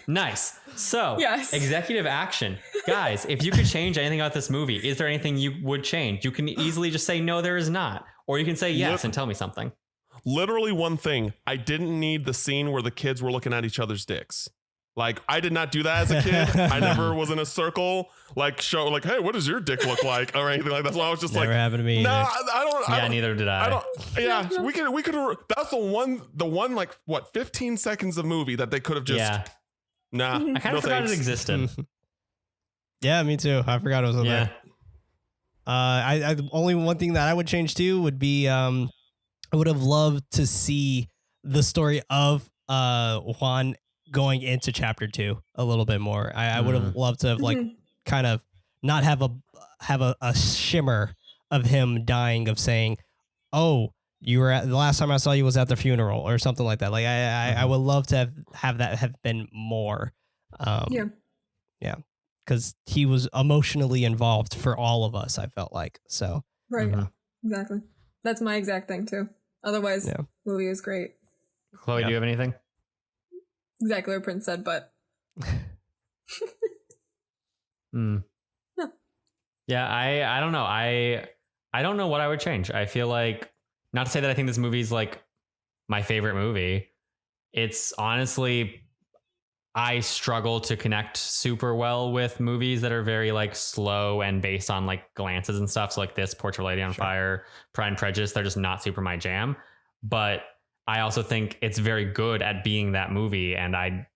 Nice. So Yes. executive action. Guys, if you could change anything about this movie, is there anything you would change? You can easily just say, no, there is not. Or you can say yes and tell me something. Literally one thing. I didn't need the scene where the kids were looking at each other's dicks. Like, I did not do that as a kid. I never was in a circle, like, show, like, hey, what does your dick look like? Or anything like that. So I was just Never happened to me. no, either. I don't. Yeah, neither did I. Yeah, we could, that's the one, like, what, 15 seconds of movie that they could have just, Yeah. nah. I kind of forgot thanks. it existed. Yeah, me too. I forgot it was on Yeah. there. I only one thing that I would change too would be I would have loved to see the story of Juan going into chapter 2 a little bit more. I would have loved to have like kind of not have a shimmer of him dying, of saying, oh, you were at the last time I saw you was at the funeral or something like that. Like I would love to have that have been more. Yeah. Because he was emotionally involved for all of us, I felt like. So Right. Mhm. Exactly. That's my exact thing too. Otherwise, Yeah. movie is great. Chloe, do you have anything? Exactly what Prince said, but Mm. Yeah. Yeah, I don't know. I don't know what I would change. I feel like, not to say that I think this movie is like my favorite movie. It's honestly, I struggle to connect super well with movies that are very like slow and based on like glances and stuff. So like this, Portrait of a Lady on Fire, Pride and Prejudice, they're just not super my jam. But I also think it's very good at being that movie, and I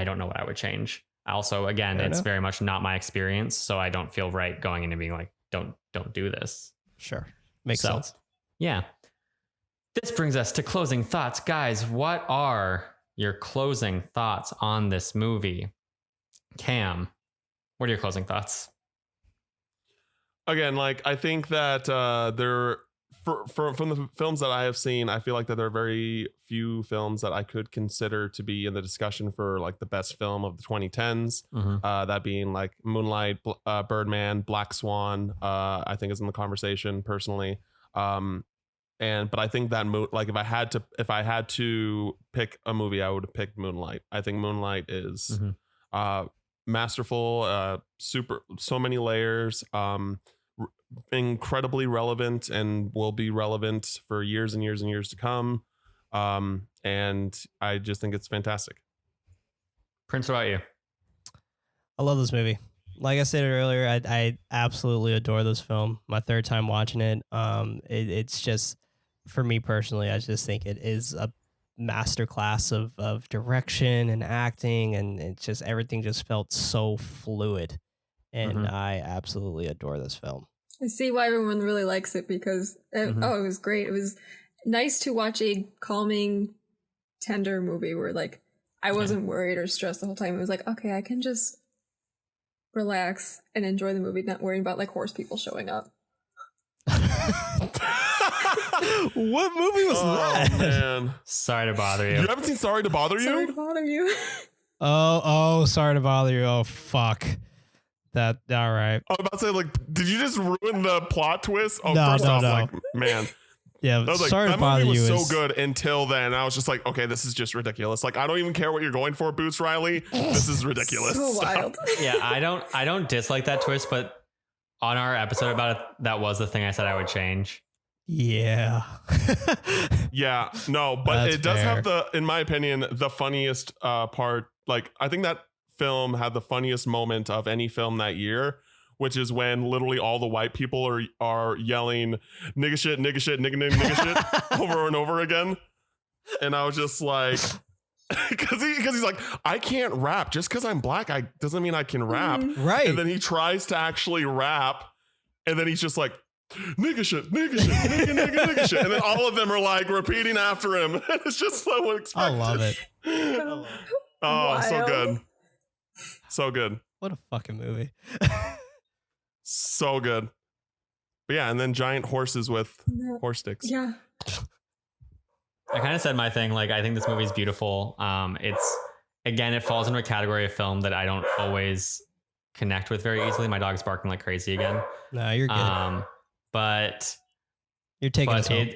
don't know what I would change. Also, again, Fair it's enough. very much not my experience, so I don't feel right going into being like, don't do this. sure, makes So, sense. Yeah. This brings us to closing thoughts. Guys, what are your closing thoughts on this movie? Cam, what are your closing thoughts? Again, like, I think that there, from the films that I have seen, I feel like that there are very few films that I could consider to be in the discussion for like the best film of the 2010s. That being like Moonlight, Birdman, Black Swan. I think is in the conversation personally. But I think that like if I had to pick a movie, I would pick Moonlight. I think Moonlight is masterful, so many layers, incredibly relevant, and will be relevant for years and years and years to come. And I just think it's fantastic. Prince, what about you? I love this movie. Like I said earlier, I absolutely adore this film. My third time watching it. It's just, for me personally, I just think it is a masterclass of direction and acting, and it just, everything just felt so fluid, and I absolutely adore this film. I see why everyone really likes it, because it was great. It was nice to watch a calming, tender movie where like I wasn't worried or stressed the whole time. It was like, okay, I can just relax and enjoy the movie, not worrying about like horse people showing up. What movie was that? Man, Sorry to bother you. you haven't seen Sorry to Bother You? Sorry to bother you. Oh, sorry to bother you. Oh, fuck. That, all right. I was about to say, like, did you just ruin the plot twist? Oh, No, first no, off, no. like, man. Yeah, I was like, sorry to that bother movie you. was so good until then. I was just like, okay, this is just ridiculous. Like, I don't even care what you're going for, Boots Riley. This is ridiculous. So Stop. wild. Yeah, I don't dislike that twist, but on our episode about it, that was the thing I said I would change. Yeah. Yeah, no, but That's it does have fair. in my opinion, the funniest part. Like, I think that film had the funniest moment of any film that year, which is when literally all the white people are yelling nigga shit, nigga shit, nigga nigga nigga shit over and over again. And I was just like, because he's like, I can't rap just because I'm black. Doesn't mean I can rap. Right. And then he tries to actually rap, and then he's just like, nigga shit, nigga shit, nigga, nigga, nigga shit. And then all of them are like repeating after him. And it's just so unexpected. I love it. Oh, so Wild. good. So good. What a fucking movie. So good. But yeah, and then giant horses with horse sticks. Yeah. I kind of said my thing. Like, I think this movie is beautiful. It's again, it falls into a category of film that I don't always connect with very easily. My dog's barking like crazy again. No, you're good. But You're taking us home.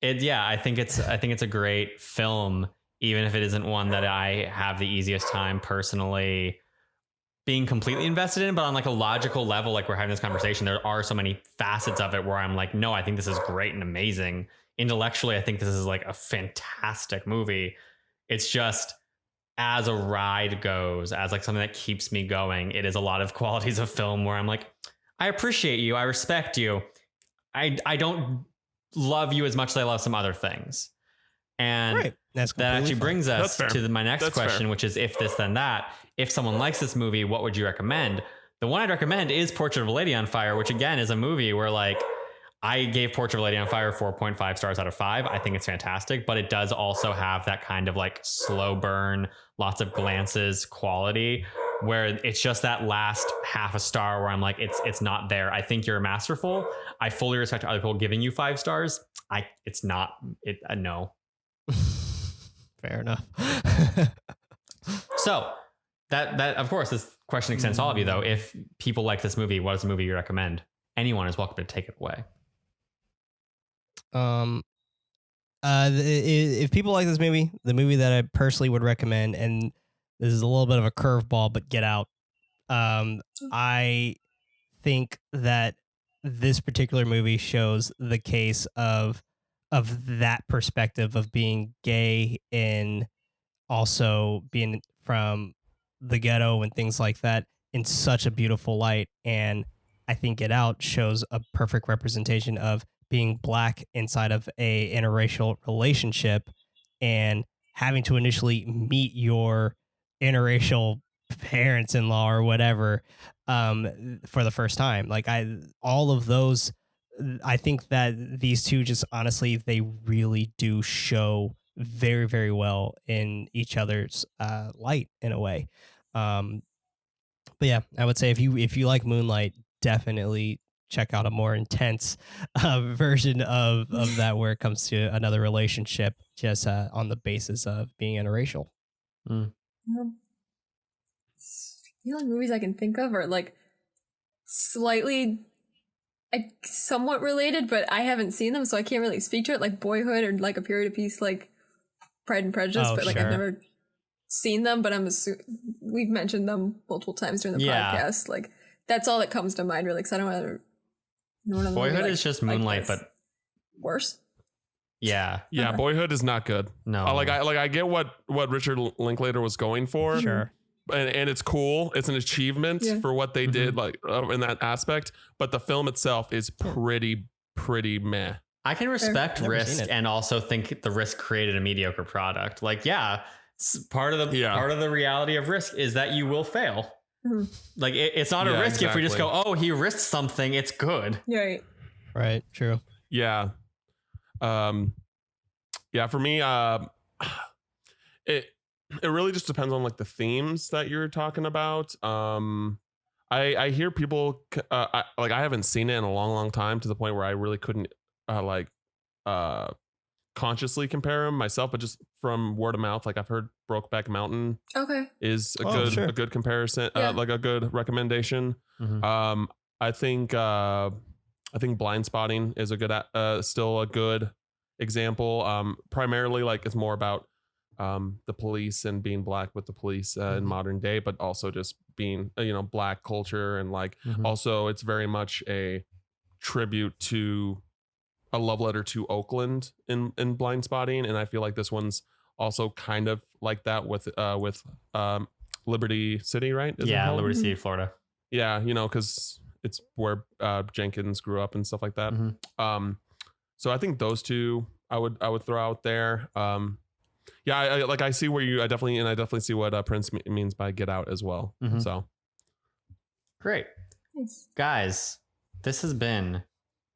I think it's a great film, even if it isn't one that I have the easiest time personally being completely invested in. But on like a logical level, like we're having this conversation, there are so many facets of it where I'm like, no, I think this is great and amazing. Intellectually, I think this is like a fantastic movie. It's just, as a ride goes, as like something that keeps me going, it is a lot of qualities of film where I'm like, I appreciate you, I respect you. I don't love you as much as I love some other things. And Right. That's that actually completely brings us That's fair. to my next That's question, fair. which is if this, then that. If someone likes this movie, what would you recommend? The one I'd recommend is Portrait of a Lady on Fire, which again is a movie where like I gave Portrait of a Lady on Fire 4.5 stars out of 5. I think it's fantastic, but it does also have that kind of like slow burn, lots of glances quality where it's just that last half a star where I'm like, it's not there. I think you're masterful. I fully respect other people giving you 5 stars. It's not no. Fair enough. So that of course this question extends to all of you though. If people like this movie, what is the movie you recommend? Anyone is welcome to take it away. If people like this movie, the movie that I personally would recommend, and this is a little bit of a curveball, but Get Out. I think that this particular movie shows the case of that perspective of being gay and also being from the ghetto and things like that in such a beautiful light. And I think Get Out shows a perfect representation of being black inside of a interracial relationship and having to initially meet your interracial parents-in-law or whatever for the first time. Like all of those, I think that these two just honestly, they really do show very, very well in each other's light in a way. But yeah, I would say if you like Moonlight, definitely check out a more intense version of that where it comes to another relationship just on the basis of being interracial. The only movies I can think of are like slightly somewhat related, but I haven't seen them, so I can't really speak to it. Like Boyhood or like a period piece like Pride and Prejudice, but like sure. I've never seen them, but we've mentioned them multiple times during the podcast. Like that's all that comes to mind really, because I don't want to. Boyhood is just Moonlight, but worse. Yeah. Yeah, Boyhood is not good. No. I get what Richard Linklater was going for. Sure. And it's cool. It's an achievement for what they did like in that aspect, but the film itself is pretty meh. I can respect risk and also think the risk created a mediocre product. Like, part of the reality of risk is that you will fail. Like it's not a risk if we just go, oh, he risked something, it's good. Right. True. Yeah. For me, it really just depends on like the themes that you're talking about. I hear people I haven't seen it in a long time, to the point where I really couldn't consciously compare them myself, but just from word of mouth, like I've heard Brokeback Mountain is a good comparison, like a good recommendation. I think Blind Spotting is a good still a good example. Primarily like it's more about the police and being black with the police in modern day, but also just being black culture, and like also it's very much a tribute to a love letter to Oakland in Blind Spotting, and I feel like this one's also kind of like that with Liberty City, right? Liberty City, Florida. Yeah, because it's where Jenkins grew up and stuff like that. So I think those two I would throw out there. I see where I definitely see what Prince means by Get Out as well. So great. Nice. Guys, this has been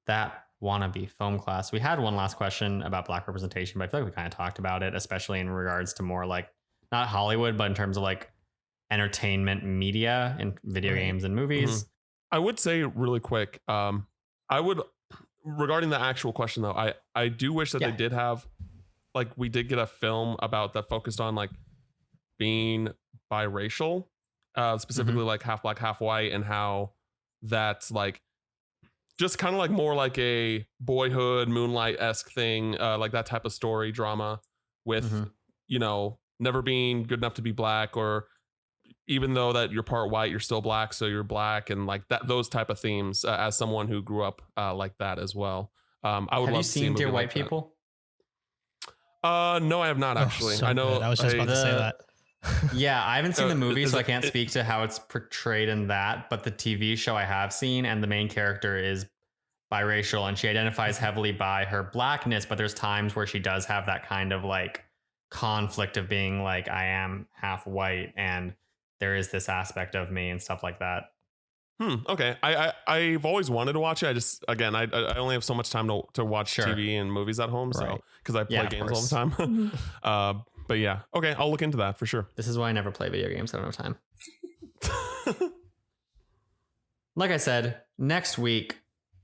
That Wannabe Film Class. We had one last question about black representation, but I feel like we kind of talked about it, especially in regards to more like not Hollywood, but in terms of like entertainment media and video games and movies. I would say really quick, regarding the actual question though, I do wish that they did have, like, we did get a film about that focused on like being biracial, specifically like half black, half white, and how that's like just kind of like more like a Boyhood, Moonlight-esque thing, like that type of story drama with, you know, never being good enough to be black, or even though that you're part white, you're still black, so you're black, and like that, those type of themes. As someone who grew up like that as well, I would Have love you to see a seen movie Dear White like that. People? No, I have not actually. So I know. good. I was just about to say that. Yeah, I haven't seen the movie, is so I it- can't speak to how it's portrayed in that. But the TV show I have seen, and the main character is biracial, and she identifies heavily by her blackness. But there's times where she does have that kind of like conflict of being like, I am half white, and there is this aspect of me and stuff like that. Okay. I've always wanted to watch it. I just, again, I only have so much time to watch Sure. TV and movies at home. So, Right. because I play Yeah, of games all course. the time. But yeah, okay. I'll look into that for sure. This is why I never play video games. I don't have time. Like I said, next week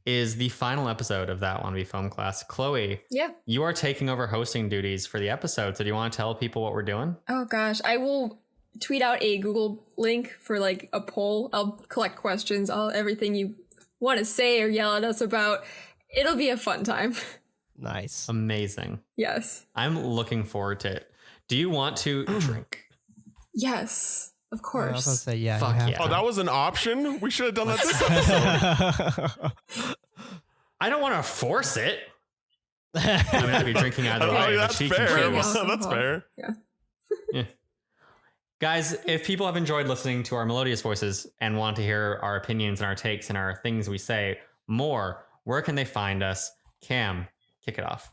is the final episode of That Wannabe Film Class. Chloe, Yeah. you are taking over hosting duties for the episode. So do you want to tell people what we're doing? Oh gosh, I will tweet out a Google link for like a poll. I'll collect questions, all everything you want to say or yell at us about. It'll be a fun time. Nice. Amazing. Yes. I'm looking forward to it. Do you want to drink? Yes. Of I was gonna course. say, yeah. Fuck you have yeah. Oh, that was an option? We should have done that this episode. I don't want to force it. I mean, I'd be drinking either Oh, way. yeah, but that's she can fair. choose. That's fair. Yeah. Guys, if people have enjoyed listening to our melodious voices and want to hear our opinions and our takes and our things we say more, where can they find us? Cam, kick it off.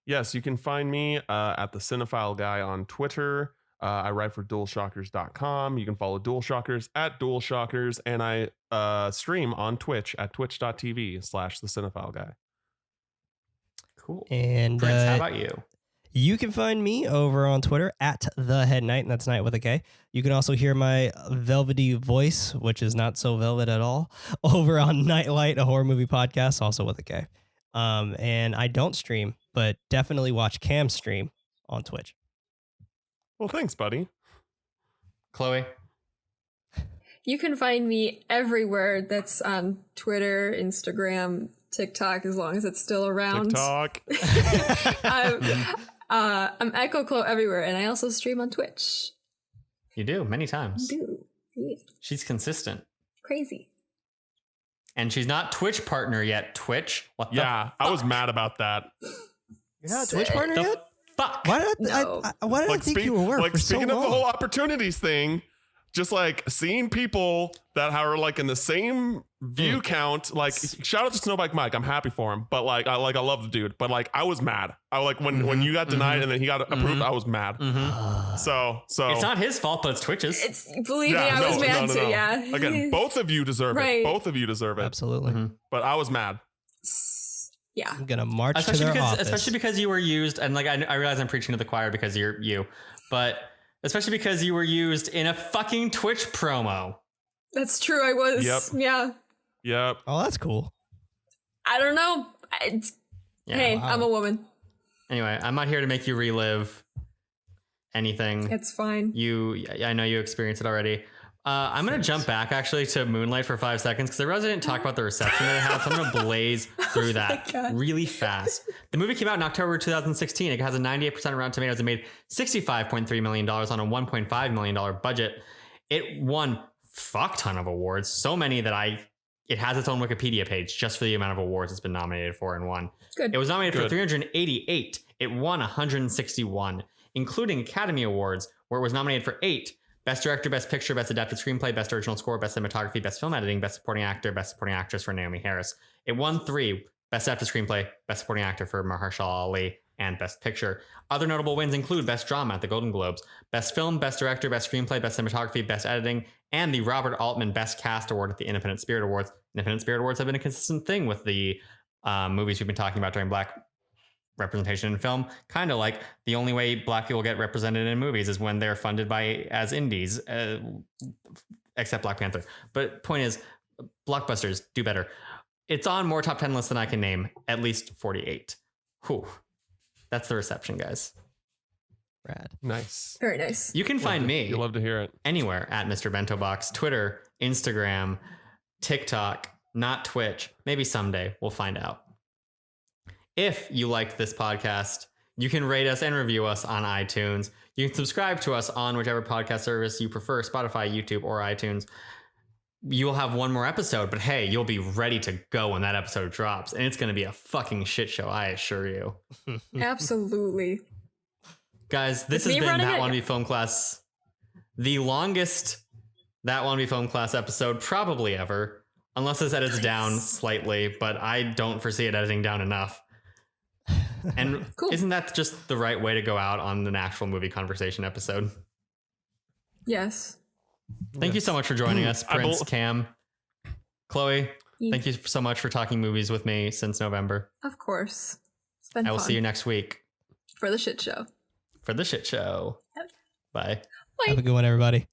Yes, you can find me at the Cinephile Guy on Twitter. I write for DualShockers.com. You can follow DualShockers at DualShockers, and I stream on Twitch at twitch.tv/the Cinephile Guy. Cool. And Prince, how about you? you can find me over on Twitter at the Head Knight, and that's Knight with a K. You can also hear my velvety voice, which is not so velvet at all, over on Nightlight, a horror movie podcast, also with a K. And I don't stream, but definitely watch Cam stream on Twitch. Well, thanks, buddy. Chloe? You can find me everywhere. That's on Twitter, Instagram, TikTok, as long as it's still around. TikTok. I'm Echo Chloe everywhere, and I also stream on Twitch. You do, many times. Dude, yeah. She's consistent. Crazy. And she's not Twitch partner yet. Twitch? What the Yeah, I was mad about that. You're not a Twitch partner the yet? fuck? Why did No. why did I think you were like for so speaking of the long? whole opportunities thing, just like seeing people that are like in the same view count, like shout out to Snowbike Mike, I'm happy for him, but like I love the dude, but like I was mad. I like when you got denied and then he got approved, I was mad. So It's not his fault, but it's Twitch's. It's believe me, I was mad too. Yeah. Again, both of you deserve Right. it. Both of you deserve it. Absolutely. But I was mad. Yeah. I'm gonna march to their office. Especially because you were used, and like I realize I'm preaching to the choir because you're you, but especially because you were used in a fucking Twitch promo. That's true. I was. Yep. Yeah. Yep. Oh, that's cool. I don't know. Yeah, Hey, wow. I'm a woman. Anyway, I'm not here to make you relive anything. It's fine. I know you experienced it already. I'm going to jump back actually to Moonlight for 5 seconds because I realized I didn't talk about the reception that it had. So I'm going to blaze through that God. really fast. The movie came out in October 2016. It has a 98% Rotten Tomatoes. It made $65.3 million on a $1.5 million budget. It won fuck ton of awards. So many that it has its own Wikipedia page just for the amount of awards it's been nominated for and won. Good. It was nominated for Good. 388. It won 161, including Academy Awards, where it was nominated for 8. Best Director, Best Picture, Best Adapted Screenplay, Best Original Score, Best Cinematography, Best Film Editing, Best Supporting Actor, Best Supporting Actress for Naomi Harris. It won 3. Best Adapted Screenplay, Best Supporting Actor for Mahershala Ali, and Best Picture. Other notable wins include Best Drama at the Golden Globes, Best Film, Best Director, Best Screenplay, Best Cinematography, Best Editing, and the Robert Altman Best Cast Award at the Independent Spirit Awards. Independent Spirit Awards have been a consistent thing with the movies we've been talking about during Black representation in film. Kind of like the only way Black people get represented in movies is when they're funded as indies, except Black Panther. But point is, blockbusters do better. It's on more top 10 lists than I can name, at least 48. Whew. That's the reception, guys. Rad. Nice. Very nice. You can find me You love to hear it. anywhere at Mr. Bento Box, Twitter, Instagram, TikTok, not Twitch. Maybe someday we'll find out. If you liked this podcast, you can rate us and review us on iTunes. You can subscribe to us on whichever podcast service you prefer, Spotify, YouTube, or iTunes. You'll have one more episode, but hey, you'll be ready to go when that episode drops. And it's going to be a fucking shit show, I assure you. Absolutely. Guys, this With has me been running That it. Wannabe Film Class. The longest That Wannabe Film Class episode probably ever. Unless this edits down slightly, but I don't foresee it editing down enough. And Cool. Isn't that just the right way to go out on an actual movie conversation episode? Yes. Thank you so much for joining us, I Prince, bel- Cam, Chloe. Thank you so much for talking movies with me since November. Of course. It's been I will fun. see you next week For the shit show. for the shit show. Yep. Bye. Bye. Have a good one, everybody.